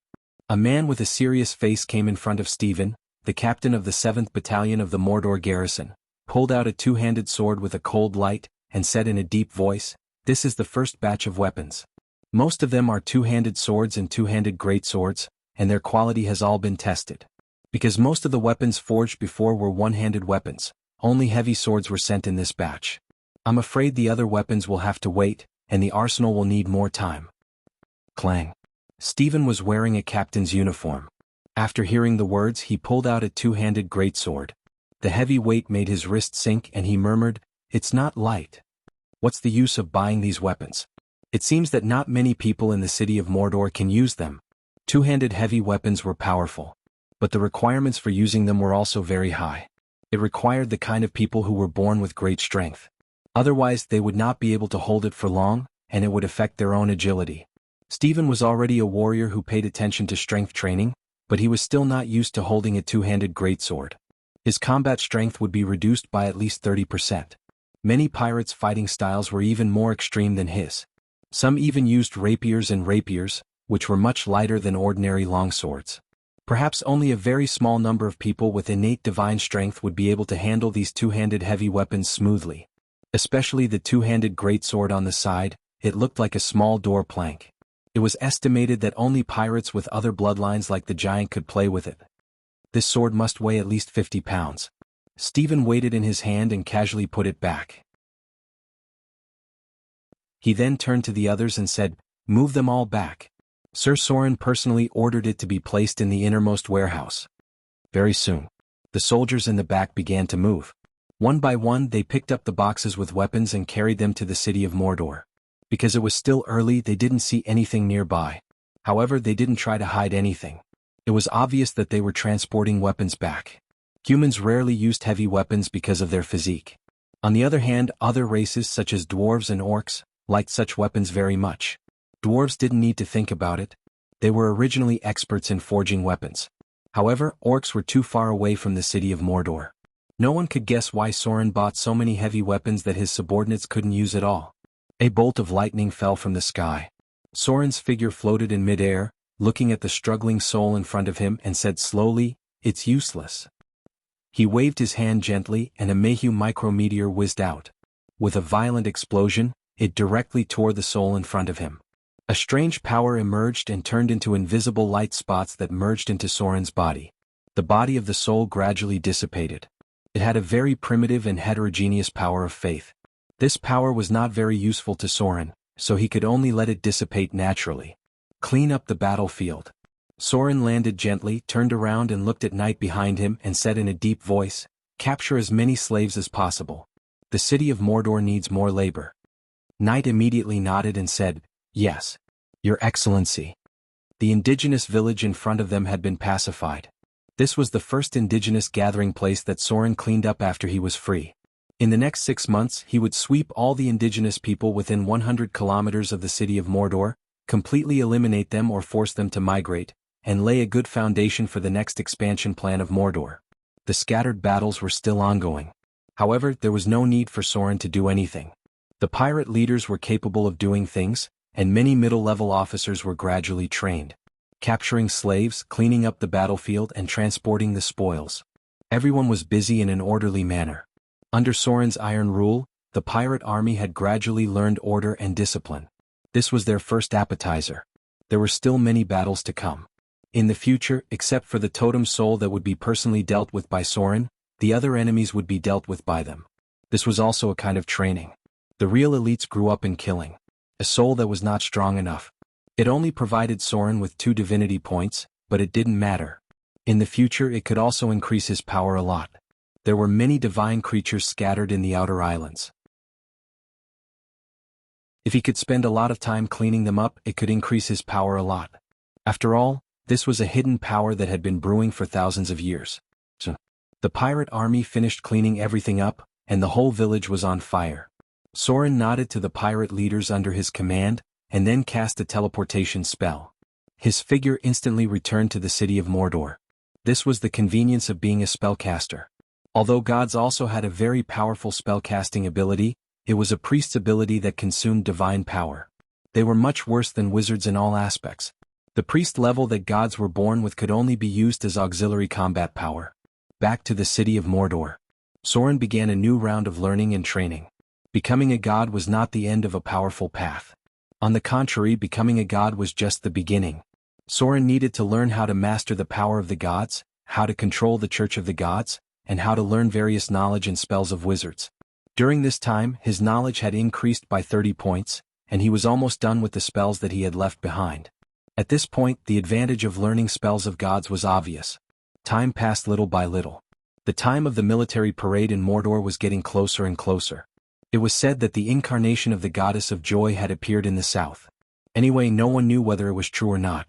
A: A man with a serious face came in front of Stephen, the captain of the 7th Battalion of the Mordor garrison, pulled out a two-handed sword with a cold light, and said in a deep voice, "This is the first batch of weapons. Most of them are two-handed swords and two-handed greatswords, and their quality has all been tested. Because most of the weapons forged before were one-handed weapons, only heavy swords were sent in this batch. I'm afraid the other weapons will have to wait, and the arsenal will need more time." Clang. Stephen was wearing a captain's uniform. After hearing the words, he pulled out a two-handed greatsword. The heavy weight made his wrist sink and he murmured, "It's not light. What's the use of buying these weapons? It seems that not many people in the city of Mordor can use them." Two-handed heavy weapons were powerful. but the requirements for using them were also very high. It required the kind of people who were born with great strength. Otherwise, they would not be able to hold it for long, and it would affect their own agility. Stephen was already a warrior who paid attention to strength training, but he was still not used to holding a two-handed greatsword. His combat strength would be reduced by at least 30%. Many pirates' fighting styles were even more extreme than his. Some even used rapiers, which were much lighter than ordinary longswords. Perhaps only a very small number of people with innate divine strength would be able to handle these two-handed heavy weapons smoothly. Especially the two-handed greatsword on the side, it looked like a small door plank. It was estimated that only pirates with other bloodlines like the giant could play with it. This sword must weigh at least 50 pounds. Stephen weighed it in his hand and casually put it back. He then turned to the others and said, "Move them all back." Sir Soren personally ordered it to be placed in the innermost warehouse. Very soon, the soldiers in the back began to move. One by one they picked up the boxes with weapons and carried them to the city of Mordor. Because it was still early, they didn't see anything nearby. However, they didn't try to hide anything. It was obvious that they were transporting weapons back. Humans rarely used heavy weapons because of their physique. On the other hand, other races such as dwarves and orcs liked such weapons very much. Dwarves didn't need to think about it. They were originally experts in forging weapons. However, orcs were too far away from the city of Mordor. No one could guess why Soren bought so many heavy weapons that his subordinates couldn't use at all. A bolt of lightning fell from the sky. Soren's figure floated in midair, looking at the struggling soul in front of him and said slowly, "It's useless." He waved his hand gently and a Mayhew micrometeor whizzed out. With a violent explosion, it directly tore the soul in front of him. A strange power emerged and turned into invisible light spots that merged into Soren's body. The body of the soul gradually dissipated. It had a very primitive and heterogeneous power of faith. This power was not very useful to Soren, so he could only let it dissipate naturally. Clean up the battlefield. Soren landed gently, turned around and looked at Knight behind him and said in a deep voice, "Capture as many slaves as possible. The city of Mordor needs more labor." Knight immediately nodded and said, "Yes, Your Excellency." The indigenous village in front of them had been pacified. This was the first indigenous gathering place that Soren cleaned up after he was free. In the next 6 months he would sweep all the indigenous people within 100 kilometers of the city of Mordor, completely eliminate them or force them to migrate, and lay a good foundation for the next expansion plan of Mordor. The scattered battles were still ongoing. However, there was no need for Soren to do anything. The pirate leaders were capable of doing things, and many middle-level officers were gradually trained. Capturing slaves, cleaning up the battlefield and transporting the spoils. Everyone was busy in an orderly manner. Under Soren's iron rule, the pirate army had gradually learned order and discipline. This was their first appetizer. There were still many battles to come. In the future, except for the totem soul that would be personally dealt with by Soren, the other enemies would be dealt with by them. This was also a kind of training. The real elites grew up in killing. A soul that was not strong enough. It only provided Soren with 2 divinity points, but it didn't matter. In the future it could also increase his power a lot. There were many divine creatures scattered in the outer islands. If he could spend a lot of time cleaning them up, it could increase his power a lot. After all, this was a hidden power that had been brewing for thousands of years. So, the pirate army finished cleaning everything up, and the whole village was on fire. Soren nodded to the pirate leaders under his command, and then cast a teleportation spell. His figure instantly returned to the city of Mordor. This was the convenience of being a spellcaster. Although gods also had a very powerful spellcasting ability, it was a priest's ability that consumed divine power. They were much worse than wizards in all aspects. The priest level that gods were born with could only be used as auxiliary combat power. Back to the city of Mordor. Soren began a new round of learning and training. Becoming a god was not the end of a powerful path. On the contrary, becoming a god was just the beginning. Soren needed to learn how to master the power of the gods, how to control the Church of the Gods, and how to learn various knowledge and spells of wizards. During this time, his knowledge had increased by 30 points, and he was almost done with the spells that he had left behind. At this point, the advantage of learning spells of gods was obvious. Time passed little by little. The time of the military parade in Mordor was getting closer and closer. It was said that the incarnation of the goddess of joy had appeared in the south. Anyway, no one knew whether it was true or not.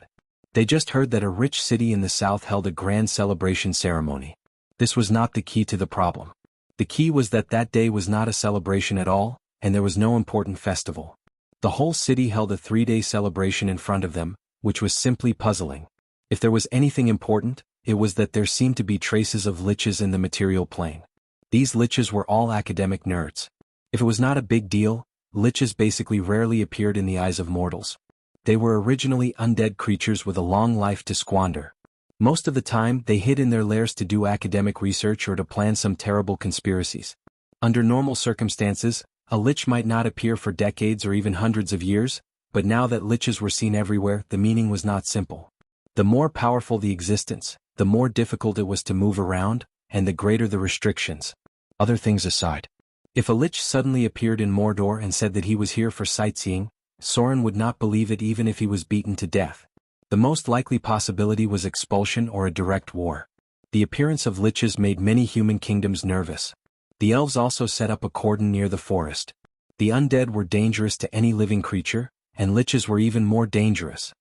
A: They just heard that a rich city in the south held a grand celebration ceremony. This was not the key to the problem. The key was that that day was not a celebration at all, and there was no important festival. The whole city held a 3-day celebration in front of them, which was simply puzzling. If there was anything important, it was that there seemed to be traces of liches in the material plane. These liches were all academic nerds. If it was not a big deal, liches basically rarely appeared in the eyes of mortals. They were originally undead creatures with a long life to squander. Most of the time, they hid in their lairs to do academic research or to plan some terrible conspiracies. Under normal circumstances, a lich might not appear for decades or even hundreds of years, but now that liches were seen everywhere, the meaning was not simple. The more powerful the existence, the more difficult it was to move around, and the greater the restrictions. Other things aside. If a lich suddenly appeared in Mordor and said that he was here for sightseeing, Soren would not believe it even if he was beaten to death. The most likely possibility was expulsion or a direct war. The appearance of liches made many human kingdoms nervous. The elves also set up a cordon near the forest. The undead were dangerous to any living creature, and liches were even more dangerous.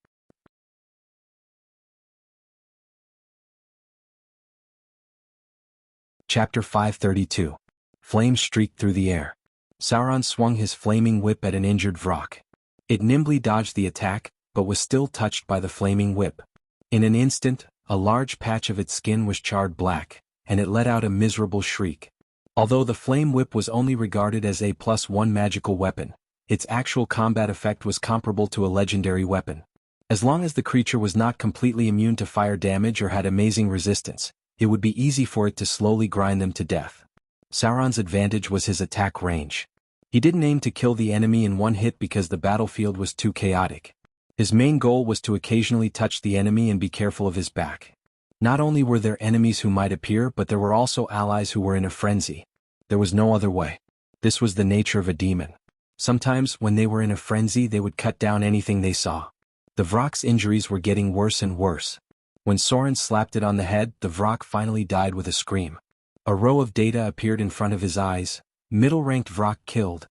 A: Chapter 532. Flames streaked through the air. Sauron swung his flaming whip at an injured Vrock. It nimbly dodged the attack, but was still touched by the flaming whip. In an instant, a large patch of its skin was charred black, and it let out a miserable shriek. Although the flame whip was only regarded as a +1 magical weapon, its actual combat effect was comparable to a legendary weapon. As long as the creature was not completely immune to fire damage or had amazing resistance, it would be easy for it to slowly grind them to death. Sauron's advantage was his attack range. He didn't aim to kill the enemy in one hit because the battlefield was too chaotic. His main goal was to occasionally touch the enemy and be careful of his back. Not only were there enemies who might appear, but there were also allies who were in a frenzy. There was no other way. This was the nature of a demon. Sometimes, when they were in a frenzy, they would cut down anything they saw. The Vrock's injuries were getting worse and worse. When Soren slapped it on the head, the Vrock finally died with a scream. A row of data appeared in front of his eyes. Middle-ranked Vrock killed.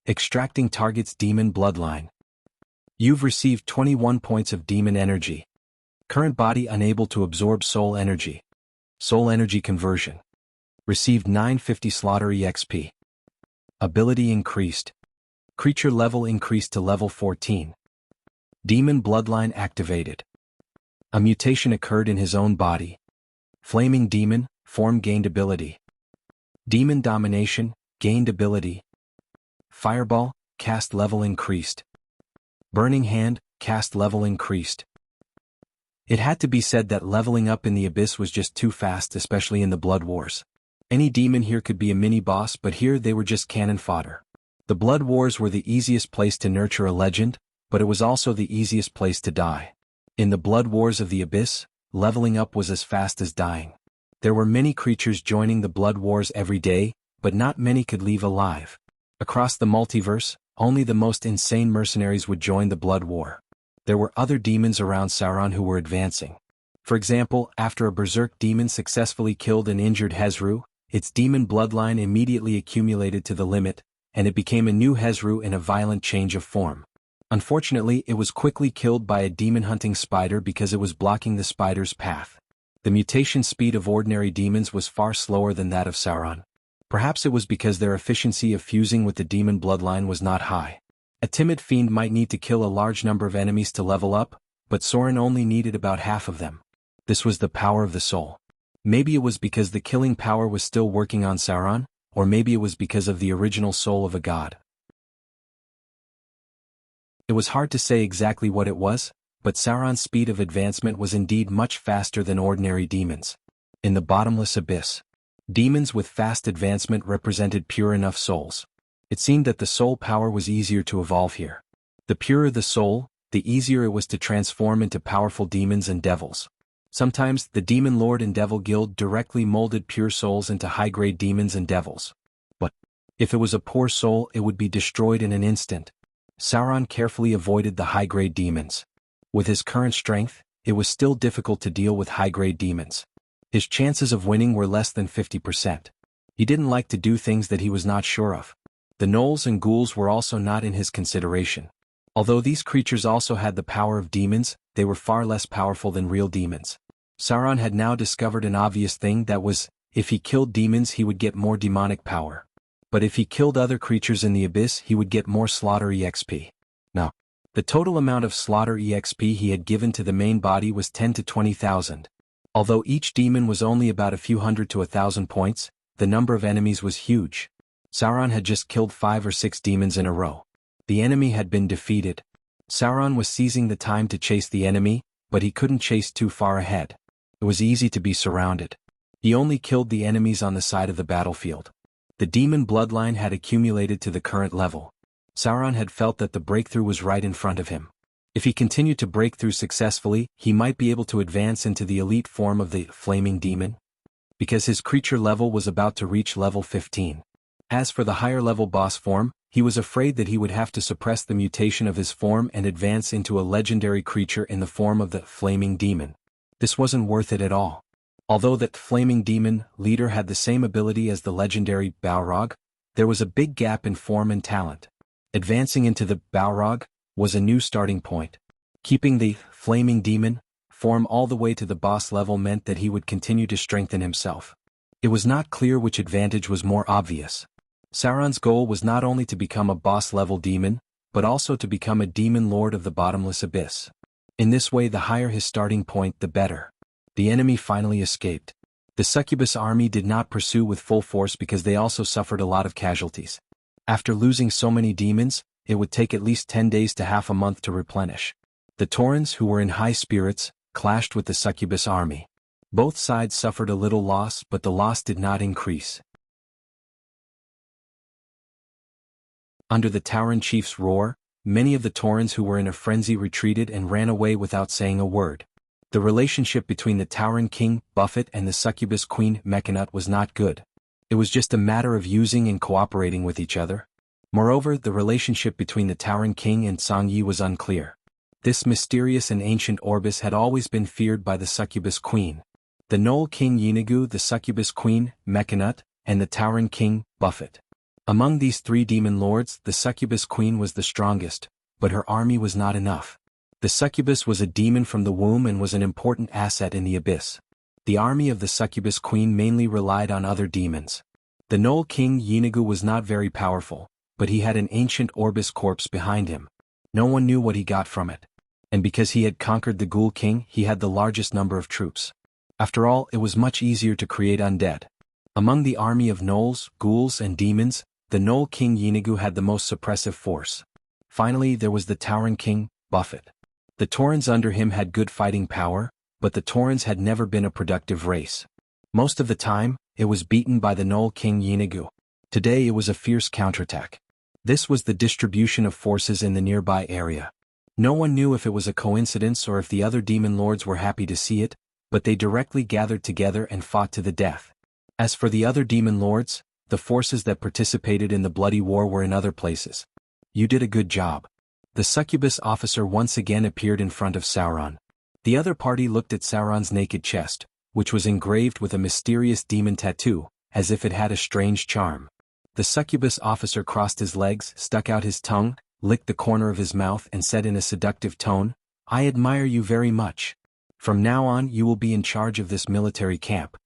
A: Extracting target's demon bloodline. You've received 21 points of demon energy. Current body unable to absorb soul energy. Soul energy conversion. Received 950 slaughter EXP. Ability increased. Creature level increased to level 14. Demon bloodline activated. A mutation occurred in his own body. Flaming demon, form gained ability. Demon domination, gained ability. Fireball, cast level increased. Burning hand, cast level increased. It had to be said that leveling up in the abyss was just too fast, especially in the Blood Wars. Any demon here could be a mini-boss, but here they were just cannon fodder. The Blood Wars were the easiest place to nurture a legend, but it was also the easiest place to die. In the Blood Wars of the Abyss, leveling up was as fast as dying. There were many creatures joining the Blood Wars every day, but not many could leave alive. Across the multiverse, only the most insane mercenaries would join the Blood War. There were other demons around Sauron who were advancing. For example, after a berserk demon successfully killed an injured Hezru, its demon bloodline immediately accumulated to the limit, and it became a new Hezru in a violent change of form. Unfortunately, it was quickly killed by a demon-hunting spider because it was blocking the spider's path. The mutation speed of ordinary demons was far slower than that of Sauron. Perhaps it was because their efficiency of fusing with the demon bloodline was not high. A timid fiend might need to kill a large number of enemies to level up, but Soren only needed about half of them. This was the power of the soul. Maybe it was because the killing power was still working on Sauron, or maybe it was because of the original soul of a god. It was hard to say exactly what it was, but Sauron's speed of advancement was indeed much faster than ordinary demons. In the bottomless abyss, demons with fast advancement represented pure enough souls. It seemed that the soul power was easier to evolve here. The purer the soul, the easier it was to transform into powerful demons and devils. Sometimes, the Demon Lord and Devil Guild directly molded pure souls into high-grade demons and devils. But if it was a poor soul, it would be destroyed in an instant. Sauron carefully avoided the high-grade demons. With his current strength, it was still difficult to deal with high-grade demons. His chances of winning were less than 50%. He didn't like to do things that he was not sure of. The gnolls and ghouls were also not in his consideration. Although these creatures also had the power of demons, they were far less powerful than real demons. Sauron had now discovered an obvious thing, that was, if he killed demons he would get more demonic power. But if he killed other creatures in the abyss he would get more slaughter EXP. Now, the total amount of slaughter EXP he had given to the main body was 10 to 20,000. Although each demon was only about a few hundred to 1,000 points, the number of enemies was huge. Sauron had just killed 5 or 6 demons in a row. The enemy had been defeated. Sauron was seizing the time to chase the enemy, but he couldn't chase too far ahead. It was easy to be surrounded. He only killed the enemies on the side of the battlefield. The demon bloodline had accumulated to the current level. Sauron had felt that the breakthrough was right in front of him. If he continued to break through successfully, he might be able to advance into the elite form of the flaming demon, because his creature level was about to reach level 15. As for the higher level boss form, he was afraid that he would have to suppress the mutation of his form and advance into a legendary creature in the form of the flaming demon. This wasn't worth it at all. Although that flaming demon leader had the same ability as the legendary Balrog, there was a big gap in form and talent. Advancing into the Balrog was a new starting point. Keeping the flaming demon form all the way to the boss level meant that he would continue to strengthen himself. It was not clear which advantage was more obvious. Sauron's goal was not only to become a boss-level demon, but also to become a demon lord of the bottomless abyss. In this way, the higher his starting point, the better. The enemy finally escaped. The succubus army did not pursue with full force because they also suffered a lot of casualties. After losing so many demons, it would take at least 10 days to half a month to replenish. The Taurens, who were in high spirits, clashed with the succubus army. Both sides suffered a little loss, but the loss did not increase. Under the Tauren chief's roar, many of the Taurens who were in a frenzy retreated and ran away without saying a word. The relationship between the Tauren king, Buffett, and the succubus queen, Mechanut, was not good. It was just a matter of using and cooperating with each other. Moreover, the relationship between the Tauren king and Song Yi was unclear. This mysterious and ancient Orbis had always been feared by the succubus queen. The Knoll king Yeenagu, the succubus queen, Mechanut, and the Tauren king, Buffett. Among these 3 demon lords, the succubus queen was the strongest, but her army was not enough. The succubus was a demon from the womb and was an important asset in the abyss. The army of the succubus queen mainly relied on other demons. The Knoll king Yeenagu was not very powerful, but he had an ancient Orbis corpse behind him. No one knew what he got from it. And because he had conquered the Ghoul king, he had the largest number of troops. After all, it was much easier to create undead. Among the army of gnolls, ghouls, and demons, the Knoll king Yeenagu had the most suppressive force. Finally, there was the Tauren king, Buffett. The Taurens under him had good fighting power, but the Taurens had never been a productive race. Most of the time, it was beaten by the Knoll king Yeenagu. Today it was a fierce counterattack. This was the distribution of forces in the nearby area. No one knew if it was a coincidence or if the other demon lords were happy to see it, but they directly gathered together and fought to the death. As for the other demon lords, the forces that participated in the bloody war were in other places. You did a good job. The succubus officer once again appeared in front of Sauron. The other party looked at Sauron's naked chest, which was engraved with a mysterious demon tattoo, as if it had a strange charm. The succubus officer crossed his legs, stuck out his tongue, licked the corner of his mouth and said in a seductive tone, "I admire you very much. From now on you will be in charge of this military camp.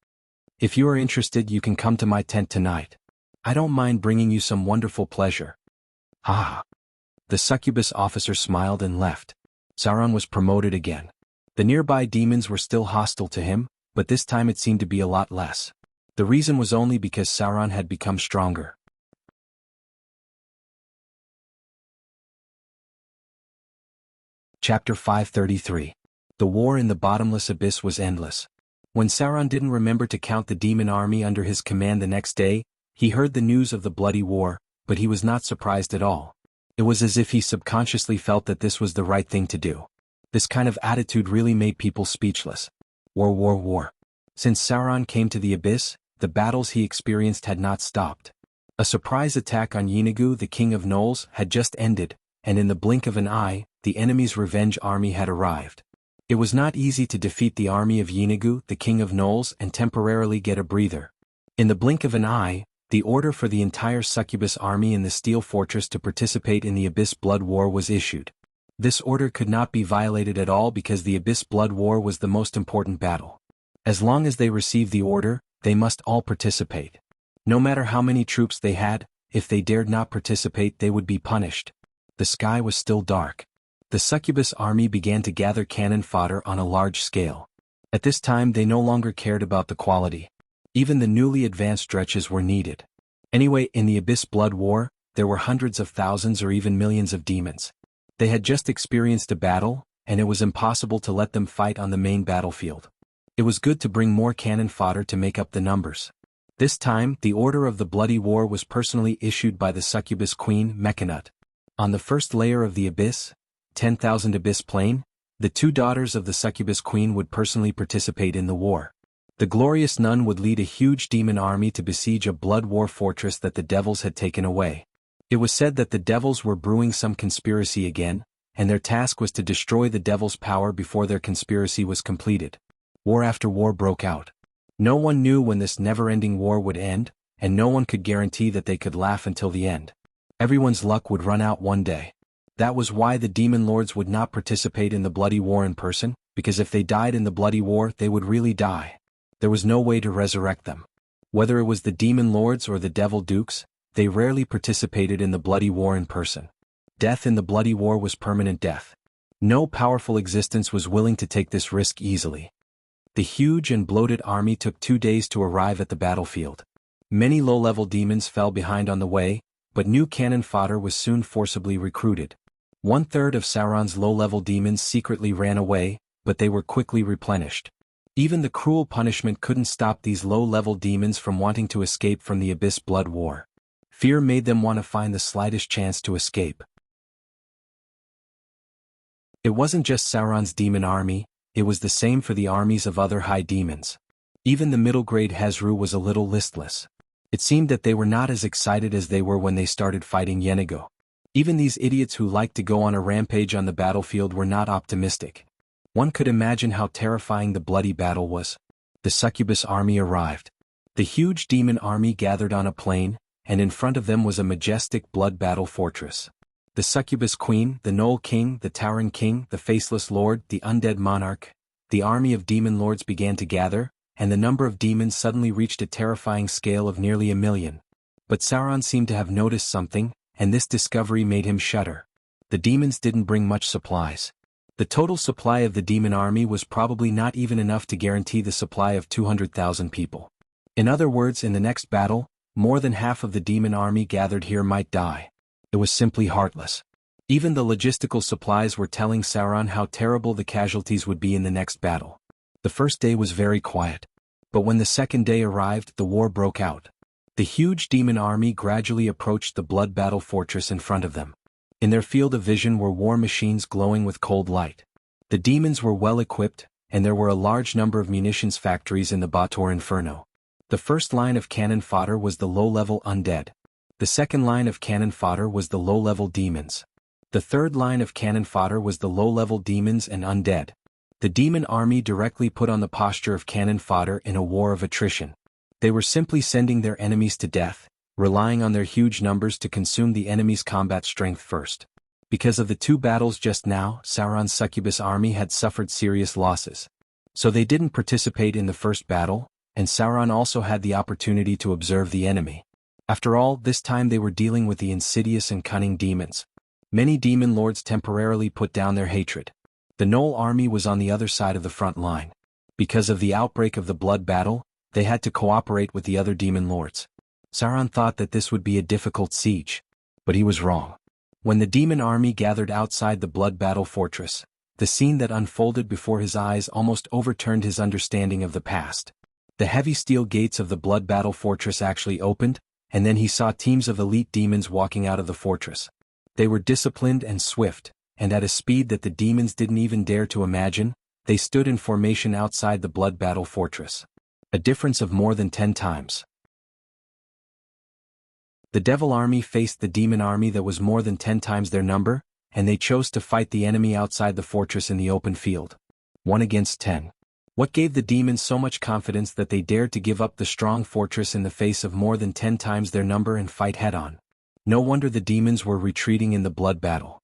A: If you are interested you can come to my tent tonight. I don't mind bringing you some wonderful pleasure." Ah! The succubus officer smiled and left. Sauron was promoted again. The nearby demons were still hostile to him, but this time it seemed to be a lot less. The reason was only because Sauron had become stronger. Chapter 533. The war in the bottomless abyss was endless. When Sauron didn't remember to count the demon army under his command the next day, he heard the news of the bloody war, but he was not surprised at all. It was as if he subconsciously felt that this was the right thing to do. This kind of attitude really made people speechless. War, war, war. Since Sauron came to the abyss, the battles he experienced had not stopped. A surprise attack on Yeenagu, the king of gnolls, had just ended, and in the blink of an eye, the enemy's revenge army had arrived. It was not easy to defeat the army of Yeenagu, the king of gnolls, and temporarily get a breather. In the blink of an eye, the order for the entire succubus army in the Steel Fortress to participate in the Abyss Blood War was issued. This order could not be violated at all because the Abyss Blood War was the most important battle. As long as they received the order, they must all participate. No matter how many troops they had, if they dared not participate they would be punished. The sky was still dark. The succubus army began to gather cannon fodder on a large scale. At this time they no longer cared about the quality. Even the newly advanced stretches were needed. Anyway, in the Abyss Blood War, there were hundreds of thousands or even millions of demons. They had just experienced a battle, and it was impossible to let them fight on the main battlefield. It was good to bring more cannon fodder to make up the numbers. This time, the order of the Bloody War was personally issued by the succubus queen, Mechanut. On the first layer of the Abyss, 10,000 Abyss Plane, the 2 daughters of the succubus queen would personally participate in the war. The glorious nun would lead a huge demon army to besiege a blood war fortress that the devils had taken away. It was said that the devils were brewing some conspiracy again, and their task was to destroy the devil's power before their conspiracy was completed. War after war broke out. No one knew when this never-ending war would end, and no one could guarantee that they could laugh until the end. Everyone's luck would run out one day. That was why the demon lords would not participate in the bloody war in person, because if they died in the bloody war they would really die. There was no way to resurrect them. Whether it was the demon lords or the devil dukes, they rarely participated in the bloody war in person. Death in the bloody war was permanent death. No powerful existence was willing to take this risk easily. The huge and bloated army took 2 days to arrive at the battlefield. Many low-level demons fell behind on the way, but new cannon fodder was soon forcibly recruited. 1/3 of Sauron's low-level demons secretly ran away, but they were quickly replenished. Even the cruel punishment couldn't stop these low-level demons from wanting to escape from the Abyss Blood War. Fear made them want to find the slightest chance to escape. It wasn't just Sauron's demon army, it was the same for the armies of other high demons. Even the middle-grade Hezru was a little listless. It seemed that they were not as excited as they were when they started fighting Yenigo. Even these idiots who liked to go on a rampage on the battlefield were not optimistic. One could imagine how terrifying the bloody battle was. The succubus army arrived. The huge demon army gathered on a plain, and in front of them was a majestic blood battle fortress. The succubus queen, the Knoll king, the towering king, the faceless lord, the undead monarch, the army of demon lords began to gather, and the number of demons suddenly reached a terrifying scale of nearly 1,000,000. But Sauron seemed to have noticed something, and this discovery made him shudder. The demons didn't bring much supplies. The total supply of the demon army was probably not even enough to guarantee the supply of 200,000 people. In other words, in the next battle, more than half of the demon army gathered here might die. It was simply heartless. Even the logistical supplies were telling Sauron how terrible the casualties would be in the next battle. The first day was very quiet. But when the second day arrived, the war broke out. The huge demon army gradually approached the blood battle fortress in front of them. In their field of vision were war machines glowing with cold light. The demons were well equipped, and there were a large number of munitions factories in the Baator Inferno. The first line of cannon fodder was the low-level undead. The second line of cannon fodder was the low-level demons. The third line of cannon fodder was the low-level demons and undead. The demon army directly put on the posture of cannon fodder in a war of attrition. They were simply sending their enemies to death, relying on their huge numbers to consume the enemy's combat strength first. Because of the 2 battles just now, Sauron's succubus army had suffered serious losses. So they didn't participate in the first battle, and Sauron also had the opportunity to observe the enemy. After all, this time they were dealing with the insidious and cunning demons. Many demon lords temporarily put down their hatred. The Knoll army was on the other side of the front line. Because of the outbreak of the blood battle, they had to cooperate with the other demon lords. Sauron thought that this would be a difficult siege. But he was wrong. When the demon army gathered outside the blood battle fortress, the scene that unfolded before his eyes almost overturned his understanding of the past. The heavy steel gates of the blood battle fortress actually opened, and then he saw teams of elite demons walking out of the fortress. They were disciplined and swift, and at a speed that the demons didn't even dare to imagine. They stood in formation outside the blood battle fortress. A difference of more than 10 times. The devil army faced the demon army that was more than 10 times their number, and they chose to fight the enemy outside the fortress in the open field. 1 against 10. What gave the demons so much confidence that they dared to give up the strong fortress in the face of more than 10 times their number and fight head-on? No wonder the demons were retreating in the blood battle.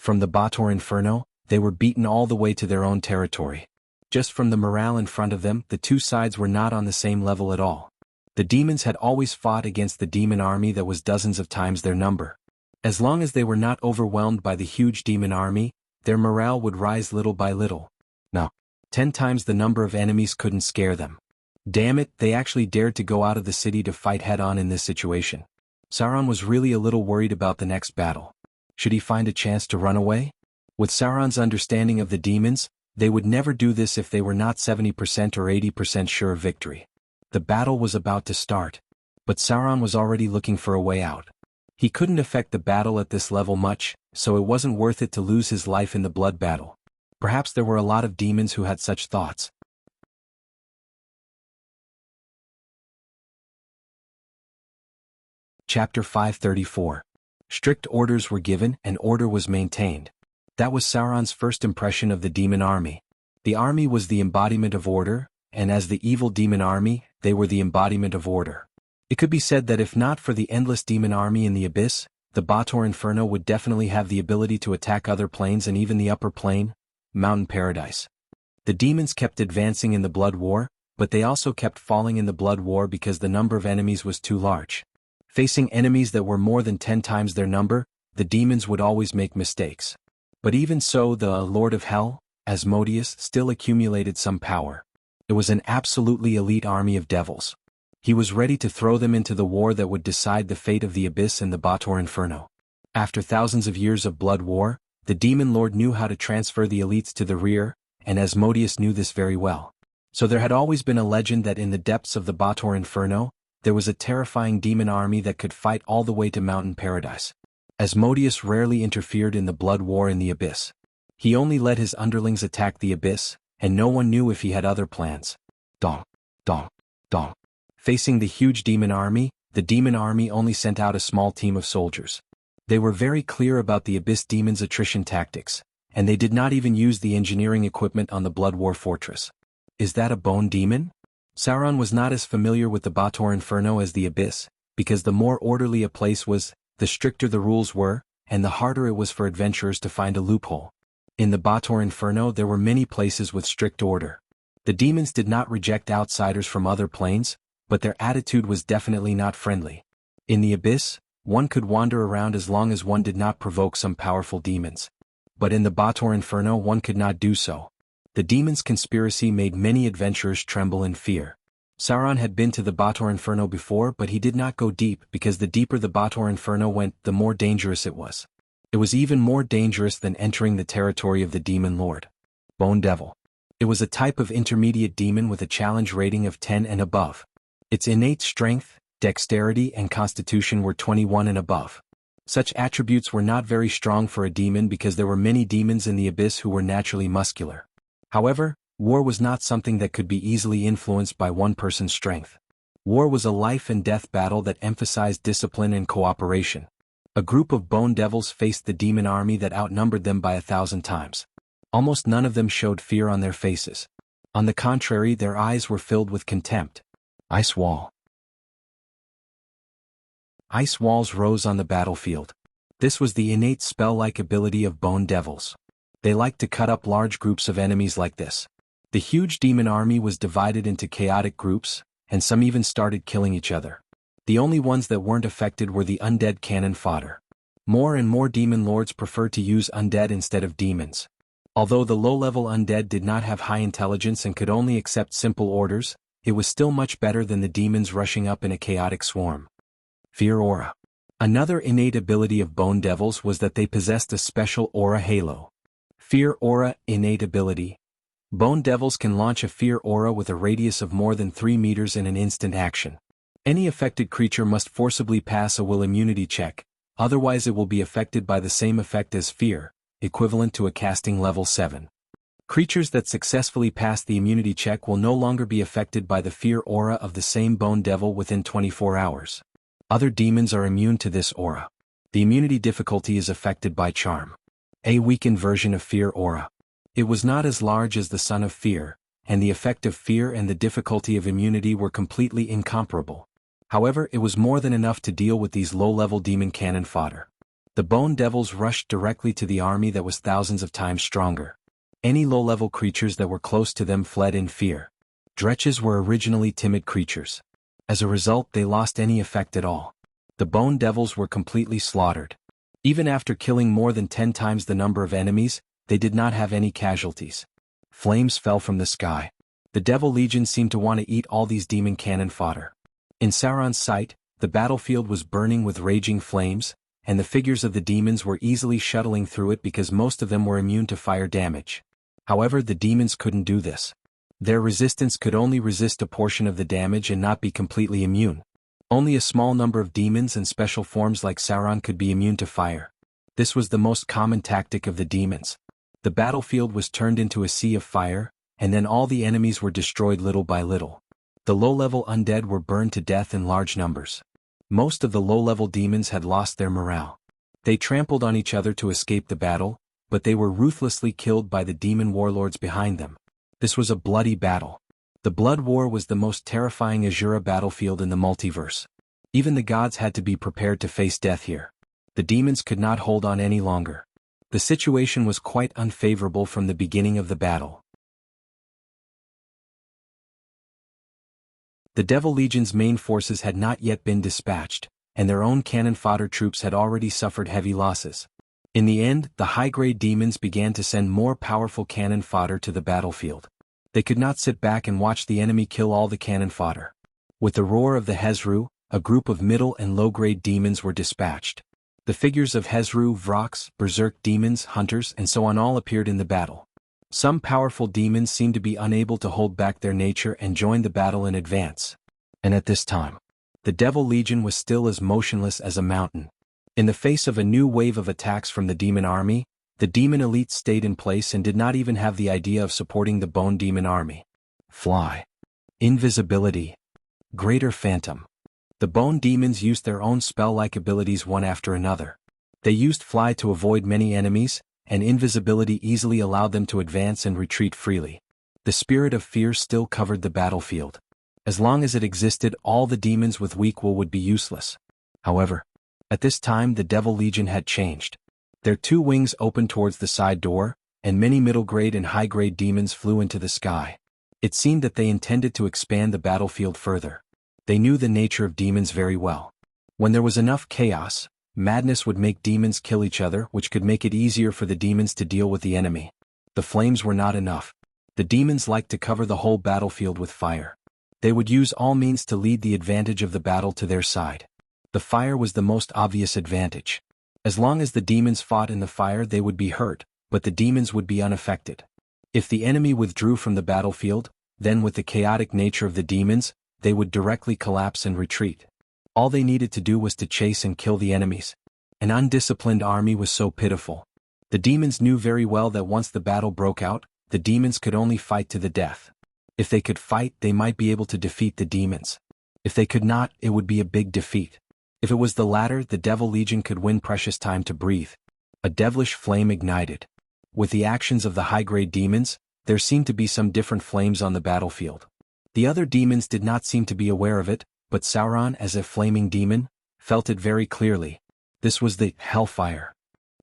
A: From the Bator Inferno, they were beaten all the way to their own territory. Just from the morale in front of them, the two sides were not on the same level at all. The demons had always fought against the demon army that was dozens of times their number. As long as they were not overwhelmed by the huge demon army, their morale would rise little by little. Now, 10 times the number of enemies couldn't scare them. Damn it, they actually dared to go out of the city to fight head-on in this situation. Sauron was really a little worried about the next battle. Should he find a chance to run away? With Sauron's understanding of the demons, they would never do this if they were not 70% or 80% sure of victory. The battle was about to start, but Sauron was already looking for a way out. He couldn't affect the battle at this level much, so it wasn't worth it to lose his life in the blood battle. Perhaps there were a lot of demons who had such thoughts. Chapter 534. Strict orders were given and order was maintained. That was Sauron's first impression of the demon army. The army was the embodiment of order, and as the evil demon army, they were the embodiment of order. It could be said that if not for the endless demon army in the abyss, the Bator Inferno would definitely have the ability to attack other planes and even the upper plane, Mountain Paradise. The demons kept advancing in the Blood War, but they also kept falling in the Blood War because the number of enemies was too large. Facing enemies that were more than 10 times their number, the demons would always make mistakes. But even so, the Lord of Hell, Asmodeus, still accumulated some power. It was an absolutely elite army of devils. He was ready to throw them into the war that would decide the fate of the Abyss and the Bator Inferno. After thousands of years of blood war, the demon lord knew how to transfer the elites to the rear, and Asmodeus knew this very well. So there had always been a legend that in the depths of the Bator Inferno, there was a terrifying demon army that could fight all the way to Mountain Paradise. Asmodeus rarely interfered in the blood war in the Abyss. He only let his underlings attack the Abyss, and no one knew if he had other plans. Dong, dong, dong. Facing the huge demon army, the demon army only sent out a small team of soldiers. They were very clear about the Abyss demons' attrition tactics, and they did not even use the engineering equipment on the Blood War fortress. Is that a bone demon? Sauron was not as familiar with the Bator Inferno as the Abyss, because the more orderly a place was, the stricter the rules were, and the harder it was for adventurers to find a loophole. In the Bator Inferno there were many places with strict order. The demons did not reject outsiders from other planes, but their attitude was definitely not friendly. In the Abyss, one could wander around as long as one did not provoke some powerful demons. But in the Bator Inferno one could not do so. The demons' conspiracy made many adventurers tremble in fear. Sauron had been to the Bator Inferno before, but he did not go deep because the deeper the Bator Inferno went, the more dangerous it was. It was even more dangerous than entering the territory of the demon lord. Bone Devil. It was a type of intermediate demon with a challenge rating of 10 and above. Its innate strength, dexterity and constitution were 21 and above. Such attributes were not very strong for a demon because there were many demons in the Abyss who were naturally muscular. However, war was not something that could be easily influenced by one person's strength. War was a life and death battle that emphasized discipline and cooperation. A group of bone devils faced the demon army that outnumbered them by 1,000 times. Almost none of them showed fear on their faces. On the contrary, their eyes were filled with contempt. Ice wall. Ice walls rose on the battlefield. This was the innate spell-like ability of bone devils. They liked to cut up large groups of enemies like this. The huge demon army was divided into chaotic groups, and some even started killing each other. The only ones that weren't affected were the undead cannon fodder. More and more demon lords preferred to use undead instead of demons. Although the low-level undead did not have high intelligence and could only accept simple orders, it was still much better than the demons rushing up in a chaotic swarm. Fear aura. Another innate ability of bone devils was that they possessed a special aura halo. Fear aura innate ability. Bone devils can launch a fear aura with a radius of more than 3 meters in an instant action. Any affected creature must forcibly pass a will immunity check, otherwise it will be affected by the same effect as fear, equivalent to a casting level 7. Creatures that successfully pass the immunity check will no longer be affected by the fear aura of the same bone devil within 24 hours. Other demons are immune to this aura. The immunity difficulty is affected by charm. A weakened version of fear aura. It was not as large as the Son of Fear, and the effect of fear and the difficulty of immunity were completely incomparable. However, it was more than enough to deal with these low-level demon cannon fodder. The bone devils rushed directly to the army that was thousands of times stronger. Any low-level creatures that were close to them fled in fear. Dretches were originally timid creatures. As a result, they lost any effect at all. The bone devils were completely slaughtered. Even after killing more than 10 times the number of enemies, they did not have any casualties. Flames fell from the sky. The Devil Legion seemed to want to eat all these demon cannon fodder. In Sauron's sight, the battlefield was burning with raging flames, and the figures of the demons were easily shuttling through it because most of them were immune to fire damage. However, the demons couldn't do this. Their resistance could only resist a portion of the damage and not be completely immune. Only a small number of demons and special forms like Sauron could be immune to fire. This was the most common tactic of the demons. The battlefield was turned into a sea of fire, and then all the enemies were destroyed little by little. The low-level undead were burned to death in large numbers. Most of the low-level demons had lost their morale. They trampled on each other to escape the battle, but they were ruthlessly killed by the demon warlords behind them. This was a bloody battle. The Blood War was the most terrifying Azura battlefield in the multiverse. Even the gods had to be prepared to face death here. The demons could not hold on any longer. The situation was quite unfavorable from the beginning of the battle. The Devil Legion's main forces had not yet been dispatched, and their own cannon fodder troops had already suffered heavy losses. In the end, the high-grade demons began to send more powerful cannon fodder to the battlefield. They could not sit back and watch the enemy kill all the cannon fodder. With the roar of the Hezru, a group of middle and low-grade demons were dispatched. The figures of Hezru, Vrox, Berserk demons, hunters, and so on all appeared in the battle. Some powerful demons seemed to be unable to hold back their nature and joined the battle in advance. And at this time, the Devil Legion was still as motionless as a mountain. In the face of a new wave of attacks from the demon army, the demon elite stayed in place and did not even have the idea of supporting the bone demon army. Fly. Invisibility. Greater Phantom. The bone demons used their own spell-like abilities one after another. They used fly to avoid many enemies, and invisibility easily allowed them to advance and retreat freely. The spirit of fear still covered the battlefield. As long as it existed, all the demons with weak will would be useless. However, at this time the Devil Legion had changed. Their two wings opened towards the side door, and many middle-grade and high-grade demons flew into the sky. It seemed that they intended to expand the battlefield further. They knew the nature of demons very well. When there was enough chaos, madness would make demons kill each other, which could make it easier for the demons to deal with the enemy. The flames were not enough. The demons liked to cover the whole battlefield with fire. They would use all means to lead the advantage of the battle to their side. The fire was the most obvious advantage. As long as the demons fought in the fire, they would be hurt, but the demons would be unaffected. If the enemy withdrew from the battlefield, then with the chaotic nature of the demons, they would directly collapse and retreat. All they needed to do was to chase and kill the enemies. An undisciplined army was so pitiful. The demons knew very well that once the battle broke out, the demons could only fight to the death. If they could fight, they might be able to defeat the demons. If they could not, it would be a big defeat. If it was the latter, the Devil Legion could win precious time to breathe. A devilish flame ignited. With the actions of the high-grade demons, there seemed to be some different flames on the battlefield. The other demons did not seem to be aware of it, but Sauron, as a flaming demon, felt it very clearly. This was the Hellfire.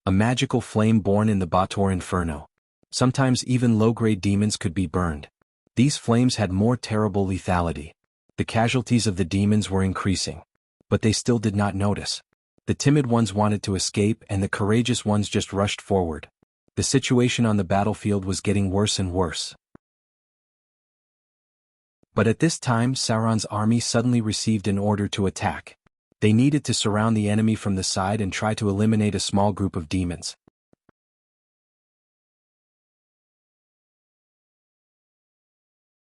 A: A magical flame born in the Baator Inferno. Sometimes even low-grade demons could be burned. These flames had more terrible lethality. The casualties of the demons were increasing. But they still did not notice. The timid ones wanted to escape and the courageous ones just rushed forward. The situation on the battlefield was getting worse and worse. But at this time, Sauron's army suddenly received an order to attack. They needed to surround the enemy from the side and try to eliminate a small group of demons.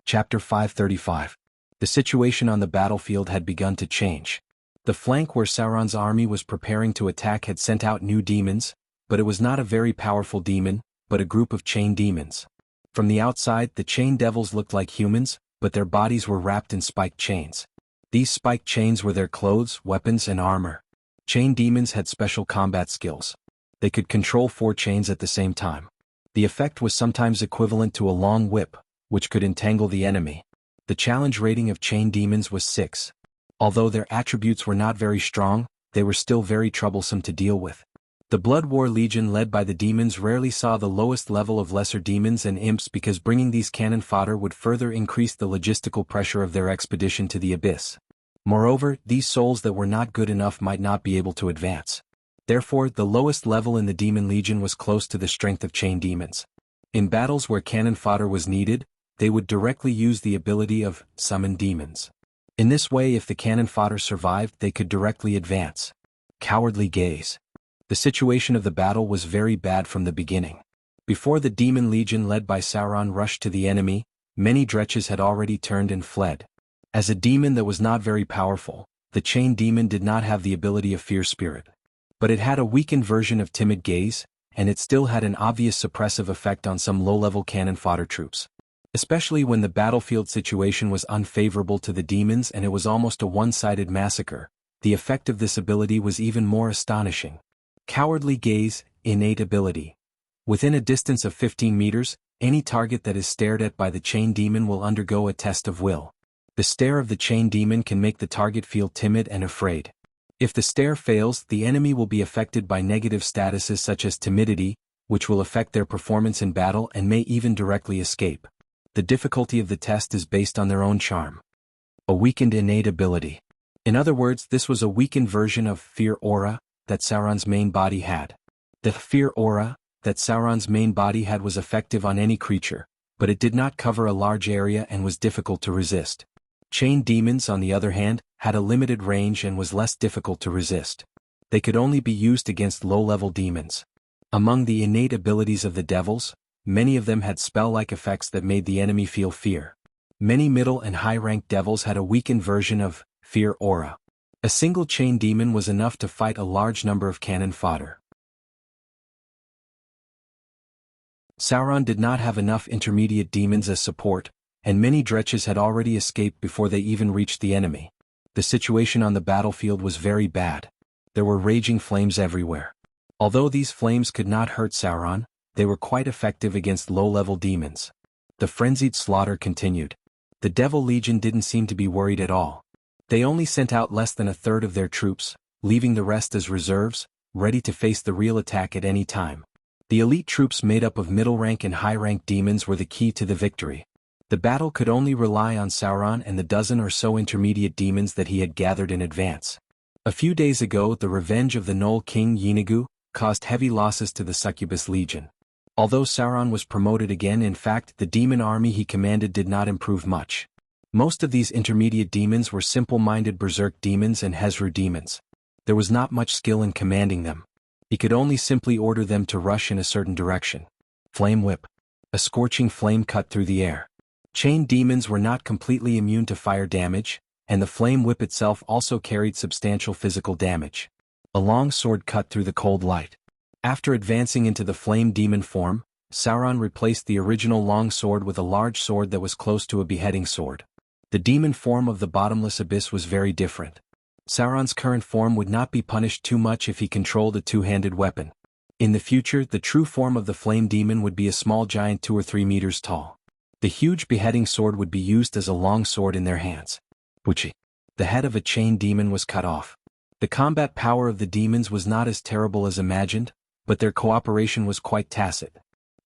A: Chapter 535. The situation on the battlefield had begun to change. The flank where Sauron's army was preparing to attack had sent out new demons, but it was not a very powerful demon, but a group of chain demons. From the outside, the chain devils looked like humans, but their bodies were wrapped in spiked chains. These spiked chains were their clothes, weapons, and armor. Chain demons had special combat skills. They could control 4 chains at the same time. The effect was sometimes equivalent to a long whip, which could entangle the enemy. The challenge rating of chain demons was 6. Although their attributes were not very strong, they were still very troublesome to deal with. The Blood War Legion led by the demons rarely saw the lowest level of lesser demons and imps because bringing these cannon fodder would further increase the logistical pressure of their expedition to the abyss. Moreover, these souls that were not good enough might not be able to advance. Therefore, the lowest level in the demon legion was close to the strength of chain demons. In battles where cannon fodder was needed, they would directly use the ability of summon demons. In this way, if the cannon fodder survived, they could directly advance. Cowardly gaze. The situation of the battle was very bad from the beginning. Before the demon legion led by Sauron rushed to the enemy, many dretches had already turned and fled. As a demon that was not very powerful, the chain demon did not have the ability of fear spirit. But it had a weakened version of timid gaze, and it still had an obvious suppressive effect on some low-level cannon fodder troops. Especially when the battlefield situation was unfavorable to the demons and it was almost a one-sided massacre, the effect of this ability was even more astonishing. Cowardly gaze, innate ability. Within a distance of 15 meters, any target that is stared at by the chain demon will undergo a test of will. The stare of the chain demon can make the target feel timid and afraid. If the stare fails, the enemy will be affected by negative statuses such as timidity, which will affect their performance in battle and may even directly escape. The difficulty of the test is based on their own charm. A weakened innate ability. In other words, this was a weakened version of fear aura that Sauron's main body had. The fear aura that Sauron's main body had was effective on any creature, but it did not cover a large area and was difficult to resist. Chain demons, on the other hand, had a limited range and was less difficult to resist. They could only be used against low-level demons. Among the innate abilities of the devils, many of them had spell-like effects that made the enemy feel fear. Many middle and high-ranked devils had a weakened version of fear aura. A single chain demon was enough to fight a large number of cannon fodder. Sauron did not have enough intermediate demons as support, and many dretches had already escaped before they even reached the enemy. The situation on the battlefield was very bad. There were raging flames everywhere. Although these flames could not hurt Sauron, they were quite effective against low-level demons. The frenzied slaughter continued. The Devil Legion didn't seem to be worried at all. They only sent out less than a third of their troops, leaving the rest as reserves, ready to face the real attack at any time. The elite troops made up of middle-rank and high-rank demons were the key to the victory. The battle could only rely on Sauron and the dozen or so intermediate demons that he had gathered in advance. A few days ago, the revenge of the Knoll King Yeenagu caused heavy losses to the Succubus Legion. Although Sauron was promoted again, in fact, the demon army he commanded did not improve much. Most of these intermediate demons were simple-minded berserk demons and Hezru demons. There was not much skill in commanding them. He could only simply order them to rush in a certain direction. Flame whip. A scorching flame cut through the air. Chain demons were not completely immune to fire damage, and the flame whip itself also carried substantial physical damage. A long sword cut through the cold light. After advancing into the flame demon form, Sauron replaced the original long sword with a large sword that was close to a beheading sword. The demon form of the bottomless abyss was very different. Sauron's current form would not be punished too much if he controlled a two-handed weapon. In the future, the true form of the flame demon would be a small giant 2 or 3 meters tall. The huge beheading sword would be used as a long sword in their hands. Wuxia. The head of a chain demon was cut off. The combat power of the demons was not as terrible as imagined, but their cooperation was quite tacit.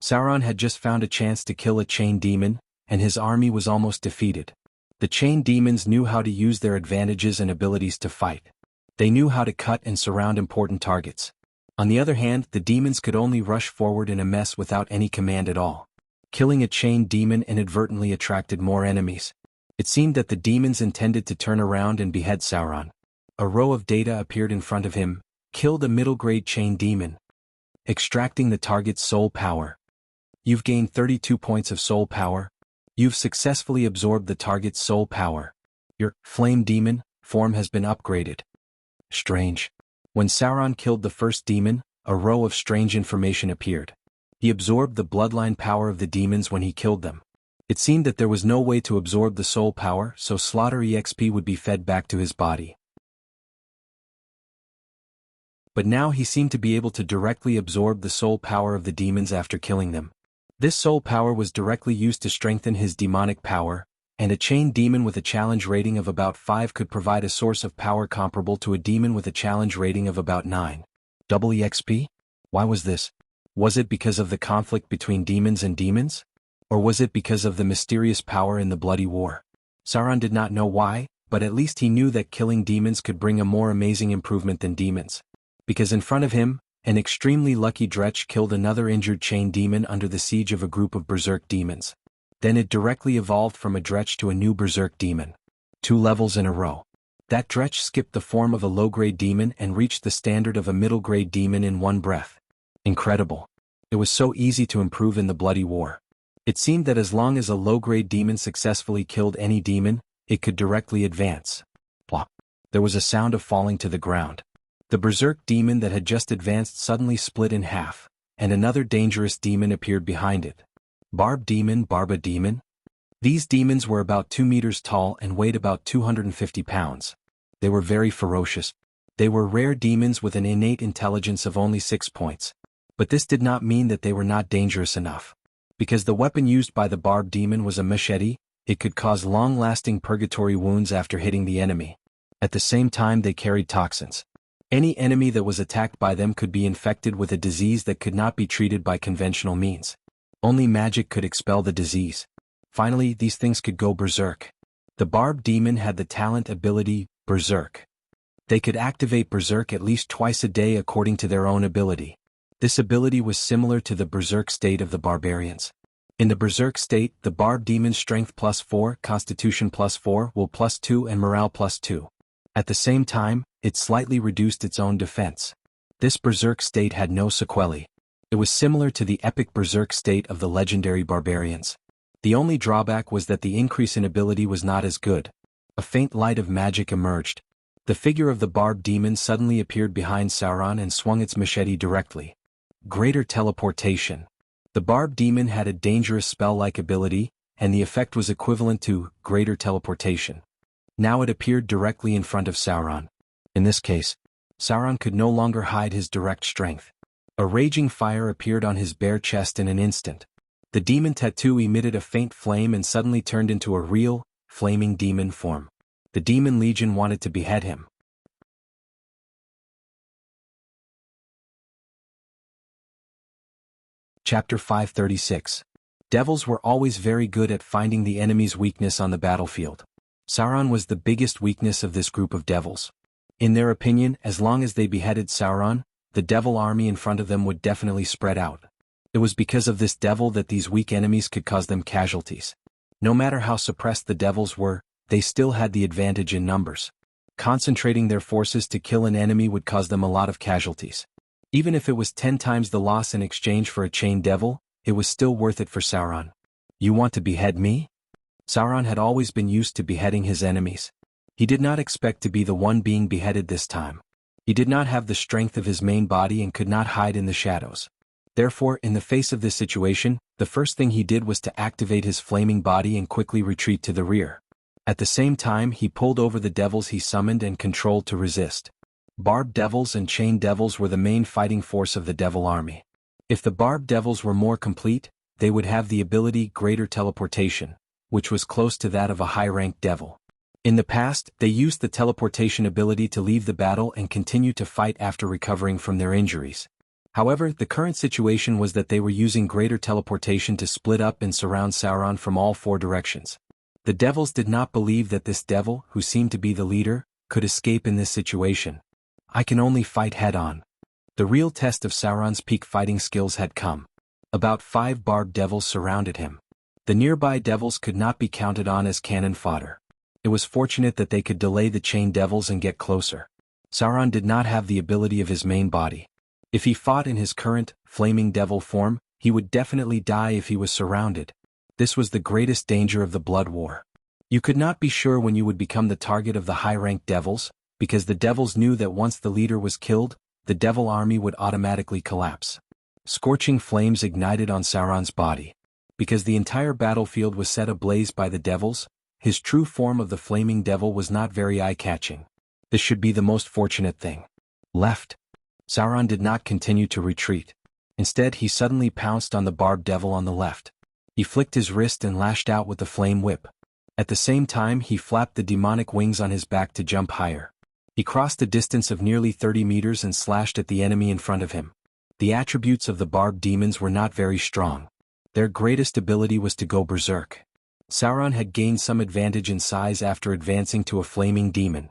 A: Sauron had just found a chance to kill a chain demon, and his army was almost defeated. The chain demons knew how to use their advantages and abilities to fight. They knew how to cut and surround important targets. On the other hand, the demons could only rush forward in a mess without any command at all. Killing a chain demon inadvertently attracted more enemies. It seemed that the demons intended to turn around and behead Sauron. A row of data appeared in front of him. Killed a middle-grade chain demon. Extracting the target's soul power. You've gained 32 points of soul power. You've successfully absorbed the target's soul power. Your flame demon form has been upgraded. Strange. When Sauron killed the first demon, a row of strange information appeared. He absorbed the bloodline power of the demons when he killed them. It seemed that there was no way to absorb the soul power, so slaughter EXP would be fed back to his body. But now he seemed to be able to directly absorb the soul power of the demons after killing them. This soul power was directly used to strengthen his demonic power, and a chain demon with a challenge rating of about 5 could provide a source of power comparable to a demon with a challenge rating of about 9. Double EXP? Why was this? Was it because of the conflict between demons and demons? Or was it because of the mysterious power in the bloody war? Sauron did not know why, but at least he knew that killing demons could bring a more amazing improvement than demons. Because in front of him, an extremely lucky Dretch killed another injured chain demon under the siege of a group of berserk demons. Then it directly evolved from a Dretch to a new berserk demon. 2 levels in a row. That Dretch skipped the form of a low-grade demon and reached the standard of a middle-grade demon in one breath. Incredible. It was so easy to improve in the bloody war. It seemed that as long as a low-grade demon successfully killed any demon, it could directly advance. Plop. There was a sound of falling to the ground. The berserk demon that had just advanced suddenly split in half, and another dangerous demon appeared behind it. Barb demon, Barba demon? These demons were about 2 meters tall and weighed about 250 pounds. They were very ferocious. They were rare demons with an innate intelligence of only 6 points. But this did not mean that they were not dangerous enough. Because the weapon used by the Barb demon was a machete, it could cause long-lasting purgatory wounds after hitting the enemy. At the same time, they carried toxins. Any enemy that was attacked by them could be infected with a disease that could not be treated by conventional means. Only magic could expel the disease. Finally, these things could go berserk. The Barb demon had the talent ability, Berserk. They could activate Berserk at least twice a day according to their own ability. This ability was similar to the Berserk state of the barbarians. In the Berserk state, the Barb demon's strength +4, constitution +4, will +2 and morale +2. At the same time, it slightly reduced its own defense. This Berserk state had no sequelae. It was similar to the epic Berserk state of the legendary barbarians. The only drawback was that the increase in ability was not as good. A faint light of magic emerged. The figure of the Barb demon suddenly appeared behind Sauron and swung its machete directly. Greater teleportation. The Barb demon had a dangerous spell-like ability, and the effect was equivalent to greater teleportation. Now it appeared directly in front of Sauron. In this case, Sauron could no longer hide his direct strength. A raging fire appeared on his bare chest in an instant. The demon tattoo emitted a faint flame and suddenly turned into a real, flaming demon form. The demon legion wanted to behead him. Chapter 536. Devils were always very good at finding the enemy's weakness on the battlefield. Sauron was the biggest weakness of this group of devils. In their opinion, as long as they beheaded Sauron, the devil army in front of them would definitely spread out. It was because of this devil that these weak enemies could cause them casualties. No matter how suppressed the devils were, they still had the advantage in numbers. Concentrating their forces to kill an enemy would cause them a lot of casualties. Even if it was 10 times the loss in exchange for a chained devil, it was still worth it for Sauron. You want to behead me? Sauron had always been used to beheading his enemies. He did not expect to be the one being beheaded this time. He did not have the strength of his main body and could not hide in the shadows. Therefore, in the face of this situation, the first thing he did was to activate his flaming body and quickly retreat to the rear. At the same time, he pulled over the devils he summoned and controlled to resist. Barb devils and chain devils were the main fighting force of the devil army. If the barb devils were more complete, they would have the ability greater teleportation, which was close to that of a high-ranked devil. In the past, they used the teleportation ability to leave the battle and continue to fight after recovering from their injuries. However, the current situation was that they were using greater teleportation to split up and surround Sauron from all 4 directions. The devils did not believe that this devil, who seemed to be the leader, could escape in this situation. I can only fight head-on. The real test of Sauron's peak fighting skills had come. About 5 barb devils surrounded him. The nearby devils could not be counted on as cannon fodder. It was fortunate that they could delay the chain devils and get closer. Sauron did not have the ability of his main body. If he fought in his current, flaming devil form, he would definitely die if he was surrounded. This was the greatest danger of the Blood War. You could not be sure when you would become the target of the high-ranked devils, because the devils knew that once the leader was killed, the devil army would automatically collapse. Scorching flames ignited on Sauron's body. Because the entire battlefield was set ablaze by the devils, his true form of the flaming devil was not very eye-catching. This should be the most fortunate thing. Left. Sauron did not continue to retreat. Instead, he suddenly pounced on the barb devil on the left. He flicked his wrist and lashed out with the flame whip. At the same time, he flapped the demonic wings on his back to jump higher. He crossed a distance of nearly 30 meters and slashed at the enemy in front of him. The attributes of the barbed demons were not very strong. Their greatest ability was to go berserk. Sauron had gained some advantage in size after advancing to a flaming demon.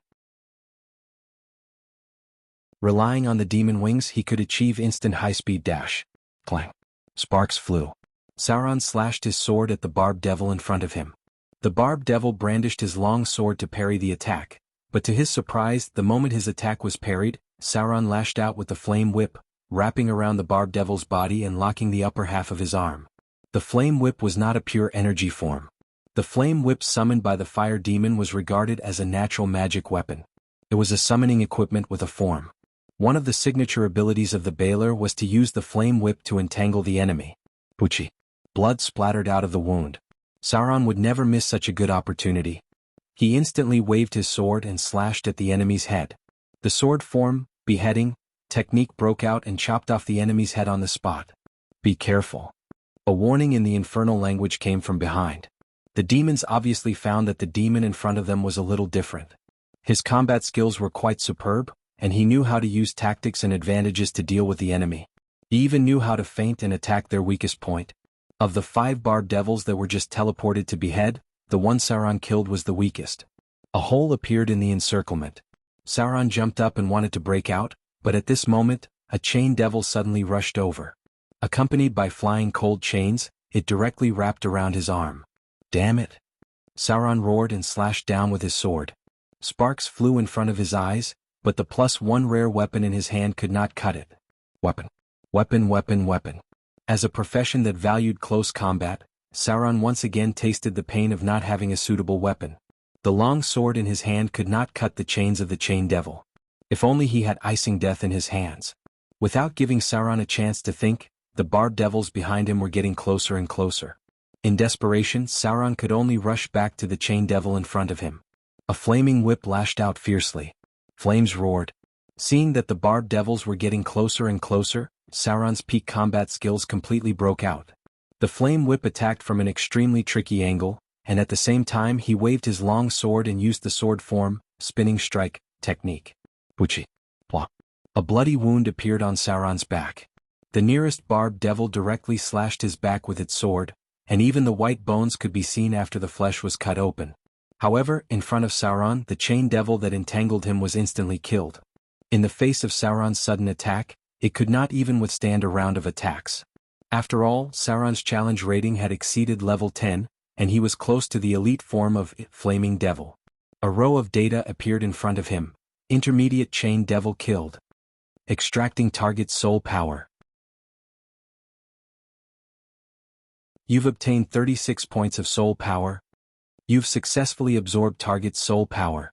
A: Relying on the demon wings, he could achieve instant high-speed dash. Clang. Sparks flew. Sauron slashed his sword at the barbed devil in front of him. The barbed devil brandished his long sword to parry the attack, but to his surprise, the moment his attack was parried, Sauron lashed out with the flame whip, wrapping around the barbed devil's body and locking the upper half of his arm. The flame whip was not a pure energy form. The flame whip summoned by the fire demon was regarded as a natural magic weapon. It was a summoning equipment with a form. One of the signature abilities of the Baelor was to use the flame whip to entangle the enemy. Pucci. Blood splattered out of the wound. Sauron would never miss such a good opportunity. He instantly waved his sword and slashed at the enemy's head. The sword form, beheading, technique broke out and chopped off the enemy's head on the spot. Be careful. A warning in the infernal language came from behind. The demons obviously found that the demon in front of them was a little different. His combat skills were quite superb, and he knew how to use tactics and advantages to deal with the enemy. He even knew how to feint and attack their weakest point. Of the 5 barbed devils that were just teleported to behead, the one Sauron killed was the weakest. A hole appeared in the encirclement. Sauron jumped up and wanted to break out, but at this moment, a chain devil suddenly rushed over. Accompanied by flying cold chains, it directly wrapped around his arm. Damn it! Sauron roared and slashed down with his sword. Sparks flew in front of his eyes, but the +1 rare weapon in his hand could not cut it. Weapon. Weapon, weapon, weapon. As a profession that valued close combat, Sauron once again tasted the pain of not having a suitable weapon. The long sword in his hand could not cut the chains of the chain devil. If only he had icing death in his hands. Without giving Sauron a chance to think, the barbed devils behind him were getting closer and closer. In desperation, Sauron could only rush back to the chain devil in front of him. A flaming whip lashed out fiercely. Flames roared. Seeing that the barbed devils were getting closer and closer, Sauron's peak combat skills completely broke out. The flame whip attacked from an extremely tricky angle, and at the same time he waved his long sword and used the sword form, spinning strike, technique. Pucci. Plop. A bloody wound appeared on Sauron's back. The nearest barbed devil directly slashed his back with its sword, and even the white bones could be seen after the flesh was cut open. However, in front of Sauron, the chain devil that entangled him was instantly killed. In the face of Sauron's sudden attack, it could not even withstand a round of attacks. After all, Sauron's challenge rating had exceeded level 10, and he was close to the elite form of Flaming Devil. A row of data appeared in front of him. Intermediate chain devil killed. Extracting target's soul power. You've obtained 36 points of soul power. You've successfully absorbed target's soul power.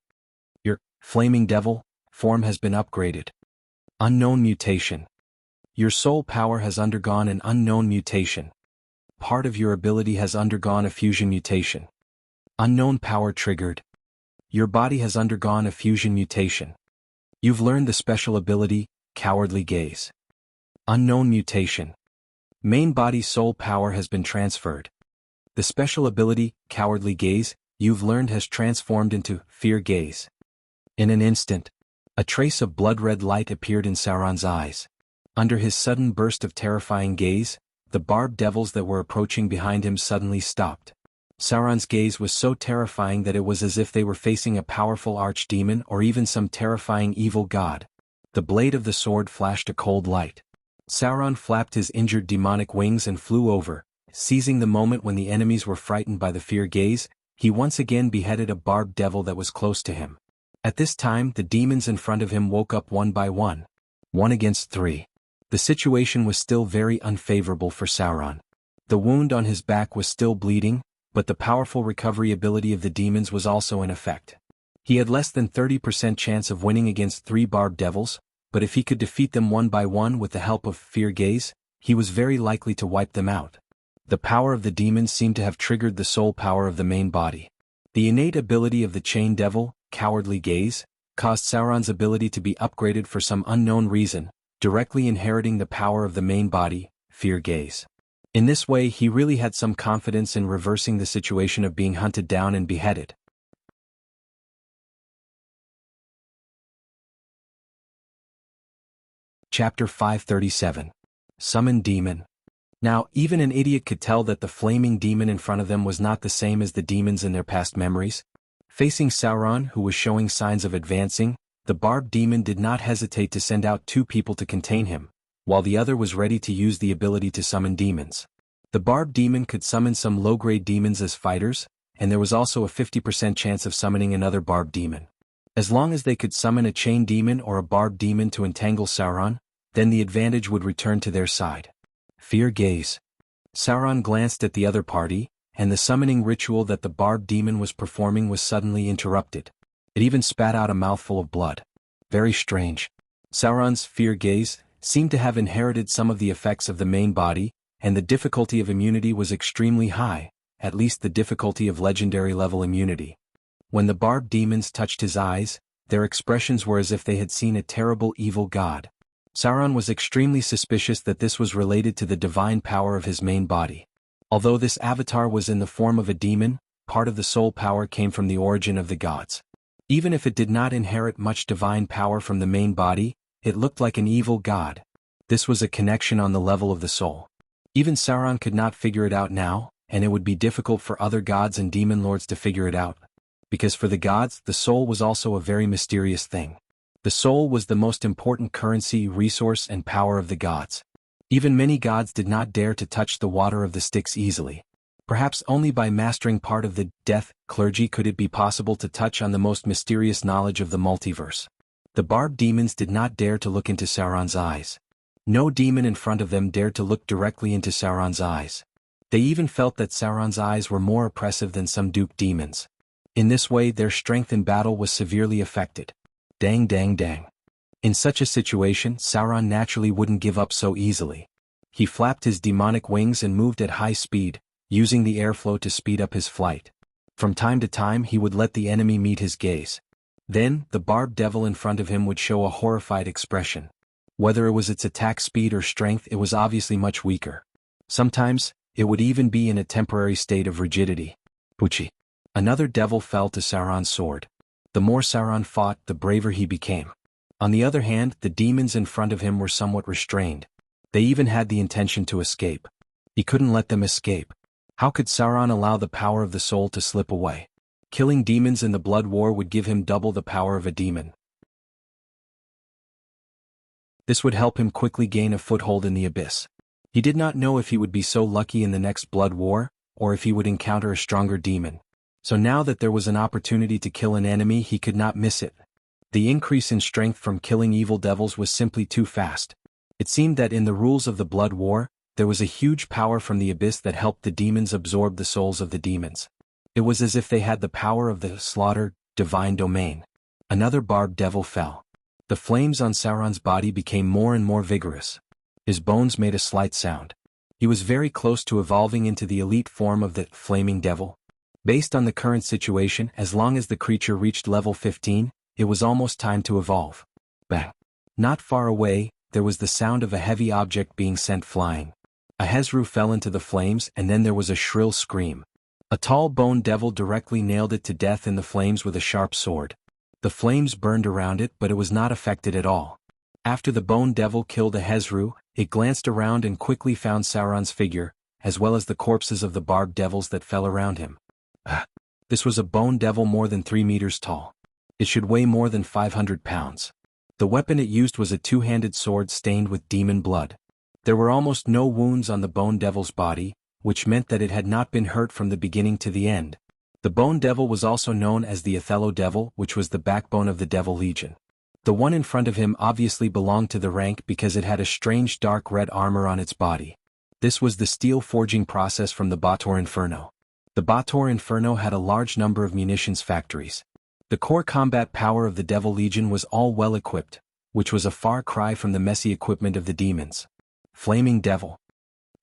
A: Your Flaming Devil form has been upgraded. Unknown mutation. Your soul power has undergone an unknown mutation. Part of your ability has undergone a fusion mutation. Unknown power triggered. Your body has undergone a fusion mutation. You've learned the special ability, Cowardly Gaze. Unknown mutation. Main body soul power has been transferred. The special ability, Cowardly Gaze, you've learned has transformed into Fear Gaze. In an instant, a trace of blood-red light appeared in Sauron's eyes. Under his sudden burst of terrifying gaze, the barbed devils that were approaching behind him suddenly stopped. Sauron's gaze was so terrifying that it was as if they were facing a powerful archdemon or even some terrifying evil god. The blade of the sword flashed a cold light. Sauron flapped his injured demonic wings and flew over. Seizing the moment when the enemies were frightened by the fear gaze, he once again beheaded a barbed devil that was close to him. At this time, the demons in front of him woke up one by one. 1 against 3. The situation was still very unfavorable for Sauron. The wound on his back was still bleeding, but the powerful recovery ability of the demons was also in effect. He had less than 30% chance of winning against 3 barbed devils, but if he could defeat them one by one with the help of Fear Gaze, he was very likely to wipe them out. The power of the demons seemed to have triggered the soul power of the main body. The innate ability of the chain devil, Cowardly Gaze, caused Sauron's ability to be upgraded for some unknown reason, directly inheriting the power of the main body, Fear Gaze. In this way he really had some confidence in reversing the situation of being hunted down and beheaded. Chapter 537. Summon Demon. Now, even an idiot could tell that the flaming demon in front of them was not the same as the demons in their past memories. Facing Sauron, who was showing signs of advancing, the barbed demon did not hesitate to send out 2 people to contain him, while the other was ready to use the ability to summon demons. The barbed demon could summon some low-grade demons as fighters, and there was also a 50% chance of summoning another barbed demon. As long as they could summon a chain demon or a barbed demon to entangle Sauron, then the advantage would return to their side. Fear gaze. Sauron glanced at the other party, and the summoning ritual that the barbed demon was performing was suddenly interrupted. It even spat out a mouthful of blood. Very strange. Sauron's fear gaze seemed to have inherited some of the effects of the main body, and the difficulty of immunity was extremely high, at least the difficulty of legendary level immunity. When the barbed demons touched his eyes, their expressions were as if they had seen a terrible evil god. Sauron was extremely suspicious that this was related to the divine power of his main body. Although this avatar was in the form of a demon, part of the soul power came from the origin of the gods. Even if it did not inherit much divine power from the main body, it looked like an evil god. This was a connection on the level of the soul. Even Sauron could not figure it out now, and it would be difficult for other gods and demon lords to figure it out. Because for the gods, the soul was also a very mysterious thing. The soul was the most important currency, resource, and power of the gods. Even many gods did not dare to touch the water of the Styx easily. Perhaps only by mastering part of the death clergy could it be possible to touch on the most mysterious knowledge of the multiverse. The barbed demons did not dare to look into Sauron's eyes. No demon in front of them dared to look directly into Sauron's eyes. They even felt that Sauron's eyes were more oppressive than some duped demons. In this way their strength in battle was severely affected. Dang dang dang. In such a situation, Sauron naturally wouldn't give up so easily. He flapped his demonic wings and moved at high speed, using the airflow to speed up his flight. From time to time he would let the enemy meet his gaze. Then, the barbed devil in front of him would show a horrified expression. Whether it was its attack speed or strength, it was obviously much weaker. Sometimes, it would even be in a temporary state of rigidity. Pucci. Another devil fell to Sauron's sword. The more Sauron fought, the braver he became. On the other hand, the demons in front of him were somewhat restrained. They even had the intention to escape. He couldn't let them escape. How could Sauron allow the power of the soul to slip away? Killing demons in the blood war would give him double the power of a demon. This would help him quickly gain a foothold in the abyss. He did not know if he would be so lucky in the next blood war, or if he would encounter a stronger demon. So now that there was an opportunity to kill an enemy, he could not miss it. The increase in strength from killing evil devils was simply too fast. It seemed that in the rules of the blood war, there was a huge power from the abyss that helped the demons absorb the souls of the demons. It was as if they had the power of the slaughter, divine domain. Another barbed devil fell. The flames on Sauron's body became more and more vigorous. His bones made a slight sound. He was very close to evolving into the elite form of the flaming devil. Based on the current situation, as long as the creature reached level 15, it was almost time to evolve. Bang! Not far away, there was the sound of a heavy object being sent flying. A Hezru fell into the flames, and then there was a shrill scream. A tall bone devil directly nailed it to death in the flames with a sharp sword. The flames burned around it, but it was not affected at all. After the bone devil killed a Hezru, it glanced around and quickly found Sauron's figure, as well as the corpses of the barbed devils that fell around him. This was a bone devil more than 3 meters tall. It should weigh more than 500 pounds. The weapon it used was a two-handed sword stained with demon blood. There were almost no wounds on the bone devil's body, which meant that it had not been hurt from the beginning to the end. The bone devil was also known as the Othello devil, which was the backbone of the Devil Legion. The one in front of him obviously belonged to the rank because it had a strange dark red armor on its body. This was the steel forging process from the Bator Inferno. The Bator Inferno had a large number of munitions factories. The core combat power of the Devil Legion was all well equipped, which was a far cry from the messy equipment of the demons. Flaming Devil.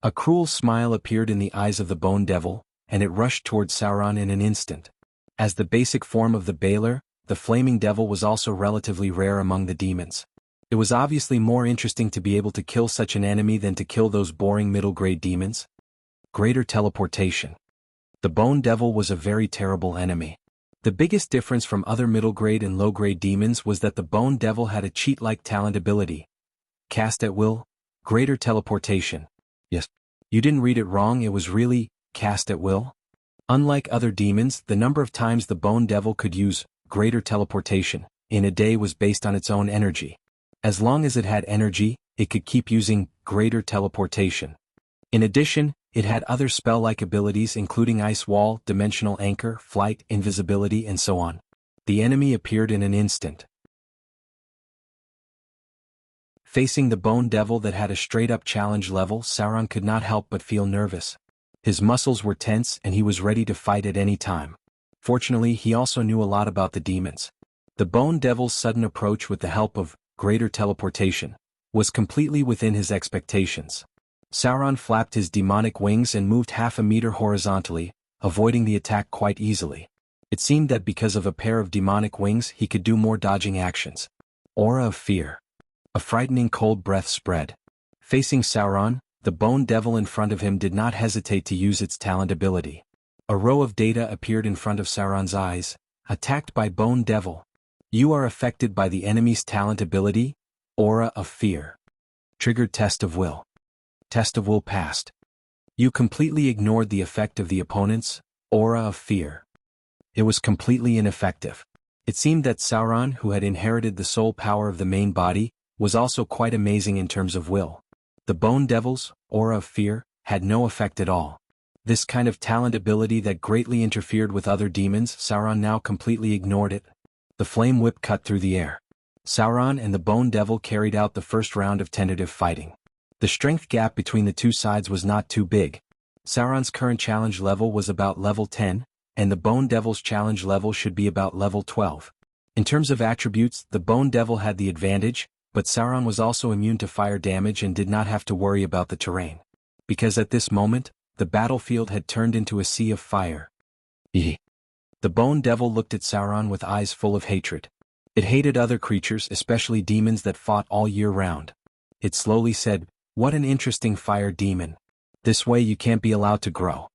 A: A cruel smile appeared in the eyes of the Bone Devil, and it rushed toward Sauron in an instant. As the basic form of the Baler, the Flaming Devil was also relatively rare among the demons. It was obviously more interesting to be able to kill such an enemy than to kill those boring middle-grade demons. Greater teleportation. The Bone Devil was a very terrible enemy. The biggest difference from other middle-grade and low-grade demons was that the Bone Devil had a cheat-like talent ability. cast at will, greater teleportation. Yes. You didn't read it wrong, it was really, cast at will. Unlike other demons, the number of times the Bone Devil could use greater teleportation in a day was based on its own energy. As long as it had energy, it could keep using greater teleportation. In addition, it had other spell-like abilities including Ice Wall, Dimensional Anchor, Flight, Invisibility, and so on. The enemy appeared in an instant. Facing the Bone Devil that had a straight-up challenge level, Sauron could not help but feel nervous. His muscles were tense and he was ready to fight at any time. Fortunately, he also knew a lot about the demons. The Bone Devil's sudden approach with the help of greater teleportation was completely within his expectations. Sauron flapped his demonic wings and moved half a meter horizontally, avoiding the attack quite easily. It seemed that because of a pair of demonic wings he could do more dodging actions. Aura of Fear. A frightening cold breath spread. Facing Sauron, the Bone Devil in front of him did not hesitate to use its talent ability. A row of data appeared in front of Sauron's eyes. Attacked by Bone Devil. You are affected by the enemy's talent ability, Aura of Fear. Triggered Test of Will. Test of Will passed. You completely ignored the effect of the opponent's Aura of Fear. It was completely ineffective. It seemed that Sauron, who had inherited the soul power of the main body, was also quite amazing in terms of will. The Bone Devil's Aura of Fear had no effect at all. This kind of talent ability that greatly interfered with other demons, Sauron now completely ignored it. The flame whip cut through the air. Sauron and the Bone Devil carried out the first round of tentative fighting. The strength gap between the two sides was not too big. Sauron's current challenge level was about level 10, and the Bone Devil's challenge level should be about level 12. In terms of attributes, the Bone Devil had the advantage, but Sauron was also immune to fire damage and did not have to worry about the terrain. Because at this moment, the battlefield had turned into a sea of fire. The Bone Devil looked at Sauron with eyes full of hatred. It hated other creatures, especially demons that fought all year round. It slowly said, "What an interesting fire demon. This way you can't be allowed to grow."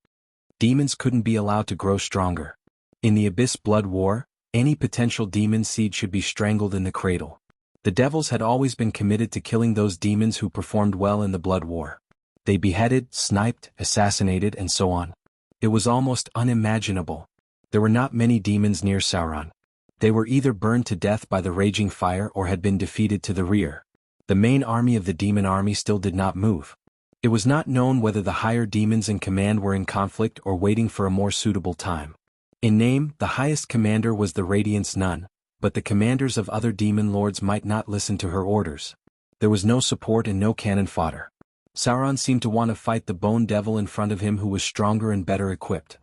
A: Demons couldn't be allowed to grow stronger. In the Abyss Blood War, any potential demon seed should be strangled in the cradle. The devils had always been committed to killing those demons who performed well in the Blood War. They beheaded, sniped, assassinated, and so on. It was almost unimaginable. There were not many demons near Sauron. They were either burned to death by the raging fire or had been defeated to the rear. The main army of the demon army still did not move. It was not known whether the higher demons in command were in conflict or waiting for a more suitable time. In name, the highest commander was the Radiant's Nun, but the commanders of other demon lords might not listen to her orders. There was no support and no cannon fodder. Sauron seemed to want to fight the Bone Devil in front of him, who was stronger and better equipped.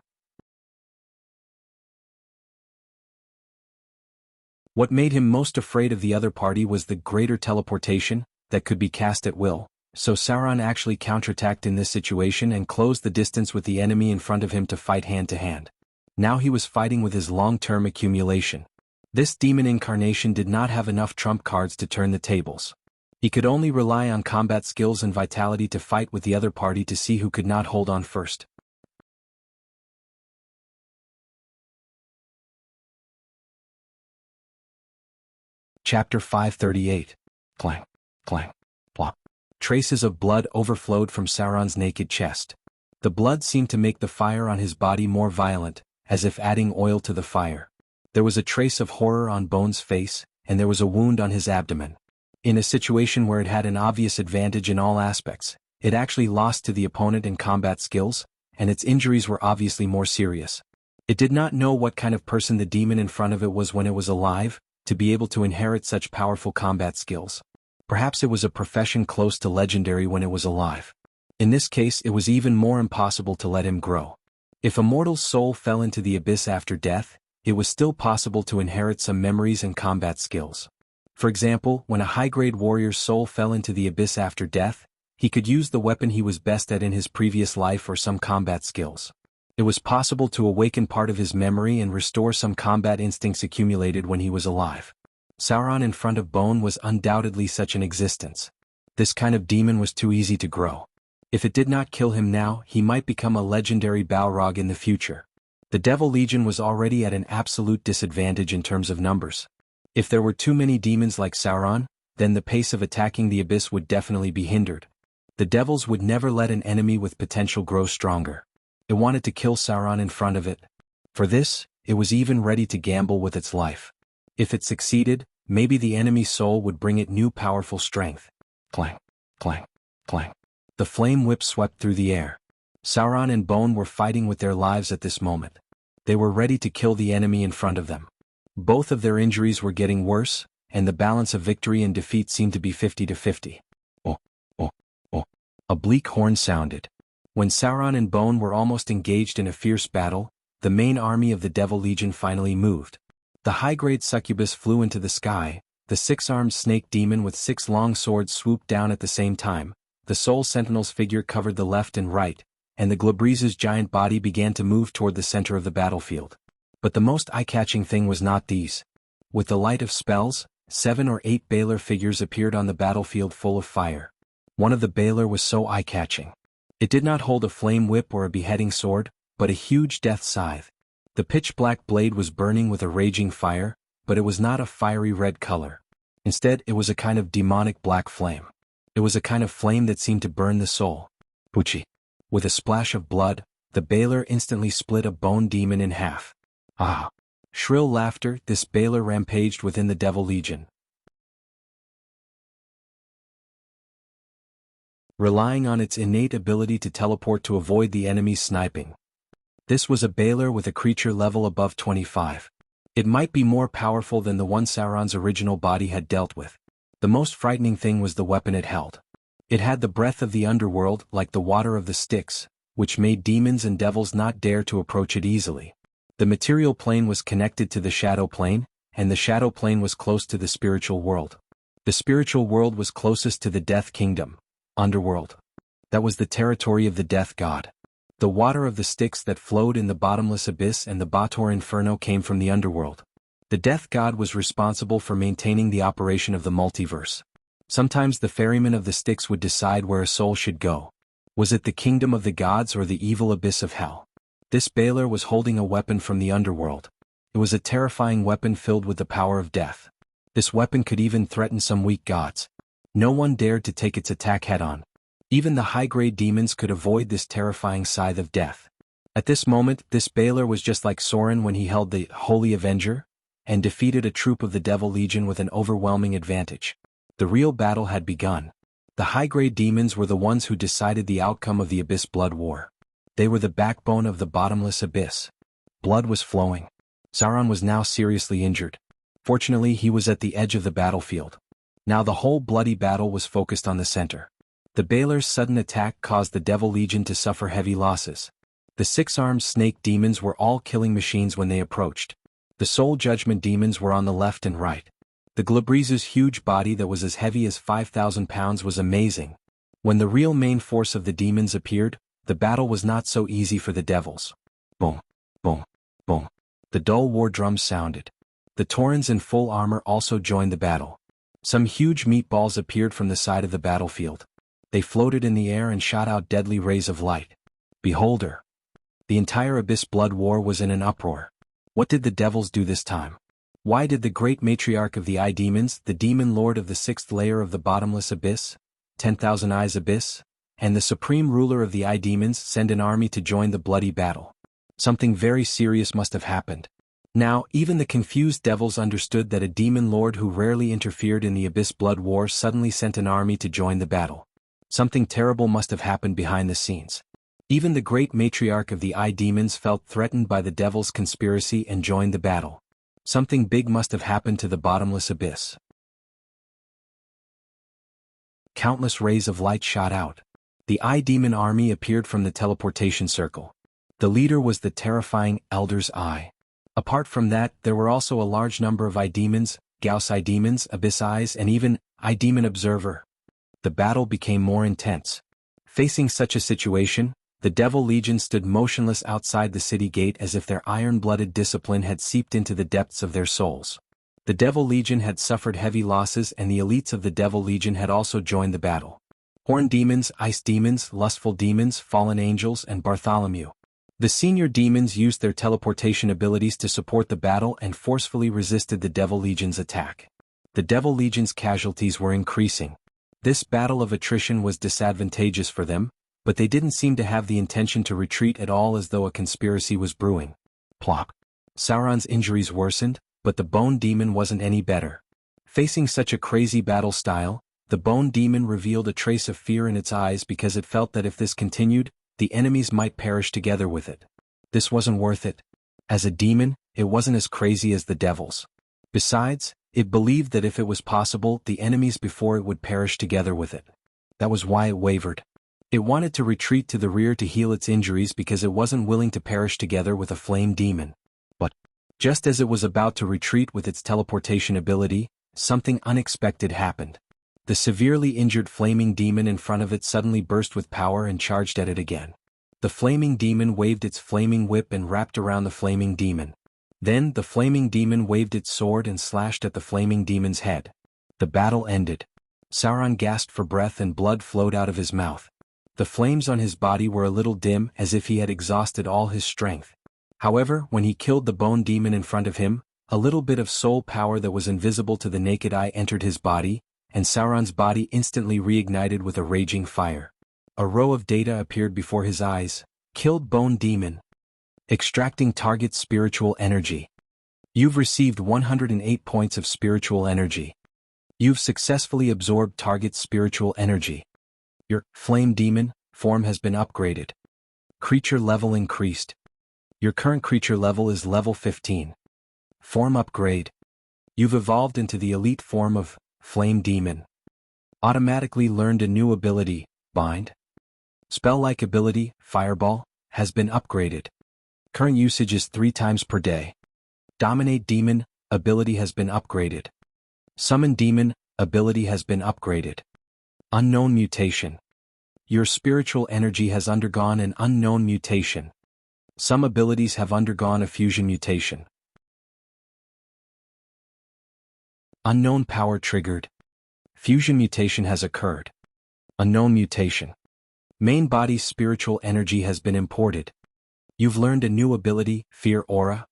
A: What made him most afraid of the other party was the greater teleportation that could be cast at will, so Sauron actually counterattacked in this situation and closed the distance with the enemy in front of him to fight hand to hand. Now he was fighting with his long-term accumulation. This demon incarnation did not have enough trump cards to turn the tables. He could only rely on combat skills and vitality to fight with the other party to see who could not hold on first. Chapter 538. Clang, clang, plop. Traces of blood overflowed from Sauron's naked chest. The blood seemed to make the fire on his body more violent, as if adding oil to the fire. There was a trace of horror on Bone's face, and there was a wound on his abdomen. In a situation where it had an obvious advantage in all aspects, it actually lost to the opponent in combat skills, and its injuries were obviously more serious. It did not know what kind of person the demon in front of it was when it was alive, to be able to inherit such powerful combat skills. Perhaps it was a profession close to legendary when it was alive. In this case, it was even more impossible to let him grow. If a mortal's soul fell into the abyss after death, it was still possible to inherit some memories and combat skills. For example, when a high-grade warrior's soul fell into the abyss after death, he could use the weapon he was best at in his previous life or some combat skills. It was possible to awaken part of his memory and restore some combat instincts accumulated when he was alive. Sauron in front of Bone was undoubtedly such an existence. This kind of demon was too easy to grow. If it did not kill him now, he might become a legendary Balrog in the future. The Devil Legion was already at an absolute disadvantage in terms of numbers. If there were too many demons like Sauron, then the pace of attacking the abyss would definitely be hindered. The devils would never let an enemy with potential grow stronger. It wanted to kill Sauron in front of it. For this, it was even ready to gamble with its life. If it succeeded, maybe the enemy's soul would bring it new powerful strength. Clang, clang, clang. The flame whip swept through the air. Sauron and Bone were fighting with their lives at this moment. They were ready to kill the enemy in front of them. Both of their injuries were getting worse, and the balance of victory and defeat seemed to be 50-50. Oh, oh, oh. A bleak horn sounded. When Sauron and Bone were almost engaged in a fierce battle, the main army of the Devil Legion finally moved. The high-grade succubus flew into the sky, the six-armed snake demon with 6 long swords swooped down at the same time, the Soul Sentinel's figure covered the left and right, and the Glabreeze's giant body began to move toward the center of the battlefield. But the most eye-catching thing was not these. With the light of spells, 7 or 8 Baelor figures appeared on the battlefield full of fire. One of the Baelor was so eye-catching. It did not hold a flame whip or a beheading sword, but a huge death scythe. The pitch-black blade was burning with a raging fire, but it was not a fiery red color. Instead, it was a kind of demonic black flame. It was a kind of flame that seemed to burn the soul. Poochie. With a splash of blood, the Baelor instantly split a bone demon in half. Ah! Shrill laughter, this Baelor rampaged within the Devil Legion. Relying on its innate ability to teleport to avoid the enemy's sniping. This was a Baelor with a creature level above 25. It might be more powerful than the one Sauron's original body had dealt with. The most frightening thing was the weapon it held. It had the breath of the underworld, like the water of the Styx, which made demons and devils not dare to approach it easily. The material plane was connected to the shadow plane, and the shadow plane was close to the spiritual world. The spiritual world was closest to the Death Kingdom, underworld. That was the territory of the Death God. The water of the Styx that flowed in the bottomless abyss and the Baator Inferno came from the underworld. The Death God was responsible for maintaining the operation of the multiverse. Sometimes the ferryman of the Styx would decide where a soul should go. Was it the kingdom of the gods or the evil abyss of hell? This Baelor was holding a weapon from the underworld. It was a terrifying weapon filled with the power of death. This weapon could even threaten some weak gods. No one dared to take its attack head-on. Even the high-grade demons could avoid this terrifying scythe of death. At this moment, this Baelor was just like Sauron when he held the Holy Avenger, and defeated a troop of the Devil Legion with an overwhelming advantage. The real battle had begun. The high-grade demons were the ones who decided the outcome of the Abyss Blood War. They were the backbone of the bottomless abyss. Blood was flowing. Sauron was now seriously injured. Fortunately, he was at the edge of the battlefield. Now the whole bloody battle was focused on the center. The Baelor's sudden attack caused the Devil Legion to suffer heavy losses. The 6-armed snake demons were all killing machines when they approached. The Soul Judgment demons were on the left and right. The Glabreeze's huge body that was as heavy as 5,000 pounds was amazing. When the real main force of the demons appeared, the battle was not so easy for the devils. Boom, boom, boom. The dull war drums sounded. The Taurens in full armor also joined the battle. Some huge meatballs appeared from the side of the battlefield. They floated in the air and shot out deadly rays of light. Behold her. The entire Abyss Blood War was in an uproar. What did the devils do this time? Why did the great matriarch of the Eye Demons, the demon lord of the 6th layer of the bottomless abyss, 10,000 Eyes Abyss, and the supreme ruler of the Eye Demons send an army to join the bloody battle? Something very serious must have happened. Now, even the confused devils understood that a demon lord who rarely interfered in the Abyss Blood War suddenly sent an army to join the battle. Something terrible must have happened behind the scenes. Even the great matriarch of the Eye Demons felt threatened by the devil's conspiracy and joined the battle. Something big must have happened to the bottomless abyss. Countless rays of light shot out. The Eye Demon army appeared from the teleportation circle. The leader was the terrifying Elder's Eye. Apart from that, there were also a large number of Eye Demons, Gauss Eye Demons, Abyss Eyes, and even Eye Demon Observer. The battle became more intense. Facing such a situation, the Devil Legion stood motionless outside the city gate as if their iron-blooded discipline had seeped into the depths of their souls. The Devil Legion had suffered heavy losses and the elites of the Devil Legion had also joined the battle. Horn Demons, Ice Demons, Lustful Demons, Fallen Angels, and Bartholomew. The senior demons used their teleportation abilities to support the battle and forcefully resisted the Devil Legion's attack. The Devil Legion's casualties were increasing. This battle of attrition was disadvantageous for them, but they didn't seem to have the intention to retreat at all, as though a conspiracy was brewing. Plop. Sauron's injuries worsened, but the Bone Demon wasn't any better. Facing such a crazy battle style, the Bone Demon revealed a trace of fear in its eyes because it felt that if this continued, the enemies might perish together with it. This wasn't worth it. As a demon, it wasn't as crazy as the devils. Besides, it believed that if it was possible, the enemies before it would perish together with it. That was why it wavered. It wanted to retreat to the rear to heal its injuries because it wasn't willing to perish together with a flame demon. But, just as it was about to retreat with its teleportation ability, something unexpected happened. The severely injured flaming demon in front of it suddenly burst with power and charged at it again. The flaming demon waved its flaming whip and wrapped around the flaming demon. Then the flaming demon waved its sword and slashed at the flaming demon's head. The battle ended. Sauron gasped for breath and blood flowed out of his mouth. The flames on his body were a little dim, as if he had exhausted all his strength. However, when he killed the bone demon in front of him, a little bit of soul power that was invisible to the naked eye entered his body, and Sauron's body instantly reignited with a raging fire. A row of data appeared before his eyes. Killed bone demon. Extracting target spiritual energy. You've received 108 points of spiritual energy. You've successfully absorbed target spiritual energy. Your flame demon form has been upgraded. Creature level increased. Your current creature level is level 15. Form upgrade. You've evolved into the elite form of flame demon. Automatically learned a new ability, bind. Spell-like ability, fireball, has been upgraded. Current usage is 3 times per day. Dominate demon, ability has been upgraded. Summon demon, ability has been upgraded. Unknown mutation. Your spiritual energy has undergone an unknown mutation. Some abilities have undergone a fusion mutation. Unknown power triggered. Fusion mutation has occurred. Unknown mutation. Main body's spiritual energy has been imported. You've learned a new ability, Fear Aura.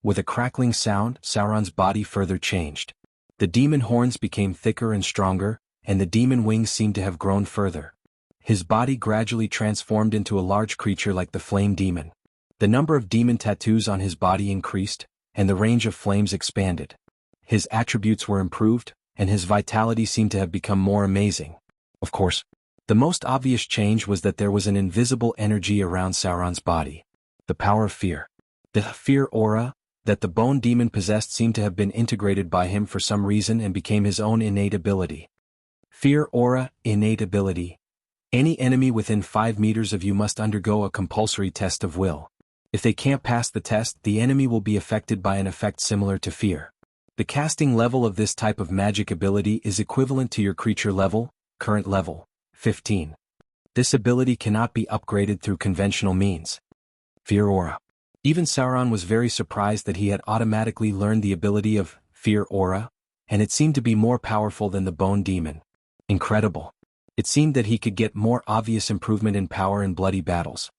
A: With a crackling sound, Sauron's body further changed. The demon horns became thicker and stronger, and the demon wings seemed to have grown further. His body gradually transformed into a large creature like the flame demon. The number of demon tattoos on his body increased, and the range of flames expanded. His attributes were improved, and his vitality seemed to have become more amazing. Of course, the most obvious change was that there was an invisible energy around Sauron's body. The power of fear. The fear aura that the bone demon possessed seemed to have been integrated by him for some reason and became his own innate ability. Fear aura, innate ability. Any enemy within 5 meters of you must undergo a compulsory test of will. If they can't pass the test, the enemy will be affected by an effect similar to fear. The casting level of this type of magic ability is equivalent to your creature level, current level, 15. This ability cannot be upgraded through conventional means. Fear Aura. Even Sauron was very surprised that he had automatically learned the ability of Fear Aura, and it seemed to be more powerful than the Bone Demon. Incredible. It seemed that he could get more obvious improvement in power in bloody battles.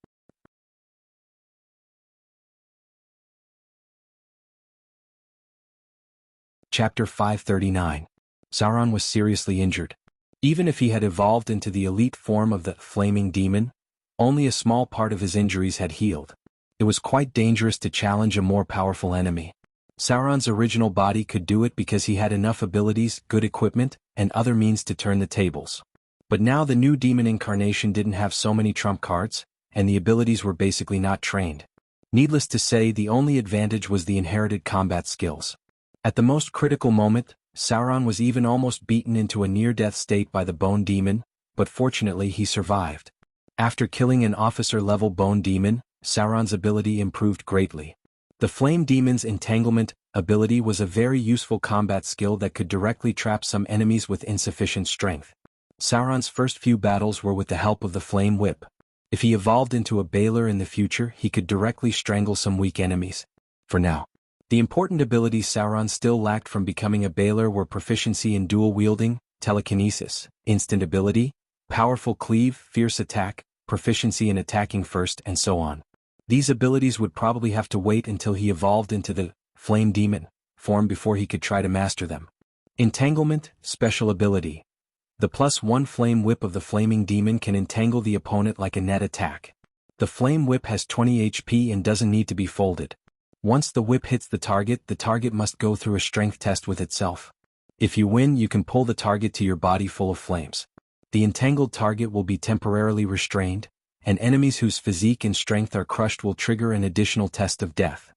A: Chapter 539. Sauron was seriously injured. Even if he had evolved into the elite form of the Flaming Demon, only a small part of his injuries had healed. It was quite dangerous to challenge a more powerful enemy. Sauron's original body could do it because he had enough abilities, good equipment, and other means to turn the tables. But now the new demon incarnation didn't have so many trump cards, and the abilities were basically not trained. Needless to say, the only advantage was the inherited combat skills. At the most critical moment, Sauron was even almost beaten into a near-death state by the Bone Demon, but fortunately he survived. After killing an officer-level Bone Demon, Sauron's ability improved greatly. The Flame Demon's Entanglement ability was a very useful combat skill that could directly trap some enemies with insufficient strength. Sauron's first few battles were with the help of the Flame Whip. If he evolved into a Baler in the future, he could directly strangle some weak enemies. For now, the important abilities Sauron still lacked from becoming a Baler were proficiency in dual wielding, telekinesis, instant ability, powerful cleave, fierce attack, proficiency in attacking first, and so on. These abilities would probably have to wait until he evolved into the Flame Demon form before he could try to master them. Entanglement, special ability. The +1 flame whip of the flaming demon can entangle the opponent like a net attack. The flame whip has 20 HP and doesn't need to be folded. Once the whip hits the target must go through a strength test with itself. If you win, you can pull the target to your body full of flames. The entangled target will be temporarily restrained, and enemies whose physique and strength are crushed will trigger an additional test of death.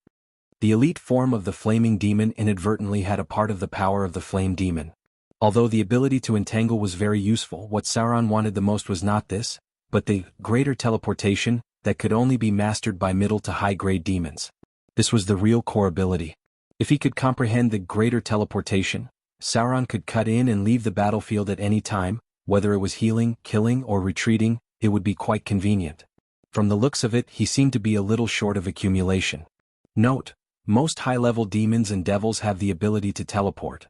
A: The elite form of the flaming demon inadvertently had a part of the power of the flame demon. Although the ability to entangle was very useful, what Sauron wanted the most was not this, but the greater teleportation that could only be mastered by middle to high-grade demons. This was the real core ability. If he could comprehend the greater teleportation, Sauron could cut in and leave the battlefield at any time, whether it was healing, killing, or retreating. It would be quite convenient. From the looks of it, he seemed to be a little short of accumulation. Note: most high-level demons and devils have the ability to teleport.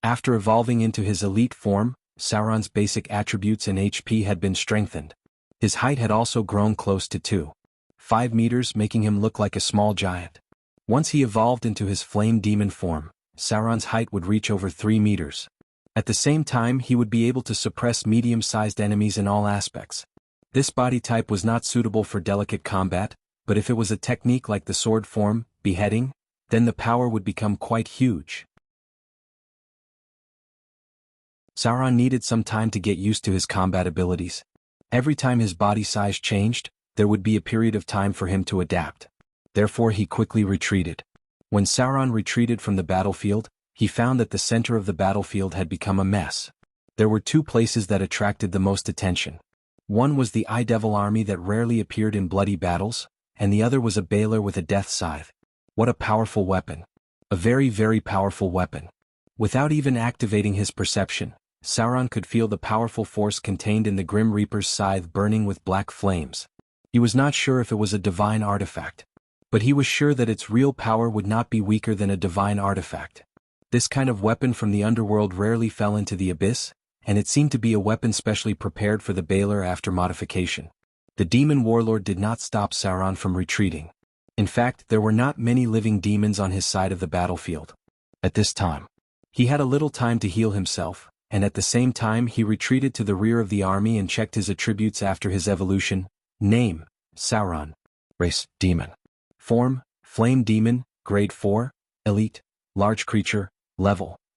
A: After evolving into his elite form, Sauron's basic attributes and HP had been strengthened. His height had also grown close to 2.5 meters, making him look like a small giant. Once he evolved into his flame demon form, Sauron's height would reach over 3 meters. At the same time, he would be able to suppress medium-sized enemies in all aspects. This body type was not suitable for delicate combat, but if it was a technique like the sword form, beheading, then the power would become quite huge. Sauron needed some time to get used to his combat abilities. Every time his body size changed, there would be a period of time for him to adapt. Therefore he quickly retreated. When Sauron retreated from the battlefield, he found that the center of the battlefield had become a mess. There were two places that attracted the most attention. One was the Eye Devil army that rarely appeared in bloody battles, and the other was a Baelor with a death scythe. What a powerful weapon. A very, very powerful weapon. Without even activating his perception, Sauron could feel the powerful force contained in the Grim Reaper's scythe burning with black flames. He was not sure if it was a divine artifact, but he was sure that its real power would not be weaker than a divine artifact. This kind of weapon from the underworld rarely fell into the abyss, and it seemed to be a weapon specially prepared for the Baelor after modification. The demon warlord did not stop Sauron from retreating. In fact, there were not many living demons on his side of the battlefield. At this time, he had a little time to heal himself, and at the same time he retreated to the rear of the army and checked his attributes after his evolution. Name: Sauron. Race: demon. Form: flame demon, grade 4, elite, large creature,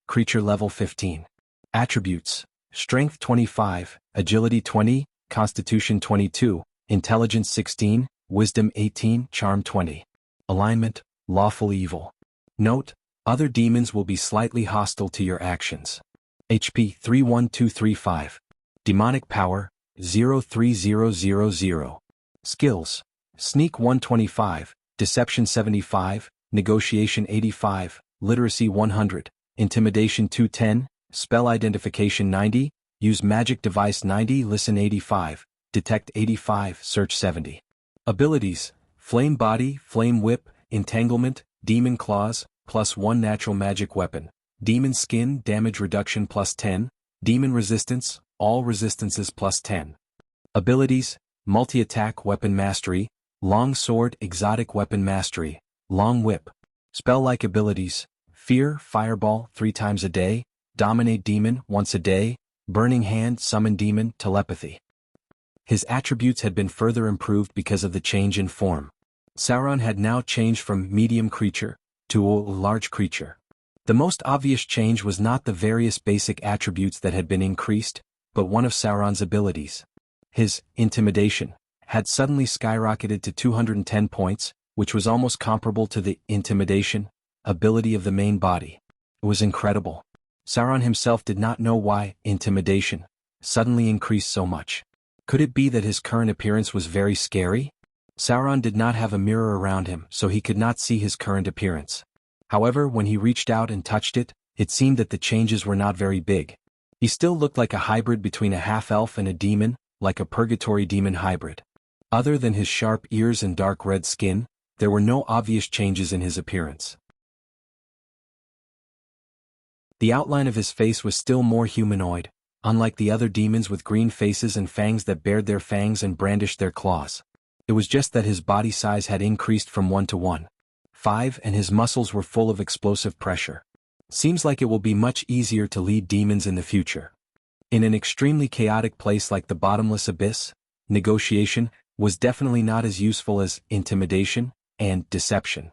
A: creature level 15. Attributes: strength 25, agility 20, constitution 22, intelligence 16, wisdom 18, charm 20. Alignment: lawful evil. Note: other demons will be slightly hostile to your actions. HP 31235. Demonic power 03000. Skills: sneak 125, deception 75, negotiation 85, literacy 100, intimidation 210, spell identification 90, use magic device 90, listen 85, detect 85, search 70. Abilities: flame body, flame whip, entanglement, demon claws, +1 natural magic weapon, demon skin, damage reduction +10, demon resistance, all resistances +10. Abilities: multi-attack weapon mastery, long sword exotic weapon mastery, long whip. Spell-like abilities: fear, fireball 3 times a day, dominate demon once a day, burning hand, summon demon, telepathy. His attributes had been further improved because of the change in form. Sauron had now changed from medium creature to a large creature. The most obvious change was not the various basic attributes that had been increased, but one of Sauron's abilities. His intimidation had suddenly skyrocketed to 210 points, which was almost comparable to the intimidation ability of the main body. It was incredible. Sauron himself did not know why intimidation suddenly increased so much. Could it be that his current appearance was very scary? Sauron did not have a mirror around him, so he could not see his current appearance. However, when he reached out and touched it, it seemed that the changes were not very big. He still looked like a hybrid between a half-elf and a demon, like a purgatory demon hybrid. Other than his sharp ears and dark red skin, there were no obvious changes in his appearance. The outline of his face was still more humanoid, unlike the other demons with green faces and fangs that bared their fangs and brandished their claws. It was just that his body size had increased from 1 to 1.5 and his muscles were full of explosive pressure. Seems like it will be much easier to lead demons in the future. In an extremely chaotic place like the bottomless abyss, negotiation was definitely not as useful as intimidation and deception.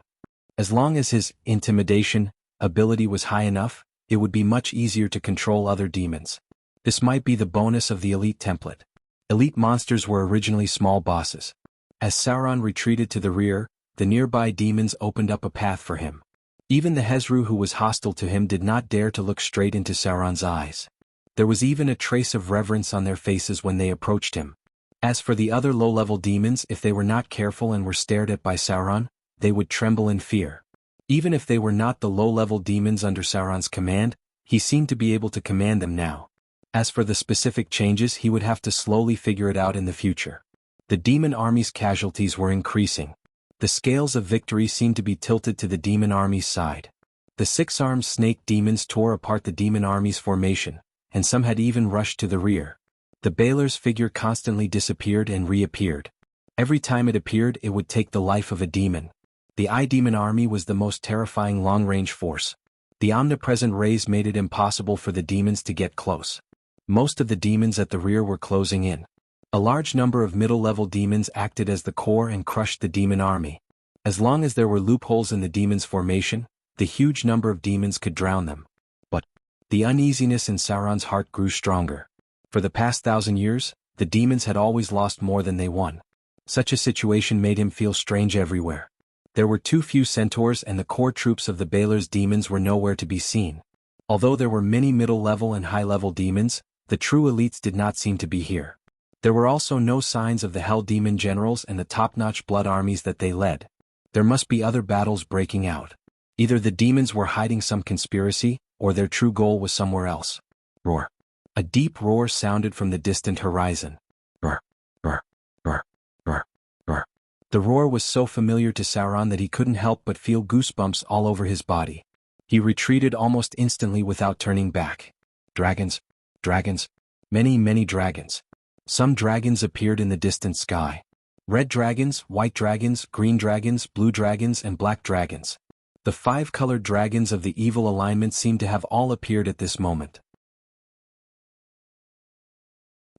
A: As long as his intimidation ability was high enough, it would be much easier to control other demons. This might be the bonus of the elite template. Elite monsters were originally small bosses. As Sauron retreated to the rear, the nearby demons opened up a path for him. Even the Hezru who was hostile to him did not dare to look straight into Sauron's eyes. There was even a trace of reverence on their faces when they approached him. As for the other low-level demons, if they were not careful and were stared at by Sauron, they would tremble in fear. Even if they were not the low-level demons under Sauron's command, he seemed to be able to command them now. As for the specific changes, he would have to slowly figure it out in the future. The demon army's casualties were increasing. The scales of victory seemed to be tilted to the demon army's side. The six-armed snake demons tore apart the demon army's formation, and some had even rushed to the rear. The Baelor's figure constantly disappeared and reappeared. Every time it appeared, it would take the life of a demon. The Eye-Demon army was the most terrifying long-range force. The omnipresent rays made it impossible for the demons to get close. Most of the demons at the rear were closing in. A large number of middle-level demons acted as the core and crushed the demon army. As long as there were loopholes in the demons' formation, the huge number of demons could drown them. But the uneasiness in Sauron's heart grew stronger. For the past 1,000 years, the demons had always lost more than they won. Such a situation made him feel strange everywhere. There were too few centaurs and the core troops of the Baelor's demons were nowhere to be seen. Although there were many middle-level and high-level demons, the true elites did not seem to be here. There were also no signs of the Hell Demon generals and the top-notch blood armies that they led. There must be other battles breaking out. Either the demons were hiding some conspiracy, or their true goal was somewhere else. Roar. A deep roar sounded from the distant horizon. Roar, roar, roar, roar, roar. The roar was so familiar to Sauron that he couldn't help but feel goosebumps all over his body. He retreated almost instantly without turning back. Dragons, dragons, many, many dragons. Some dragons appeared in the distant sky. Red dragons, white dragons, green dragons, blue dragons, and black dragons. The 5-colored dragons of the evil alignment seemed to have all appeared at this moment.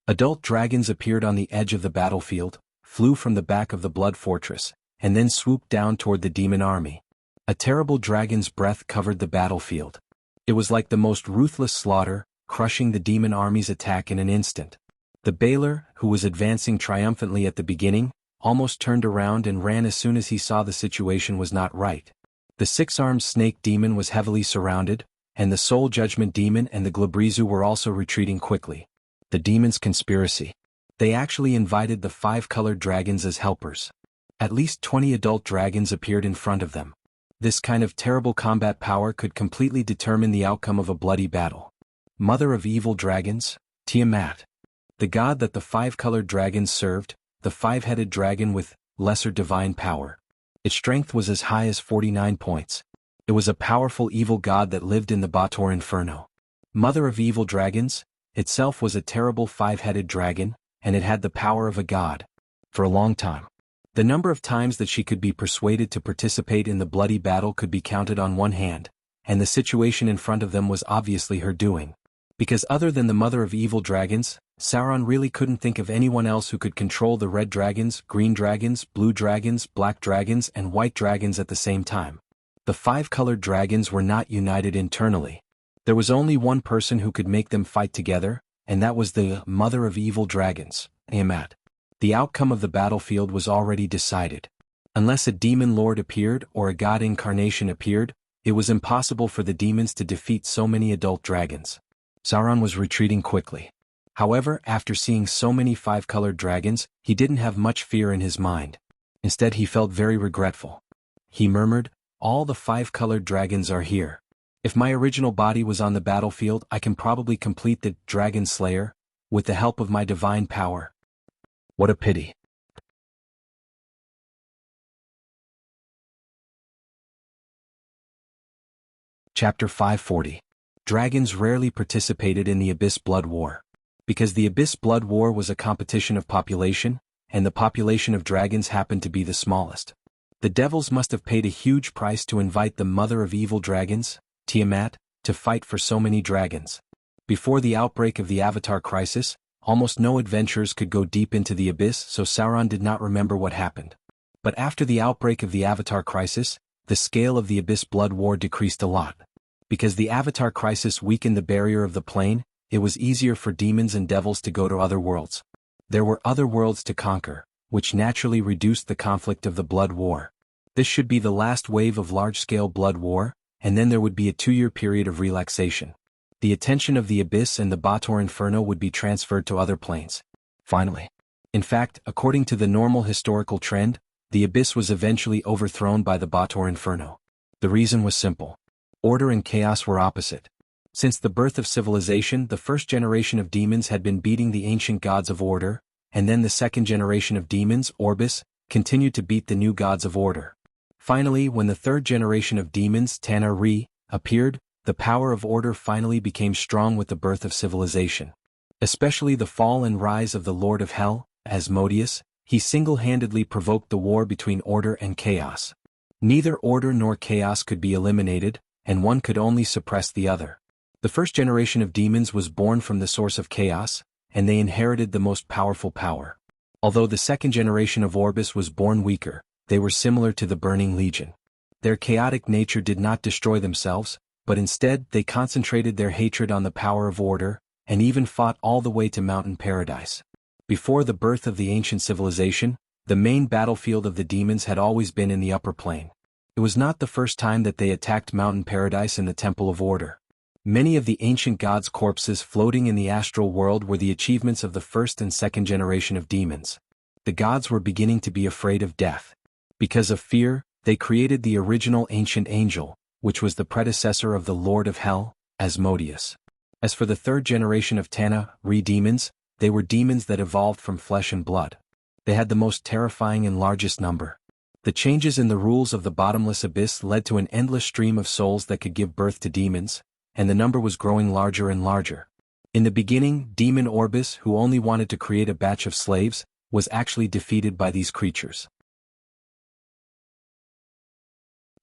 A: Adult dragons appeared on the edge of the battlefield, flew from the back of the blood fortress, and then swooped down toward the demon army. A terrible dragon's breath covered the battlefield. It was like the most ruthless slaughter, crushing the demon army's attack in an instant. The Baelor, who was advancing triumphantly at the beginning, almost turned around and ran as soon as he saw the situation was not right. The 6-armed snake demon was heavily surrounded, and the soul judgment demon and the Glabrizu were also retreating quickly. The demons' conspiracy. They actually invited the 5-colored dragons as helpers. At least 20 adult dragons appeared in front of them. This kind of terrible combat power could completely determine the outcome of a bloody battle. Mother of evil dragons, Tiamat. The god that the 5-colored dragons served, the 5-headed dragon with lesser divine power. Its strength was as high as 49 points. It was a powerful evil god that lived in the Baator Inferno. Mother of evil dragons, itself was a terrible 5-headed dragon, and it had the power of a god. For a long time. The number of times that she could be persuaded to participate in the bloody battle could be counted on one hand, and the situation in front of them was obviously her doing. Because other than the mother of evil dragons, Sauron really couldn't think of anyone else who could control the red dragons, green dragons, blue dragons, black dragons, and white dragons at the same time. The 5-colored dragons were not united internally. There was only one person who could make them fight together, and that was the mother of evil dragons, Tiamat. The outcome of the battlefield was already decided. Unless a demon lord appeared or a god incarnation appeared, it was impossible for the demons to defeat so many adult dragons. Sauron was retreating quickly. However, after seeing so many 5-colored dragons, he didn't have much fear in his mind. Instead, he felt very regretful. He murmured, "All the 5-colored dragons are here. If my original body was on the battlefield, I can probably complete the Dragon Slayer, with the help of my divine power. What a pity." Chapter 540. Dragons rarely participated in the Abyss Blood War. Because the Abyss Blood War was a competition of population, and the population of dragons happened to be the smallest. The devils must have paid a huge price to invite the mother of evil dragons, Tiamat, to fight for so many dragons. Before the outbreak of the Avatar crisis, almost no adventurers could go deep into the abyss, so Sauron did not remember what happened. But after the outbreak of the Avatar crisis, the scale of the Abyss Blood War decreased a lot. Because the Avatar crisis weakened the barrier of the plane, it was easier for demons and devils to go to other worlds. There were other worlds to conquer, which naturally reduced the conflict of the Blood War. This should be the last wave of large-scale Blood War, and then there would be a 2-year period of relaxation. The attention of the Abyss and the Baator Inferno would be transferred to other planes. Finally. In fact, according to the normal historical trend, the Abyss was eventually overthrown by the Baator Inferno. The reason was simple. Order and chaos were opposite. Since the birth of civilization, the first generation of demons had been beating the ancient gods of order, and then the second generation of demons, Orbis, continued to beat the new gods of order. Finally, when the third generation of demons, Tana-Ri, appeared, the power of order finally became strong with the birth of civilization. Especially the fall and rise of the Lord of Hell, Asmodeus, he single-handedly provoked the war between order and chaos. Neither order nor chaos could be eliminated, and one could only suppress the other. The first generation of demons was born from the source of chaos, and they inherited the most powerful power. Although the second generation of Orbis was born weaker, they were similar to the Burning Legion. Their chaotic nature did not destroy themselves, but instead they concentrated their hatred on the power of order, and even fought all the way to Mountain Paradise. Before the birth of the ancient civilization, the main battlefield of the demons had always been in the upper plane. It was not the first time that they attacked Mountain Paradise and the Temple of Order. Many of the ancient gods' corpses floating in the astral world were the achievements of the first and second generation of demons. The gods were beginning to be afraid of death. Because of fear, they created the original ancient angel, which was the predecessor of the Lord of Hell, Asmodeus. As for the third generation of Tana-Ri demons, they were demons that evolved from flesh and blood. They had the most terrifying and largest number. The changes in the rules of the bottomless abyss led to an endless stream of souls that could give birth to demons, and the number was growing larger and larger. In the beginning, Demon Orbis, who only wanted to create a batch of slaves, was actually defeated by these creatures.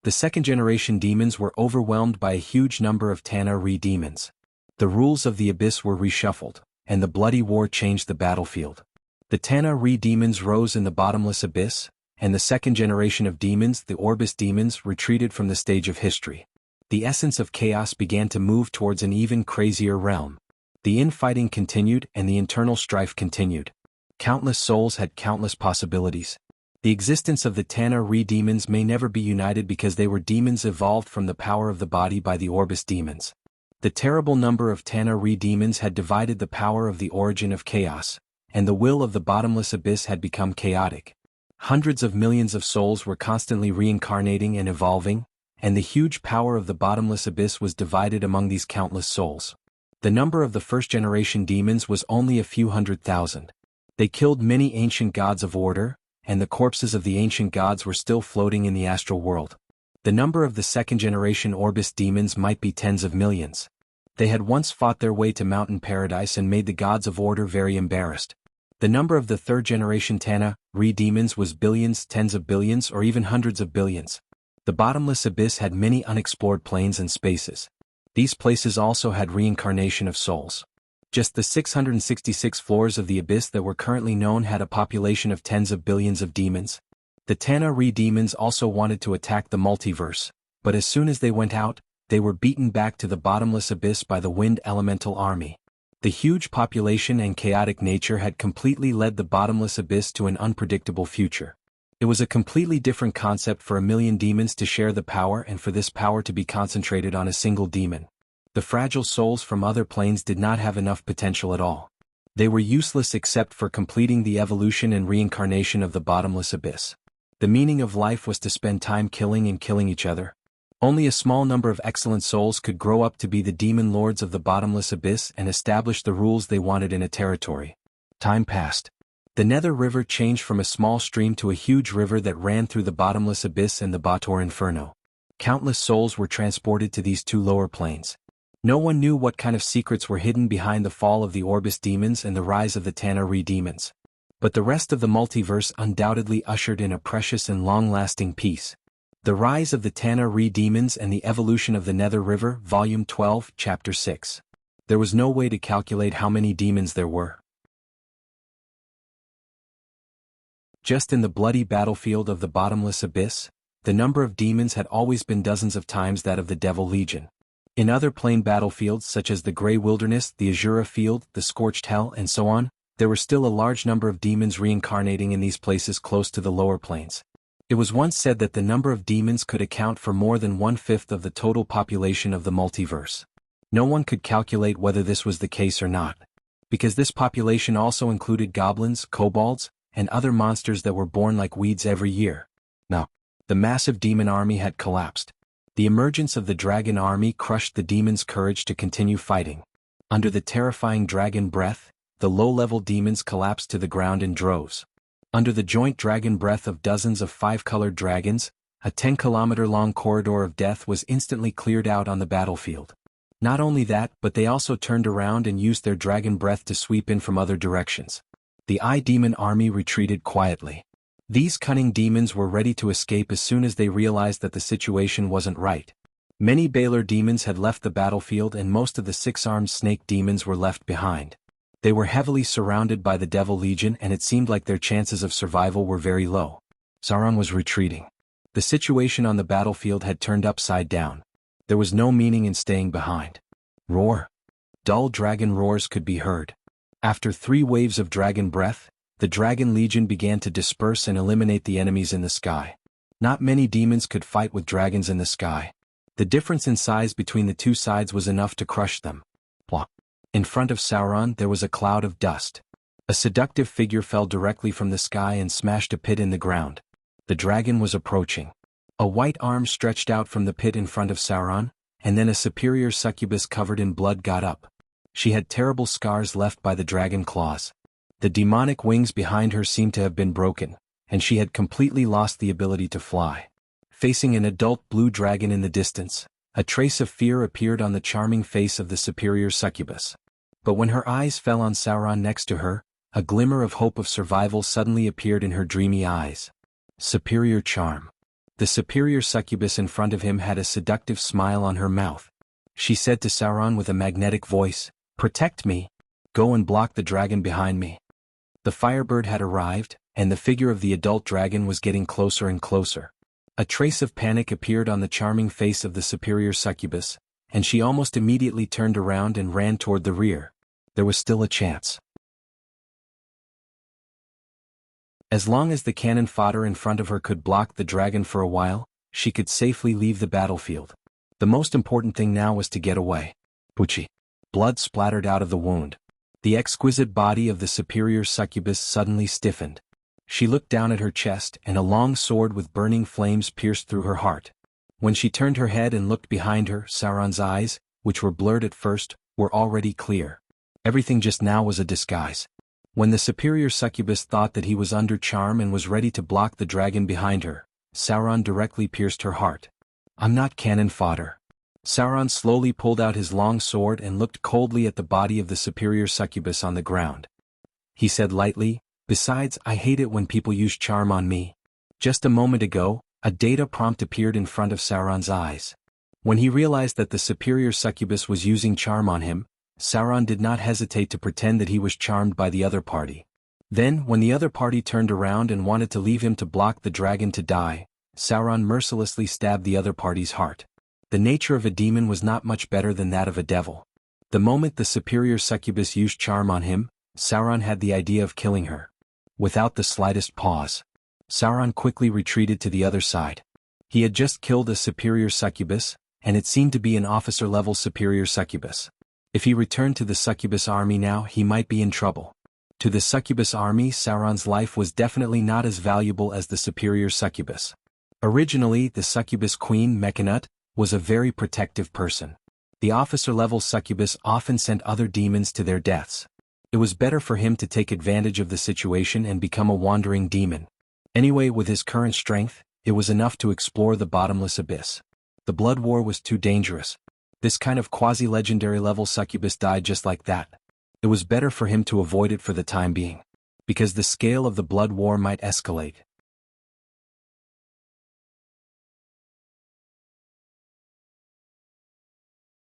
A: The second-generation demons were overwhelmed by a huge number of Tana-Ri demons. The rules of the abyss were reshuffled, and the bloody war changed the battlefield. The Tana-Ri demons rose in the bottomless abyss, and the second generation of demons, the Orbis demons, retreated from the stage of history. The essence of chaos began to move towards an even crazier realm. The infighting continued and the internal strife continued. Countless souls had countless possibilities. The existence of the Tana-Ri demons may never be united because they were demons evolved from the power of the body by the Orbis demons. The terrible number of Tana-Ri demons had divided the power of the origin of chaos, and the will of the bottomless abyss had become chaotic. Hundreds of millions of souls were constantly reincarnating and evolving, and the huge power of the bottomless abyss was divided among these countless souls. The number of the first-generation demons was only a few 100,000. They killed many ancient gods of order, and the corpses of the ancient gods were still floating in the astral world. The number of the second-generation Orbis demons might be tens of millions. They had once fought their way to Mountain Paradise and made the gods of order very embarrassed. The number of the third-generation Tana-Ri demons was billions, tens of billions, or even hundreds of billions. The bottomless abyss had many unexplored planes and spaces. These places also had reincarnation of souls. Just the 666 floors of the abyss that were currently known had a population of tens of billions of demons. The Tana-Ri demons also wanted to attack the multiverse, but as soon as they went out, they were beaten back to the bottomless abyss by the wind elemental army. The huge population and chaotic nature had completely led the bottomless abyss to an unpredictable future. It was a completely different concept for a million demons to share the power and for this power to be concentrated on a single demon. The fragile souls from other planes did not have enough potential at all. They were useless except for completing the evolution and reincarnation of the bottomless abyss. The meaning of life was to spend time killing and killing each other. Only a small number of excellent souls could grow up to be the demon lords of the bottomless abyss and establish the rules they wanted in a territory. Time passed. The Nether River changed from a small stream to a huge river that ran through the bottomless abyss and the Baator Inferno. Countless souls were transported to these two lower planes. No one knew what kind of secrets were hidden behind the fall of the Orbis demons and the rise of the Tana-Ri demons. But the rest of the multiverse undoubtedly ushered in a precious and long-lasting peace. The Rise of the Tana-Ri Demons and the Evolution of the Nether River, Volume 12, Chapter 6. There was no way to calculate how many demons there were. Just in the bloody battlefield of the bottomless abyss, the number of demons had always been dozens of times that of the Devil Legion. In other plain battlefields such as the Grey Wilderness, the Azura Field, the Scorched Hell, and so on, there were still a large number of demons reincarnating in these places close to the lower planes. It was once said that the number of demons could account for more than 1/5 of the total population of the multiverse. No one could calculate whether this was the case or not, because this population also included goblins, kobolds, and other monsters that were born like weeds every year. Now, the massive demon army had collapsed. The emergence of the dragon army crushed the demons' courage to continue fighting. Under the terrifying dragon breath, the low-level demons collapsed to the ground in droves. Under the joint dragon breath of dozens of 5-colored dragons, a 10-kilometer-long corridor of death was instantly cleared out on the battlefield. Not only that, but they also turned around and used their dragon breath to sweep in from other directions. The Eye-Demon army retreated quietly. These cunning demons were ready to escape as soon as they realized that the situation wasn't right. Many Baylor demons had left the battlefield and most of the 6-armed snake demons were left behind. They were heavily surrounded by the Devil Legion and it seemed like their chances of survival were very low. Sauron was retreating. The situation on the battlefield had turned upside down. There was no meaning in staying behind. Roar. Dull dragon roars could be heard. After 3 waves of dragon breath, the Dragon Legion began to disperse and eliminate the enemies in the sky. Not many demons could fight with dragons in the sky. The difference in size between the two sides was enough to crush them. Plop. In front of Sauron there was a cloud of dust. A seductive figure fell directly from the sky and smashed a pit in the ground. The dragon was approaching. A white arm stretched out from the pit in front of Sauron, and then a superior succubus covered in blood got up. She had terrible scars left by the dragon claws. The demonic wings behind her seemed to have been broken, and she had completely lost the ability to fly. Facing an adult blue dragon in the distance, a trace of fear appeared on the charming face of the superior succubus. But when her eyes fell on Sauron next to her, a glimmer of hope of survival suddenly appeared in her dreamy eyes. Superior charm. The superior succubus in front of him had a seductive smile on her mouth. She said to Sauron with a magnetic voice, "Protect me. Go and block the dragon behind me." The Firebird had arrived, and the figure of the adult dragon was getting closer and closer. A trace of panic appeared on the charming face of the superior succubus, and she almost immediately turned around and ran toward the rear. There was still a chance. As long as the cannon fodder in front of her could block the dragon for a while, she could safely leave the battlefield. The most important thing now was to get away. Pucci. Blood splattered out of the wound. The exquisite body of the superior succubus suddenly stiffened. She looked down at her chest and a long sword with burning flames pierced through her heart. When she turned her head and looked behind her, Sauron's eyes, which were blurred at first, were already clear. Everything just now was a disguise. When the superior succubus thought that he was under charm and was ready to block the dragon behind her, Sauron directly pierced her heart. "I'm not cannon fodder." Sauron slowly pulled out his long sword and looked coldly at the body of the superior succubus on the ground. He said lightly, "Besides, I hate it when people use charm on me." Just a moment ago, a data prompt appeared in front of Sauron's eyes. When he realized that the superior succubus was using charm on him, Sauron did not hesitate to pretend that he was charmed by the other party. Then, when the other party turned around and wanted to leave him to block the dragon to die, Sauron mercilessly stabbed the other party's heart. The nature of a demon was not much better than that of a devil. The moment the superior succubus used charm on him, Sauron had the idea of killing her. Without the slightest pause, Sauron quickly retreated to the other side. He had just killed a superior succubus, and it seemed to be an officer-level superior succubus. If he returned to the succubus army now, he might be in trouble. To the succubus army, Sauron's life was definitely not as valuable as the superior succubus. Originally, the succubus queen, Mechanut, was a very protective person. The officer-level succubus often sent other demons to their deaths. It was better for him to take advantage of the situation and become a wandering demon. Anyway, with his current strength, it was enough to explore the bottomless abyss. The blood war was too dangerous. This kind of quasi-legendary level succubus died just like that. It was better for him to avoid it for the time being, because the scale of the blood war might escalate.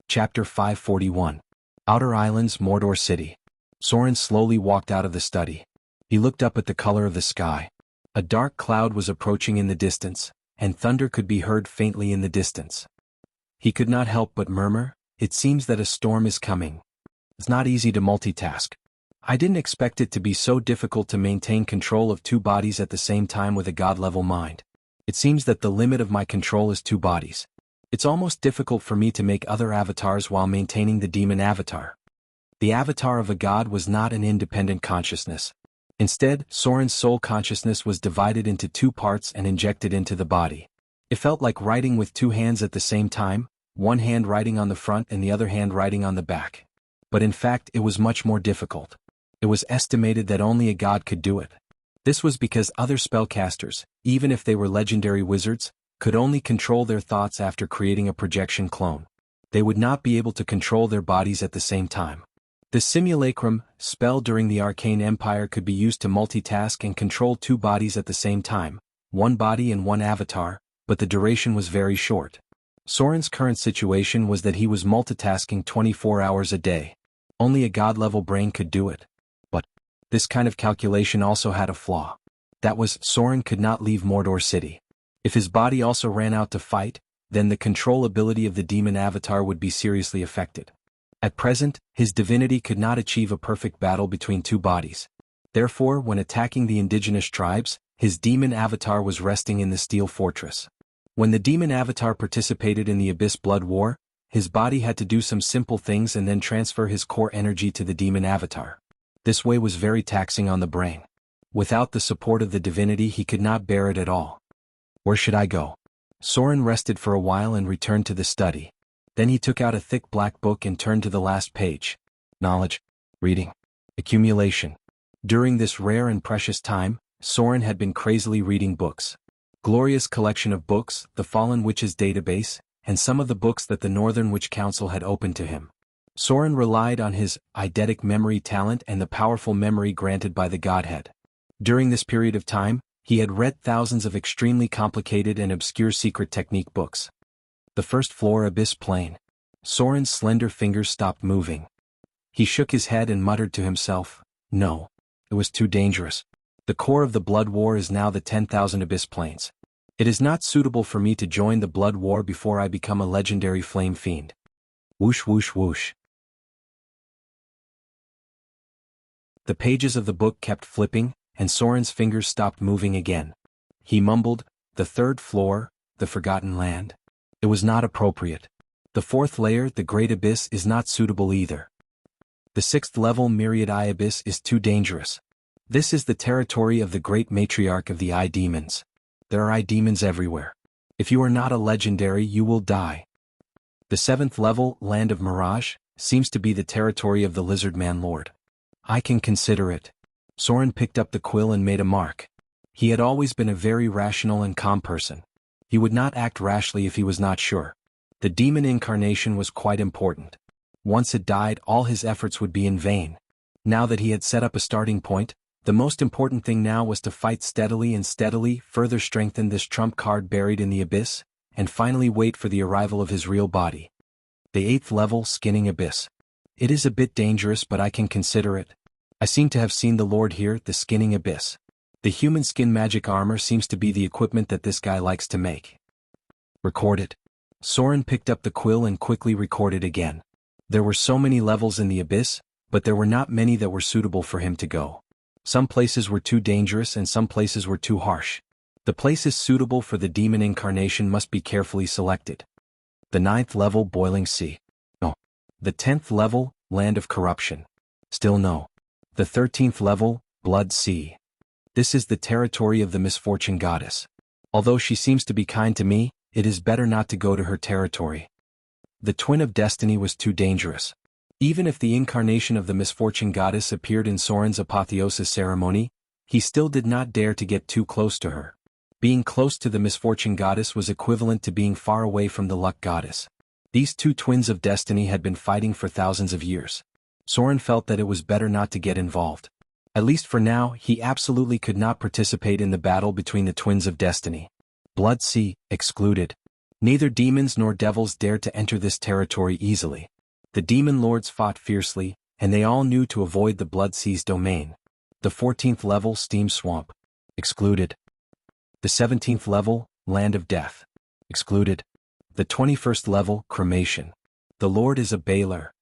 A: Chapter 541. Outer Islands, Mordor City. Soren slowly walked out of the study. He looked up at the color of the sky. A dark cloud was approaching in the distance, and thunder could be heard faintly in the distance. He could not help but murmur, "It seems that a storm is coming." It's not easy to multitask. I didn't expect it to be so difficult to maintain control of two bodies at the same time with a god-level mind. It seems that the limit of my control is two bodies. It's almost difficult for me to make other avatars while maintaining the demon avatar. The avatar of a god was not an independent consciousness. Instead, Soren's soul consciousness was divided into two parts and injected into the body. It felt like writing with two hands at the same time, one hand writing on the front and the other hand writing on the back. But in fact it was much more difficult. It was estimated that only a god could do it. This was because other spellcasters, even if they were legendary wizards, could only control their thoughts after creating a projection clone. They would not be able to control their bodies at the same time. The simulacrum spell during the Arcane Empire could be used to multitask and control two bodies at the same time, one body and one avatar, but the duration was very short. Soren's current situation was that he was multitasking 24 hours a day. Only a god-level brain could do it. But this kind of calculation also had a flaw. That was, Soren could not leave Mordor City. If his body also ran out to fight, then the control ability of the demon avatar would be seriously affected. At present, his divinity could not achieve a perfect battle between two bodies. Therefore, when attacking the indigenous tribes, his demon avatar was resting in the steel fortress. When the demon avatar participated in the Abyss Blood War, his body had to do some simple things and then transfer his core energy to the demon avatar. This way was very taxing on the brain. Without the support of the divinity he could not bear it at all. Where should I go? Soren rested for a while and returned to the study. Then he took out a thick black book and turned to the last page. Knowledge, reading, accumulation. During this rare and precious time, Soren had been crazily reading books. Glorious collection of books, the Fallen Witches database, and some of the books that the Northern Witch Council had opened to him. Soren relied on his eidetic memory talent and the powerful memory granted by the Godhead. During this period of time, he had read thousands of extremely complicated and obscure secret technique books. The first floor abyss plane. Soren's slender fingers stopped moving. He shook his head and muttered to himself, "No. It was too dangerous. The core of the Blood War is now the 10,000 abyss planes. It is not suitable for me to join the Blood War before I become a legendary flame fiend." Whoosh whoosh whoosh. The pages of the book kept flipping, and Soren's fingers stopped moving again. He mumbled, "The third floor, the Forgotten Land. It was not appropriate. The fourth layer, the Great Abyss, is not suitable either. The sixth level, Myriad Eye Abyss, is too dangerous. This is the territory of the great matriarch of the Eye Demons. There are Eye Demons everywhere. If you are not a legendary, you will die. The seventh level, Land of Mirage, seems to be the territory of the Lizard Man Lord. I can consider it." Soren picked up the quill and made a mark. He had always been a very rational and calm person. He would not act rashly if he was not sure. The demon incarnation was quite important. Once it died, all his efforts would be in vain. Now that he had set up a starting point, the most important thing now was to fight steadily and steadily, further strengthen this trump card buried in the abyss, and finally wait for the arrival of his real body. The 8th level, Skinning Abyss. It is a bit dangerous, but I can consider it. I seem to have seen the Lord here, the Skinning Abyss. The human skin magic armor seems to be the equipment that this guy likes to make. Record it. Soren picked up the quill and quickly recorded again. There were so many levels in the abyss, but there were not many that were suitable for him to go. Some places were too dangerous and some places were too harsh. The places suitable for the demon incarnation must be carefully selected. The 9th level, Boiling Sea. No. The 10th level, Land of Corruption. Still no. The 13th level, Blood Sea. This is the territory of the Misfortune Goddess. Although she seems to be kind to me, it is better not to go to her territory. The Twin of Destiny was too dangerous. Even if the incarnation of the Misfortune Goddess appeared in Soren's apotheosis ceremony, he still did not dare to get too close to her. Being close to the Misfortune Goddess was equivalent to being far away from the Luck Goddess. These two twins of destiny had been fighting for thousands of years. Soren felt that it was better not to get involved. At least for now, he absolutely could not participate in the battle between the twins of destiny. Blood Sea, excluded. Neither demons nor devils dared to enter this territory easily. The demon lords fought fiercely, and they all knew to avoid the Bloodsea's domain. The 14th level, Steam Swamp. Excluded. The 17th level, Land of Death. Excluded. The 21st level, Cremation. The Lord is a Baylor.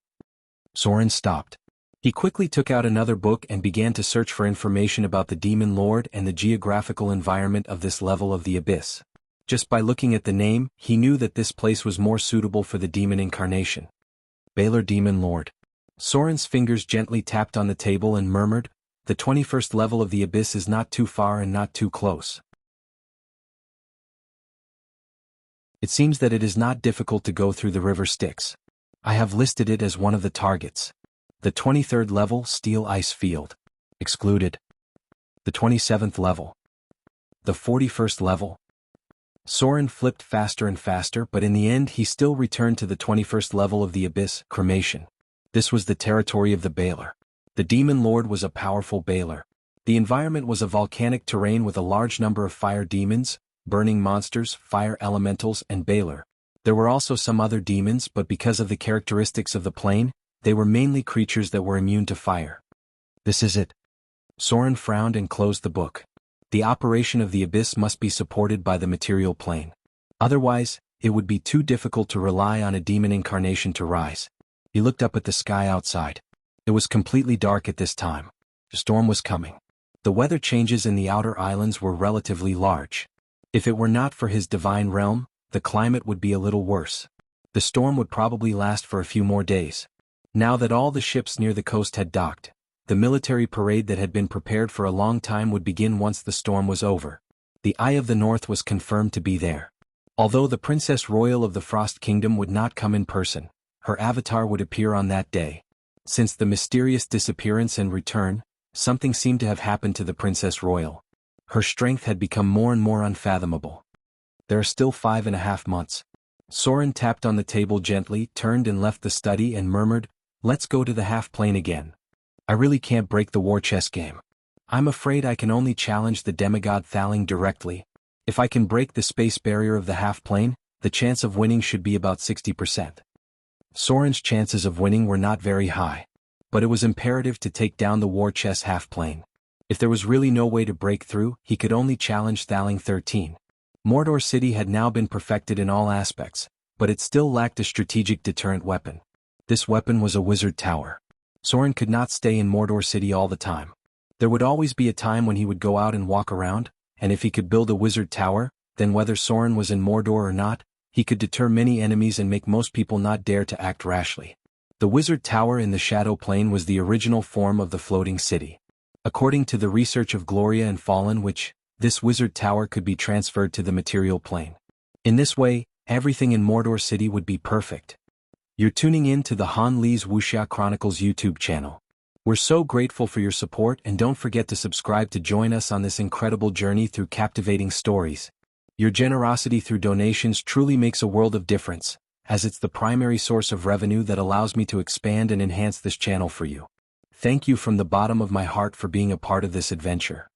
A: Soren stopped. He quickly took out another book and began to search for information about the Demon Lord and the geographical environment of this level of the abyss. Just by looking at the name, he knew that this place was more suitable for the demon incarnation. Baylor Demon Lord. Soren's fingers gently tapped on the table and murmured, "The 21st level of the abyss is not too far and not too close. It seems that it is not difficult to go through the river Styx. I have listed it as one of the targets. The 23rd level, Steel Ice Field. Excluded. The 27th level. The 41st level." Soren flipped faster and faster, but in the end he still returned to the 21st level of the abyss, Cremation. This was the territory of the Baylor. The Demon Lord was a powerful Baylor. The environment was a volcanic terrain with a large number of fire demons, burning monsters, fire elementals, and Baylor. There were also some other demons, but because of the characteristics of the plane, they were mainly creatures that were immune to fire. This is it. Soren frowned and closed the book. The operation of the abyss must be supported by the material plane. Otherwise, it would be too difficult to rely on a demon incarnation to rise. He looked up at the sky outside. It was completely dark at this time. The storm was coming. The weather changes in the outer islands were relatively large. If it were not for his divine realm, the climate would be a little worse. The storm would probably last for a few more days. Now that all the ships near the coast had docked, the military parade that had been prepared for a long time would begin once the storm was over. The Eye of the North was confirmed to be there. Although the Princess Royal of the Frost Kingdom would not come in person, her avatar would appear on that day. Since the mysterious disappearance and return, something seemed to have happened to the Princess Royal. Her strength had become more and more unfathomable. There are still 5.5 months. Soren tapped on the table gently, turned and left the study and murmured, "Let's go to the half-plane again. I really can't break the war chess game. I'm afraid I can only challenge the demigod Thaling directly. If I can break the space barrier of the half-plane, the chance of winning should be about 60%. Soren's chances of winning were not very high. But it was imperative to take down the war chess half-plane. If there was really no way to break through, he could only challenge Thaling 13. Mordor City had now been perfected in all aspects, but it still lacked a strategic deterrent weapon. This weapon was a wizard tower. Soren could not stay in Mordor City all the time. There would always be a time when he would go out and walk around, and if he could build a wizard tower, then whether Soren was in Mordor or not, he could deter many enemies and make most people not dare to act rashly. The wizard tower in the Shadow Plane was the original form of the floating city. According to the research of Gloria and Fallen Witch, this wizard tower could be transferred to the material plane. In this way, everything in Mordor City would be perfect. You're tuning in to the Han Lee's Wuxia Chronicles YouTube channel. We're so grateful for your support, and don't forget to subscribe to join us on this incredible journey through captivating stories. Your generosity through donations truly makes a world of difference, as it's the primary source of revenue that allows me to expand and enhance this channel for you. Thank you from the bottom of my heart for being a part of this adventure.